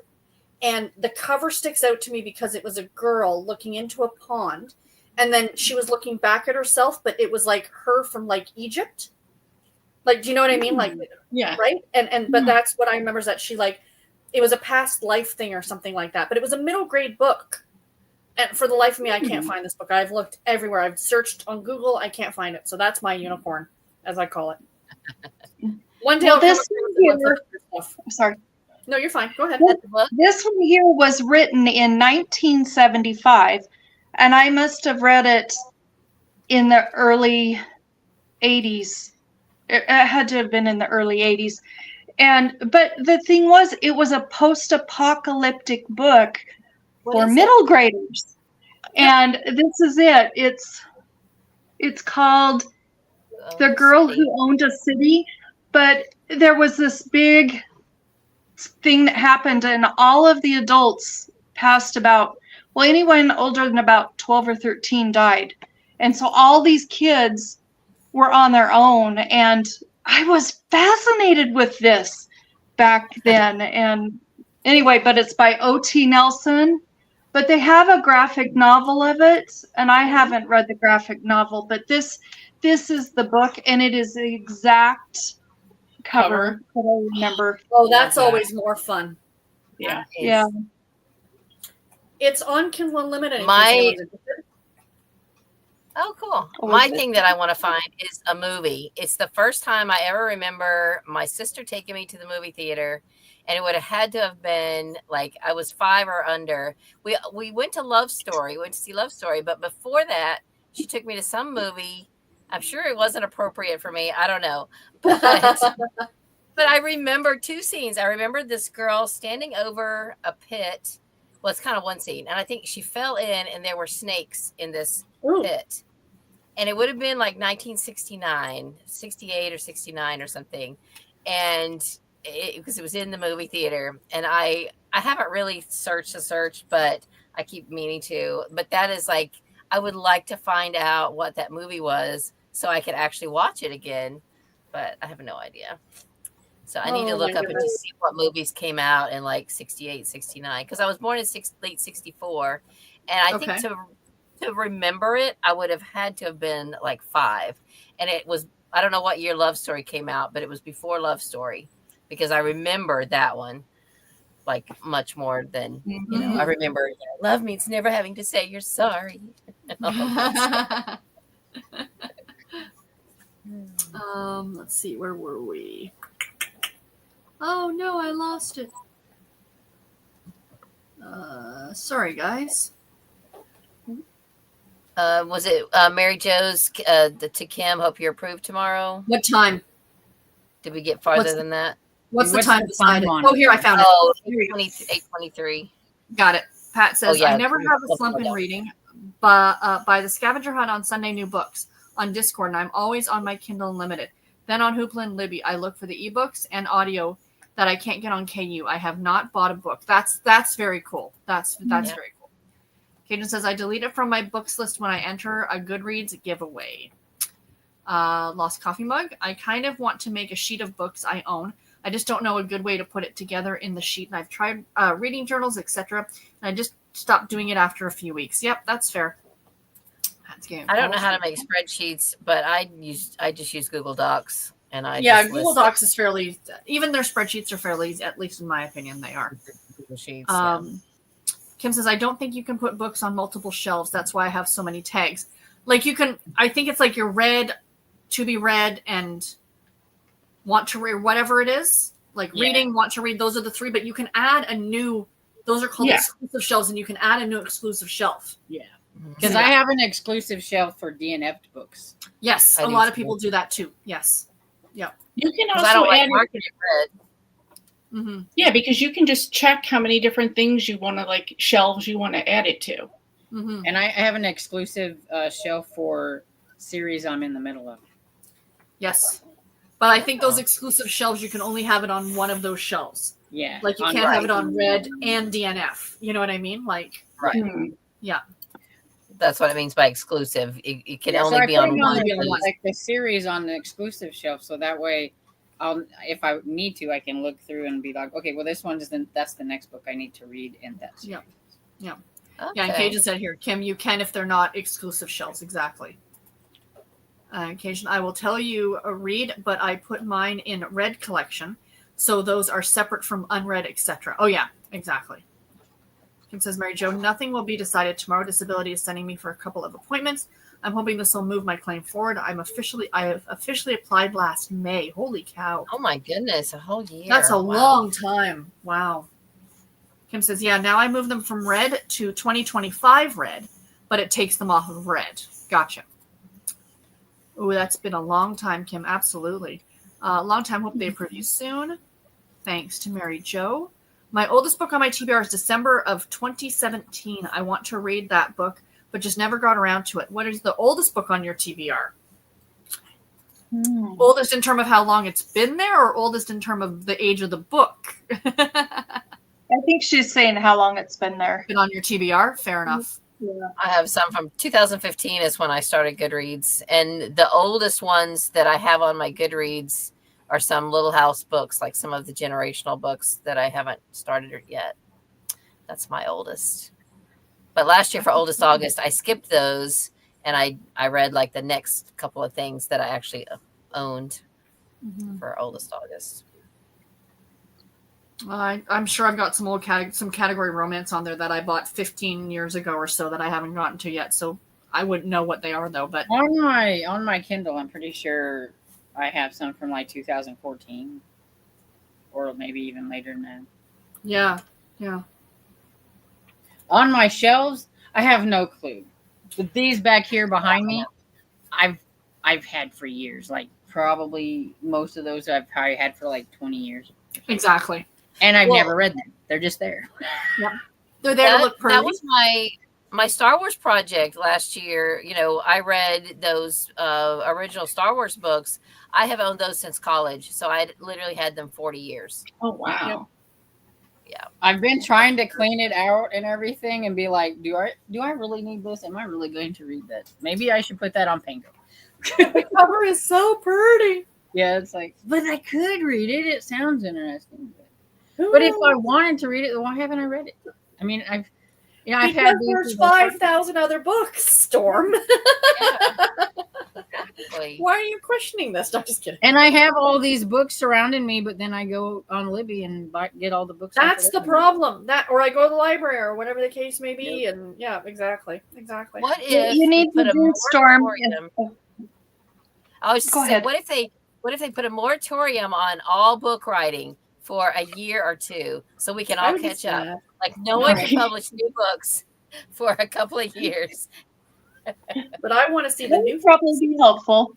And the cover sticks out to me because it was a girl looking into a pond, and then she was looking back at herself, but it was like her from like Egypt. Like, do you know what I mean? Like, Yeah. right? And but Mhm. that's what I remember is that she like, it was a past life thing or something like that. But it was a middle grade book. And for the life of me, I can't find this book. I've looked everywhere. I've searched on Google. I can't find it. So that's my unicorn, as I call it. One day Well, I'll this come up one with here- stuff. Sorry. No, you're fine. Go ahead. Well, The book? This one here was written in 1975, and I must have read it in the early 80s. It had to have been in the early 80s. But the thing was, it was a post-apocalyptic book What for is it? middle graders. And this is it. It's called The Girl Who Owned a City. But there was this big thing that happened, and all of the adults passed anyone older than about 12 or 13 died. And so all these kids were on their own. And I was fascinated with this back then. And anyway, but it's by O.T. Nelson. But they have a graphic novel of it, and I haven't read the graphic novel, but this is the book, and it is the exact cover that I remember. Oh, that's Love that. always more fun. Yeah. Yeah. It's on Kindle Unlimited. in case My- anyone's interested. Oh, cool. Oh, My is it? thing that I want to find is a movie. It's the first time I ever remember my sister taking me to the movie theater, and it would have had to have been like I was 5 or under. We went to Love Story, went to see Love Story, but before that, she took me to some movie. I'm sure it wasn't appropriate for me. I don't know. But I remember 2 scenes. I remember this girl standing over a pit. Well, it's kind of one scene. And I think she fell in and there were snakes in this Ooh. pit. And it would have been like 1969, 68 or 69 or something. And because it was in the movie theater. And I haven't really searched the search, but I keep meaning to. But that is like, I would like to find out what that movie was so I could actually watch it again. But I have no idea. So I need to Oh, look my up and goodness. just see what movies came out in like 68, 69. Because I was born in late 64. And I think Okay. to remember it, I would have had to have been like 5. And it was, I don't know what year Love Story came out, but it was before Love Story. Because I remember that one like much more than, I remember love means never having to say you're sorry. Let's see, where were we? Oh no, I lost it. Sorry guys. Was it Mary Jo's to Kim, hope you're approved tomorrow? What time? Did we get farther What's- than that? What's the What's time the beside time it? on Oh, it? here I found it. Oh, Here we go. 8:23. Got it. Pat says, Oh, yeah, I never have a it's- slump in reading, but by the scavenger hunt on Sunday New Books on Discord, and I'm always on my Kindle Unlimited. Then on Hoopla and Libby, I look for the ebooks and audio that I can't get on KU. I have not bought a book. That's very cool. That's Yeah. very cool. Cajun says, I delete it from my books list when I enter a Goodreads giveaway. Lost Coffee Mug. I kind of want to make a sheet of books I own. I just don't know a good way to put it together in the sheet. And I've tried reading journals, etc. And I just stopped doing it after a few weeks. Yep, that's fair. That's game. I don't know how to make spreadsheets, but I just use Google Docs, and I Yeah, just Google list Docs is fairly. Even their spreadsheets are fairly easy, at least in my opinion, they are. Google Sheets. Yeah. Kim says, I don't think you can put books on multiple shelves. That's why I have so many tags. Like you can, I think it's like your read, to be read, and want to read, whatever it is. Like reading, want to read, those are the three, but you can add a new, those are called exclusive shelves, and you can add a new exclusive shelf. Yeah. Because I have an exclusive shelf for DNF books. Yes, a lot of people do that too. Yes. Yeah. You can I also don't like add marketed read. Mm-hmm. Yeah, because you can just check how many different things you want to like shelves you want to add it to. Mm-hmm. And I have an exclusive shelf for series I'm in the middle of. Yes. But I think those exclusive shelves, you can only have it on one of those shelves. Yeah. Like you can't have it on Red and DNF. You know what I mean? Like, Right. yeah. That's what it means by exclusive. It can Yeah, only so be I on put one. like the series on the exclusive shelf, so that way, if I need to, I can look through and be like, okay, well, this one is that's the next book I need to read in that series. Yeah. Okay. Yeah, and Kay just said here, Kim, you can if they're not exclusive shelves. Exactly. Occasion, I will tell you a read, but I put mine in Red collection, so those are separate from unread, etc. Oh yeah, exactly. Kim says, Mary Jo, nothing will be decided tomorrow. Disability is sending me for a couple of appointments. I'm hoping this will move my claim forward. I have officially applied last May. Holy cow. Oh my goodness, a whole year. That's a Wow. long time. Wow. Kim says, yeah, now I move them from Red to 2025 Red, but it takes them off of Red. Gotcha. Oh, that's been a long time, Kim. Absolutely. Long time. Hope they approve you soon. Thanks to Mary Jo. My oldest book on my TBR is December of 2017. I want to read that book, but just never got around to it. What is the oldest book on your TBR? Oldest in terms of how long it's been there, or oldest in terms of the age of the book? I think she's saying how long it's been there. Been on your TBR? Fair enough. Yeah. I have some from 2015 is when I started Goodreads. And the oldest ones that I have on my Goodreads are some Little House books, like some of the generational books that I haven't started yet. That's my oldest. But last year for Oldest August, I skipped those and I read like the next couple of things that I actually owned for Oldest August. I'm sure I've got some old some category romance on there that I bought 15 years ago or so that I haven't gotten to yet. So I wouldn't know what they are though. But on my Kindle, I'm pretty sure I have some from like 2014, or maybe even later than that. yeah. On my shelves, I have no clue. But these back here behind me, I've had for years. Like probably most of those I've probably had for like 20 years. Exactly. And I've never read them. They're just there. Yeah. They're there to look pretty. That was my Star Wars project last year. You know, I read those original Star Wars books. I have owned those since college. So I literally had them 40 years. Oh, wow. Yeah. I've been trying to clean it out and everything and be like, do I really need this? Am I really going to read that? Maybe I should put that on Pango. The cover is so pretty. Yeah, it's like, but I could read it. It sounds interesting. But if I wanted to read it, why haven't I read it? I mean, I've Because had there's 5,000 other books, Storm. Exactly. Why are you questioning this? No, I'm just kidding. and I have all these books surrounding me, but then I go on Libby and get all the books. That's the problem. Or I go to the library or whatever the case may be. Yep. And yeah, exactly. What if You need we to put a do Storm. moratorium? I was just Go saying, ahead. what if they put a moratorium on all book writing for a year or two so we can all catch up? Like no one can publish new books for a couple of years. But I want to see the That new. would probably be helpful.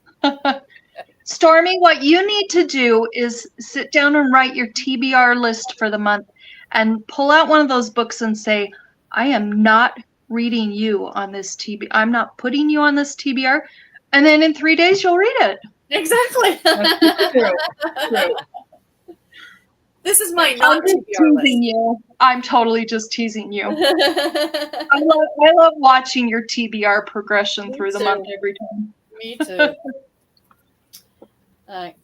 Stormy, what you need to do is sit down and write your TBR list for the month and pull out one of those books and say, I am not reading you on this TBR. I'm not putting you on this TBR. And then in 3 days, you'll read it. Exactly. True. This is my I'm not just TBR list. teasing you. I'm totally just teasing you. I love watching your TBR progression Me through the too. month every time. Me too.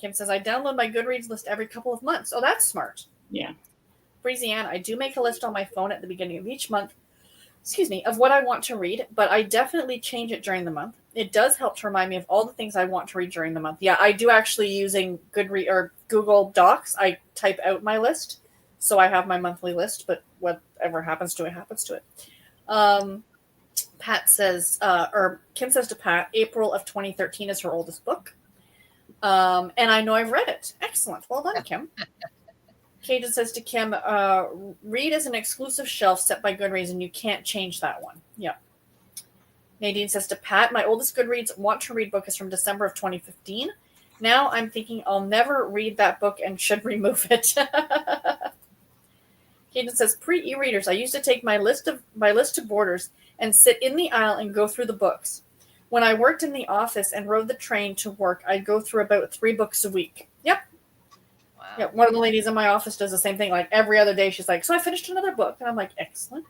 Kim says, I download my Goodreads list every couple of months. Oh, that's smart. Yeah. Breezy Ann, I do make a list on my phone at the beginning of each month excuse me, of what I want to read, but I definitely change it during the month. It does help to remind me of all the things I want to read during the month. Yeah, I do actually using Goodreads or Google Docs. I type out my list, so I have my monthly list, but whatever happens to it, happens to it. Pat says, or Kim says to Pat, April of 2013 is her oldest book. And I know I've read it. Excellent. Well done, Kim. Cajun says to Kim, read is an exclusive shelf set by Goodreads, and you can't change that one. Yeah. Nadine says to Pat, my oldest Goodreads want to read book is from December of 2015. Now I'm thinking I'll never read that book and should remove it. Cajun says, pre-e-readers, I used to take my list to Borders and sit in the aisle and go through the books. When I worked in the office and rode the train to work, I'd go through about 3 books a week. Yep. Wow. Yeah, one of the ladies in my office does the same thing. Like every other day, she's like, so I finished another book. And I'm like, excellent.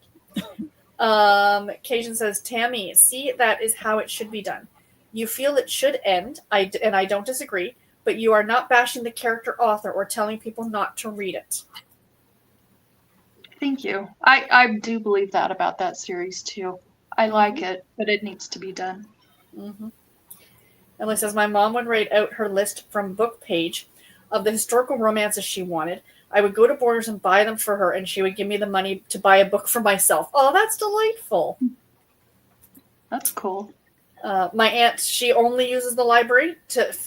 Cajun says, Tammy, see, that is how it should be done. You feel it should end, and I don't disagree, but you are not bashing the character author or telling people not to read it. Thank you. I do believe that about that series too. I like it, but it needs to be done. Mm-hmm. Emily says, my mom would write out her list from book page of the historical romances she wanted. I would go to Borders and buy them for her, and she would give me the money to buy a book for myself. Oh, that's delightful. That's cool. My aunt, she only uses the library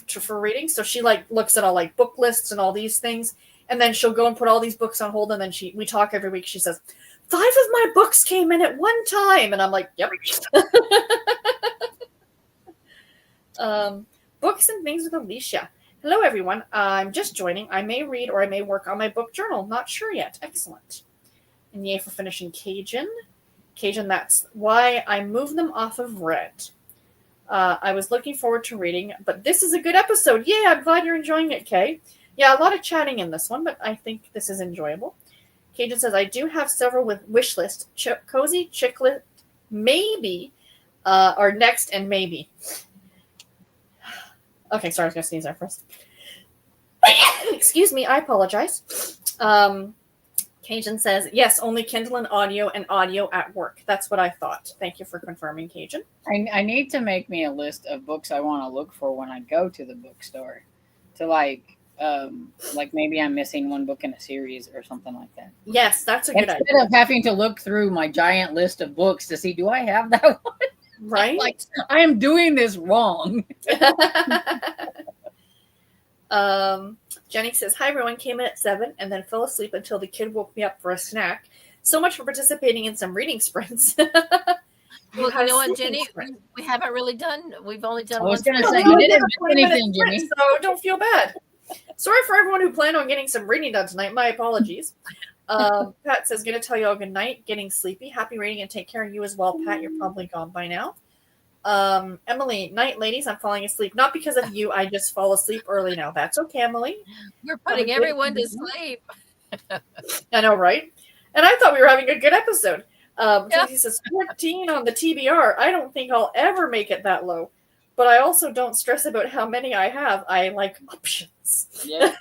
for reading, so she looks at all book lists and all these things, and then she'll go and put all these books on hold, and then we talk every week. She says, 5 of my books came in at one time, and I'm like, yep. Books and things with Alicia. Hello, everyone. I'm just joining. I may read or I may work on my book journal. Not sure yet. Excellent. And yay for finishing Cajun. Cajun, that's why I moved them off of Red. I was looking forward to reading, but this is a good episode. Yeah, I'm glad you're enjoying it, Kay. Yeah, a lot of chatting in this one, but I think this is enjoyable. Cajun says, I do have several with wish list. Cozy, Chicklet, maybe, or Next and Maybe. Okay, sorry, I was going to sneeze there first. Excuse me, I apologize. Cajun says, yes, only Kindle and audio at work. That's what I thought. Thank you for confirming, Cajun. I need to make me a list of books I want to look for when I go to the bookstore to maybe I'm missing one book in a series or something like that. Yes, that's a good idea. Instead of having to look through my giant list of books to see, do I have that one? Right? I am doing this wrong. Jenny says, hi, everyone. Came in at 7 and then fell asleep until the kid woke me up for a snack. So much for participating in some reading sprints. Well, you know what, Jenny? We haven't really done. We've only done. I was one going to sprint. say, you didn't miss anything, Jenny. So don't feel bad. Sorry for everyone who planned on getting some reading done tonight. My apologies. Pat says, going to tell you all good night. Getting sleepy. Happy reading and take care of you as well, Pat. You're probably gone by now. Emily, night, ladies. I'm falling asleep. Not because of you. I just fall asleep early now. That's okay, Emily. We're putting everyone to sleep. I know, right? And I thought we were having a good episode. He says 14 on the TBR. I don't think I'll ever make it that low. But I also don't stress about how many I have. I like options. Yeah.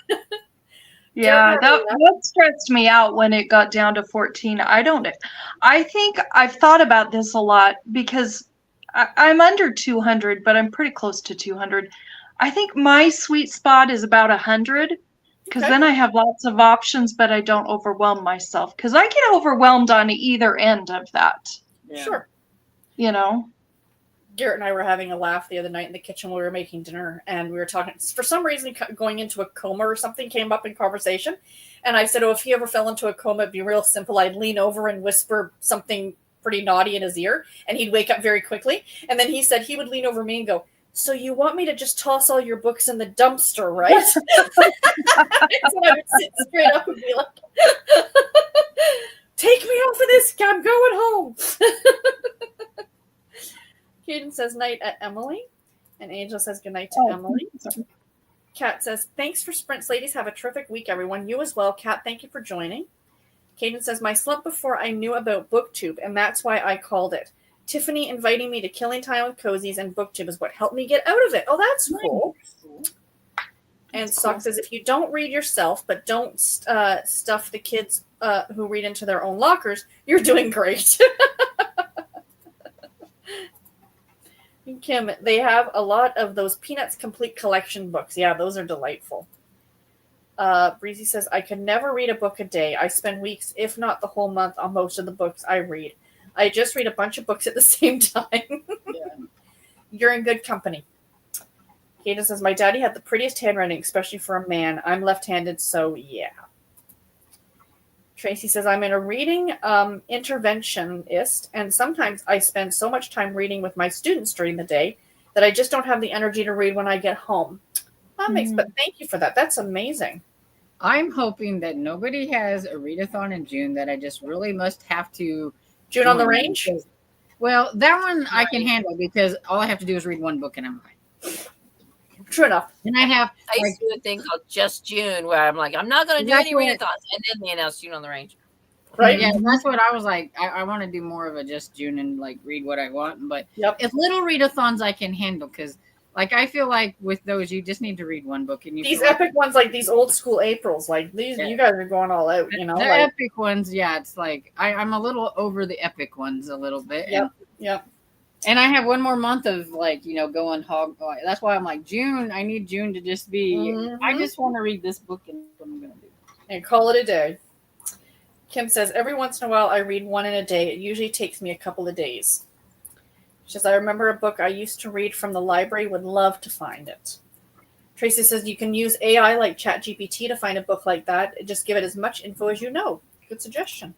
Yeah, that stressed me out when it got down to 14. I think I've thought about this a lot because I'm under 200, but I'm pretty close to 200. I think my sweet spot is about 100 because then I have lots of options, but I don't overwhelm myself because I get overwhelmed on either end of that. Yeah. Sure. You know? Garrett and I were having a laugh the other night in the kitchen while we were making dinner, and we were talking. For some reason, going into a coma or something came up in conversation, and I said, "Oh, if he ever fell into a coma, it'd be real simple. I'd lean over and whisper something pretty naughty in his ear, and he'd wake up very quickly." And then he said he would lean over me and go, "So you want me to just toss all your books in the dumpster, right?" So I would sit straight up and be like, "Take me off of this. I'm going home." Caden says night at Emily, and Angel says good night to Emily. Kat says, thanks for sprints, ladies. Have a terrific week, everyone. You as well. Kat, thank you for joining. Caden says, my slept before I knew about BookTube, and that's why I called it. Tiffany inviting me to Killing Time with Cozies and BookTube is what helped me get out of it. Oh, that's cool. And Sock says, if you don't read yourself, but don't stuff the kids who read into their own lockers, you're doing great. Kim, they have a lot of those Peanuts Complete Collection books. Yeah, those are delightful. Breezy says, I can never read a book a day. I spend weeks, if not the whole month, on most of the books I read. I just read a bunch of books at the same time. Yeah. You're in good company. Kaden says, my daddy had the prettiest handwriting, especially for a man. I'm left-handed, so yeah. Tracy says, I'm in a reading interventionist, and sometimes I spend so much time reading with my students during the day that I just don't have the energy to read when I get home. But thank you for that. That's amazing. I'm hoping that nobody has a readathon in June that I just really must have to. June on the Range? Because, well, that one I can handle because all I have to do is read one book and I'm fine. True enough. And I have. I used to do a thing called Just June where I'm like, I'm not going to do any readathons. And then they announced June on the Range. Right? Yeah, that's what I was like. I want to do more of a just June and like read what I want. But if little readathons I can handle, because like I feel like with those you just need to read one book and you these epic ones like these old school Aprils, like these you guys are going all out, you know. The like, epic ones, yeah, it's like I'm a little over the epic ones a little bit. Yep. And I have one more month of like, going hog. That's why I'm like June. I need June to just be. I just want to read this book and what I'm gonna do. And call it a day. Kim says, every once in a while I read one in a day. It usually takes me a couple of days. She says, I remember a book I used to read from the library, would love to find it. Tracy says, you can use AI like ChatGPT to find a book like that. Just give it as much info as you know. Good suggestion.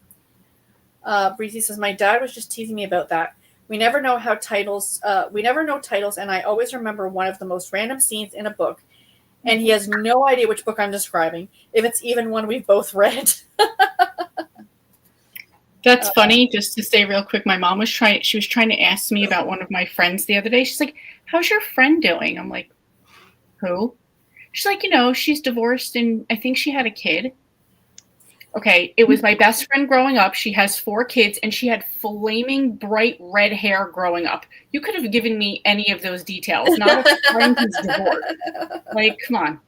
Breezy says, my dad was just teasing me about that. We never know titles, and I always remember one of the most random scenes in a book, and he has no idea which book I'm describing, if it's even one we've both read. That's funny. Just to say real quick, my mom was trying to ask me about one of my friends the other day. She's like, how's your friend doing? I'm like, who? She's like, she's divorced and I think she had a kid. Okay, it was my best friend growing up. She has 4 kids and she had flaming bright red hair growing up. You could have given me any of those details, not a friend who's divorced. Like, come on.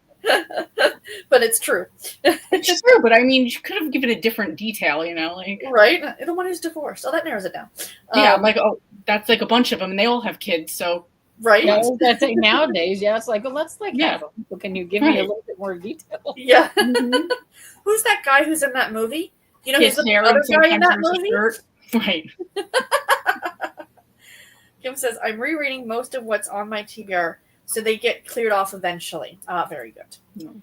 But it's true. It's true, but I mean, you could have given a different detail, like right. The one who's divorced. Oh, that narrows it down. Yeah, I'm like, oh, that's like a bunch of them, and they all have kids, so right. Yeah, that's like nowadays. Yeah, it's like, well, let's like, well, can you give me a little bit more detail? Yeah. Who's that guy who's in that movie? Who's the other guy in that movie? Right. Kim says, I'm rereading most of what's on my TBR, so they get cleared off eventually. Very good. No.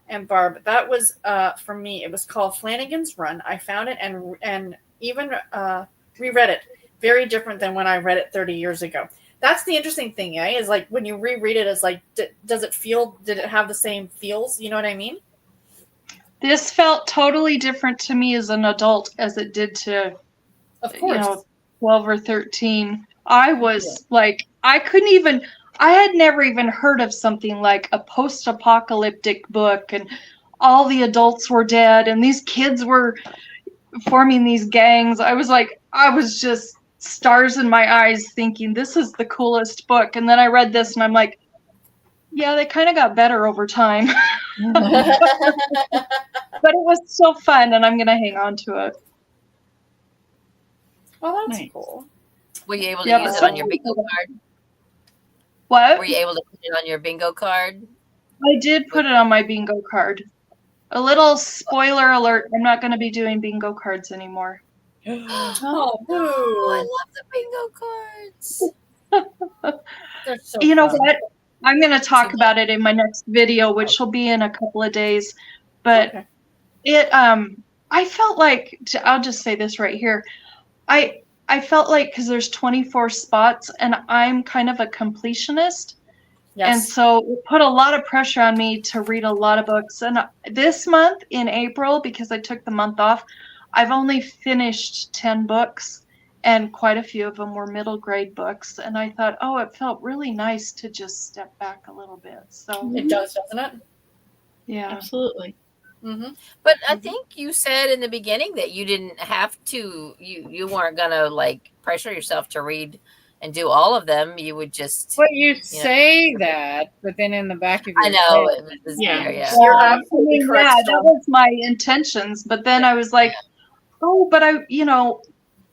And Barb, that was for me. It was called Flanagan's Run. I found it and even reread it. Very different than when I read it 30 years ago. That's the interesting thing, is like when you reread it, it's like, did it have the same feels? You know what I mean? This felt totally different to me as an adult as it did to, of course, 12 or 13. I was like, I had never even heard of something like a post-apocalyptic book and all the adults were dead and these kids were forming these gangs. I was just stars in my eyes thinking this is the coolest book. And then I read this and I'm like, yeah, they kind of got better over time. But it was so fun and I'm going to hang on to it. Well, that's cool. Were you able to use it on your bingo card? What? Were you able to put it on your bingo card? I did put it on my bingo card. A little spoiler alert, I'm not going to be doing bingo cards anymore. Oh, boo. I love the bingo cards. They're so You know fun. what? I'm going to talk about it in my next video, which will be in a couple of days. But I felt like, I'll just say this right here. I felt like, because there's 24 spots and I'm kind of a completionist. Yes. And so it put a lot of pressure on me to read a lot of books. And this month in April, because I took the month off, I've only finished 10 books and quite a few of them were middle grade books. And I thought, it felt really nice to just step back a little bit. So it does, doesn't it? Yeah, absolutely. Mm-hmm. But I think you said in the beginning that you didn't have to, you weren't going to like pressure yourself to read and do all of them. You would just. But you say that, but then in the back of your I know. head, It was Yeah. there, yeah. You're absolutely correct. that was my intentions. But then I was like, but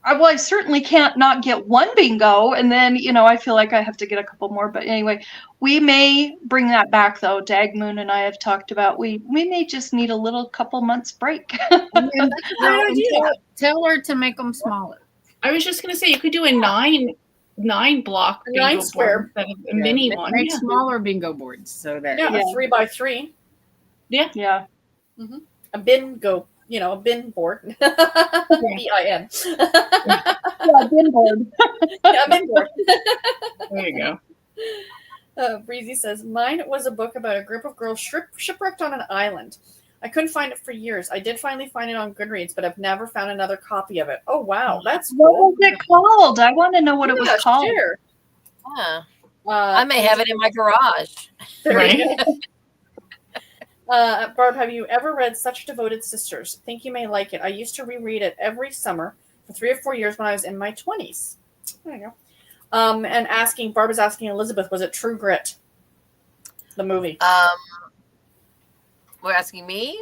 I certainly can't not get one bingo, and then I feel like I have to get a couple more. But anyway, we may bring that back though. Dagmoon and I have talked about we may just need a little couple months break. And then, great idea. tell her to make them smaller. I was just gonna say you could do a nine block A 9 bingo square. board instead of a mini one. Make Yeah. smaller bingo boards so that Yeah, Yeah. a 3x3. Yeah. A bingo, a bin board. B-I-N. Yeah, bin board. Yeah, a bin board. There you go. Breezy says, mine was a book about a group of girls shipwrecked on an island. I couldn't find it for years. I did finally find it on Goodreads, but I've never found another copy of it. Oh, wow. That's What cool. was it called? I want to know what it was Yeah, called. share. Yeah. Uh, I may have it in my garage. There you Right? go. Barb, have you ever read Such Devoted Sisters? Think you may like it. I used to reread it every summer for 3 or 4 years when I was in my 20s. There you go. And Barb is asking Elizabeth, was it True Grit? The movie. We're asking me?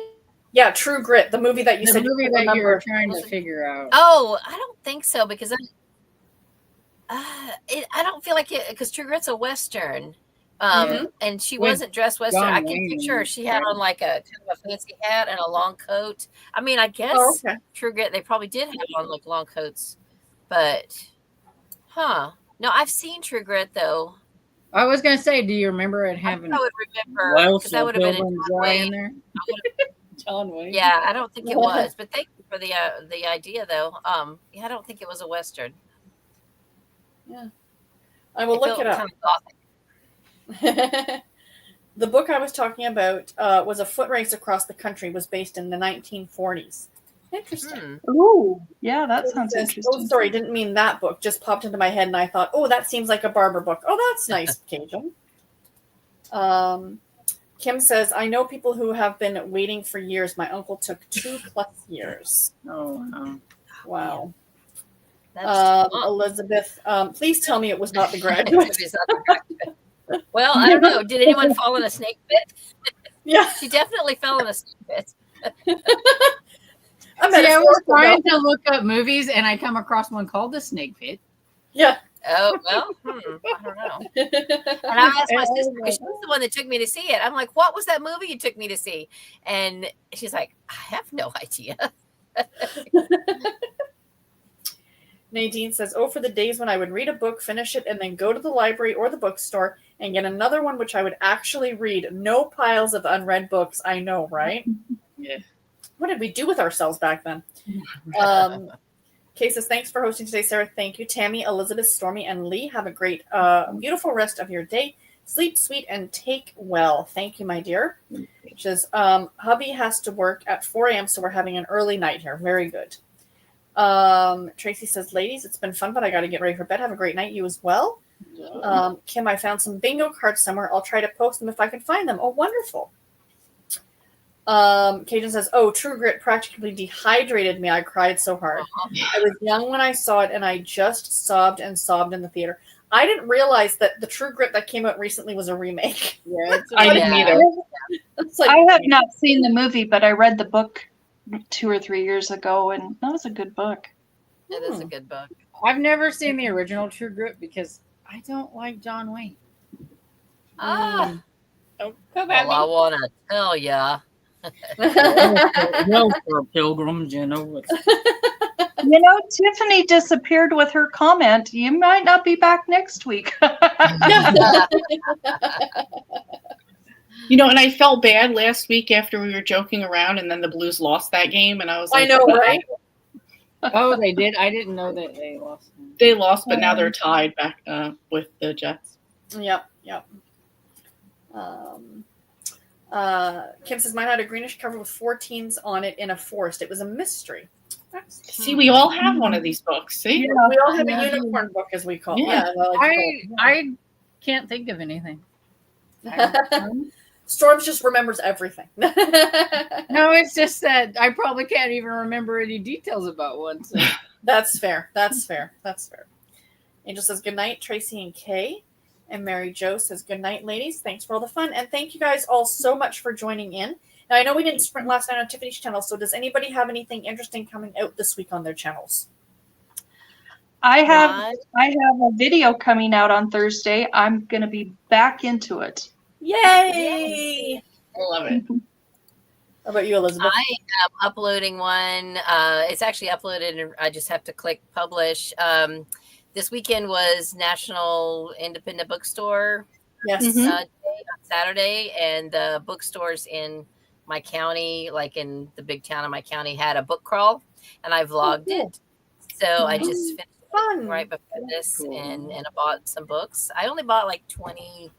Yeah, True Grit, the movie that you the said movie you that couldn't you're remember. trying to figure out. Oh, I don't think so because I don't feel like it because True Grit's a Western. And she With wasn't dressed Western. John I can Wayne, picture her. She had on like a kind of a fancy hat and a long coat. I mean, I guess Oh, okay. True Grit, they probably did have on like long coats, but no, I've seen True Grit though. I was gonna say, do you remember it I having would remember Welsh because that would have been in Pilgrim's John Eye in Wayne. there? John Wayne. Yeah, I don't think it was, but thank you for the idea though. Yeah, I don't think it was a Western. I will look it up. Kind of gothic. The book I was talking about was A Foot Race Across the Country, was based in the 1940s. Interesting. Ooh, yeah, that It sounds says, interesting. Oh, sorry, didn't mean that book. Just popped into my head, and I thought, oh, that seems like a Barber book. Oh, that's nice, Cajun. Kim says, I know people who have been waiting for years. My uncle took 2+ years. Oh, no. Wow. That's Elizabeth, please tell me it was not The Graduate. It's not The Graduate. Well, I don't know. Did anyone fall in a snake pit? Yeah. She definitely fell in a snake pit. I'm See, I was metaphorical, trying though. to look up movies, and I come across one called The Snake Pit. Yeah. Oh, well, I don't know. And I asked my sister because she's the one that took me to see it. I'm like, what was that movie you took me to see? And she's like, I have no idea. Nadine says, oh, for the days when I would read a book, finish it, and then go to the library or the bookstore and get another one, which I would actually read. No piles of unread books. I know, right? Yeah. What did we do with ourselves back then? Kay says, thanks for hosting today, Sarah. Thank you. Tammy, Elizabeth, Stormy, and Lee. Have a great, beautiful rest of your day. Sleep sweet and take well. Thank you, my dear. She says, hubby has to work at 4 a.m., so we're having an early night here. Very good. Tracy says, ladies, it's been fun, but I got to get ready for bed. Have a great night. You as well. Kim, I found some bingo cards somewhere. I'll try to post them if I can find them. Oh, wonderful. Cajun says, oh, True Grit practically dehydrated me. I cried so hard. I was young when I saw it, and I just sobbed and sobbed in the theater. I didn't realize that the True Grit that came out recently was a remake. Yeah, I didn't either. It's like, I have not seen the movie, but I read the book 2 or 3 years ago, and that was a good book. It is a good book. I've never seen the original True Grit because I don't like John Wayne. Ah, Don't come at well, I want to tell ya. Well, for pilgrims, you know. Tiffany disappeared with her comment. You might not be back next week. And I felt bad last week after we were joking around, and then the Blues lost that game, and I was I like, know, right? Oh, they did. I didn't know that they lost. They lost, but now they're tied back with the Jets. Yep. Kim says, mine had a greenish cover with 4 teens on it in a forest. It was a mystery. See, we all have one of these books. See, We all have a unicorn book, as we call it. Yeah. Yeah, I like to call I can't think of anything. it. Storms just remembers everything. No, it's just that I probably can't even remember any details about one. So. That's fair. Angel says, good night, Tracy and Kay. And Mary Jo says, good night, ladies. Thanks for all the fun. And thank you guys all so much for joining in. Now, I know we didn't sprint last night on Tiffany's channel, so does anybody have anything interesting coming out this week on their channels? I have Rod? a video coming out on Thursday. I'm gonna be back into it. Yay! I love it. How about you, Elizabeth? I am uploading one. It's actually uploaded, and I just have to click publish. This weekend was National Independent Bookstore Yes. Mhm. day on Saturday, and the bookstores in my county, like in the big town of my county, had a book crawl, and I vlogged cool. it. So I just finished it Fun. right before this, Cool. and I bought some books. I only bought like 23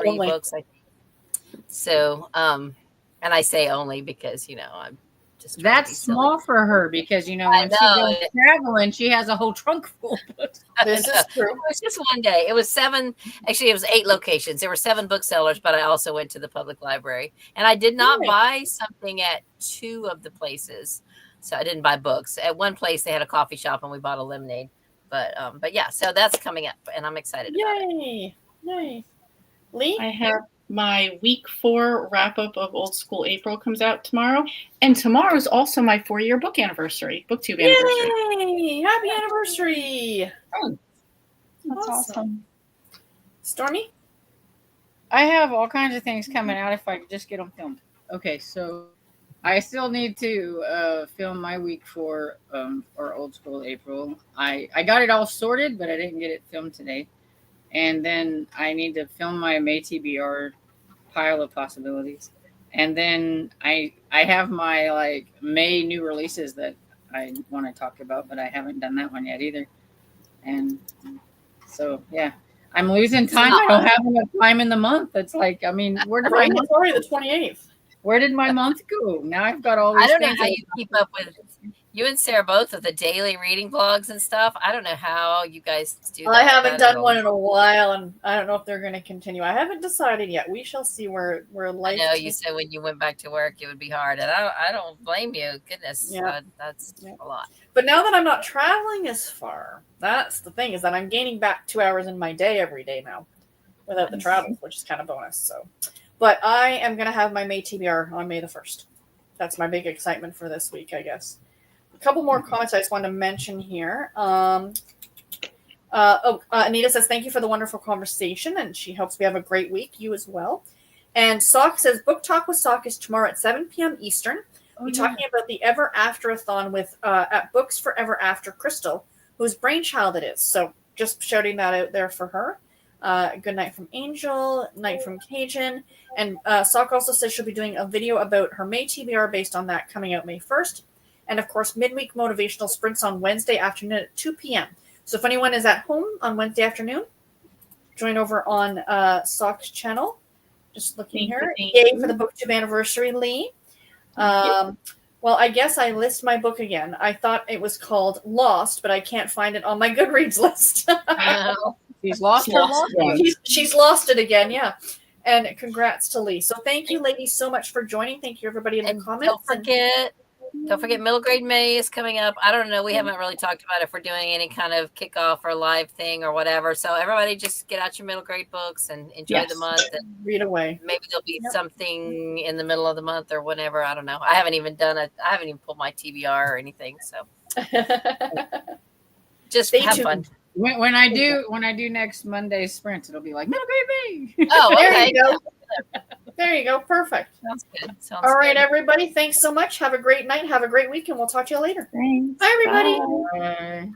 Only. books, I think. So, and I say only because I'm just trying to be That's silly. small for her because I when she know. goes traveling, she has a whole trunk full of books. This is true. It was just one day. It was 7. Actually, it was 8 locations. There were 7 booksellers, but I also went to the public library, and I did not Nice. buy something at 2 of the places. So I didn't buy books. At one place, they had a coffee shop, and we bought a lemonade. But yeah, so that's coming up, and I'm excited about it. Yay! Yay! Lee? I have my week 4 wrap up of Old School April comes out tomorrow. And tomorrow is also my 4-year book anniversary, BookTube anniversary. Yay! Happy anniversary! That's awesome. Stormy? I have all kinds of things coming out if I could just get them filmed. Okay, so I still need to film my week for Old School April. I got it all sorted, but I didn't get it filmed today. And then I need to film my May TBR pile of possibilities. And then I have my May new releases that I want to talk about, but I haven't done that one yet either. And so yeah, I'm losing time. I don't have enough time in the month. It's where did my Right, month, sorry, the 28th. where did my month go? Now I've got all these I don't know things how that- you keep up with you and Sarah both with the daily reading blogs and stuff. I don't know how you guys do that. I haven't at done all. one in a while, and I don't know if they're going to continue. I haven't decided yet. We shall see where I life. know you said when you went back to work it would be hard, and I don't blame you. Goodness, Yeah. That's Yeah. a lot. But now that I'm not traveling as far, that's the thing, is that I'm gaining back 2 hours in my day every day now, without the travel, which is kind of bonus. So, but I am going to have my May TBR on May the 1st. That's my big excitement for this week, I guess. A couple more comments I just wanted to mention here. Anita says, thank you for the wonderful conversation, and she hopes we have a great week. You as well. And Sock says, Book Talk with Sock is tomorrow at 7 p.m. Eastern. We're talking about the Ever After-a-thon with at Books Forever After Crystal, whose brainchild it is. So just shouting that out there for her. Good night from Angel, night from Cajun. And Sock also says she'll be doing a video about her May TBR based on that coming out May 1st. And of course, midweek motivational sprints on Wednesday afternoon at 2 p.m. So if anyone is at home on Wednesday afternoon, join over on Sock's channel. Just looking here. Yay for the BookTube anniversary, Lee. Well, I guess I list my book again. I thought it was called Lost, but I can't find it on my Goodreads list. She's lost her Lost lost. one. She's lost it again, yeah. And congrats to Lee. So thank you, ladies, so much for joining. Thank you, everybody in the And comments. don't forget Middle Grade May is coming up. I don't know. We haven't really talked about if we're doing any kind of kickoff or live thing or whatever. So everybody just get out your middle grade books and enjoy the month. And Read away. maybe there'll be something in the middle of the month or whatever. I don't know. I haven't even pulled my TBR or anything. So just Stay have tuned. fun. When I do next Monday's sprint, it'll be like Middle Grade May. Oh, There okay. you go. There you go. Perfect. Sounds good. Sounds All right, good. everybody. Thanks so much. Have a great night. Have a great week, and we'll talk to you later. Thanks. Bye, everybody. Bye. Bye.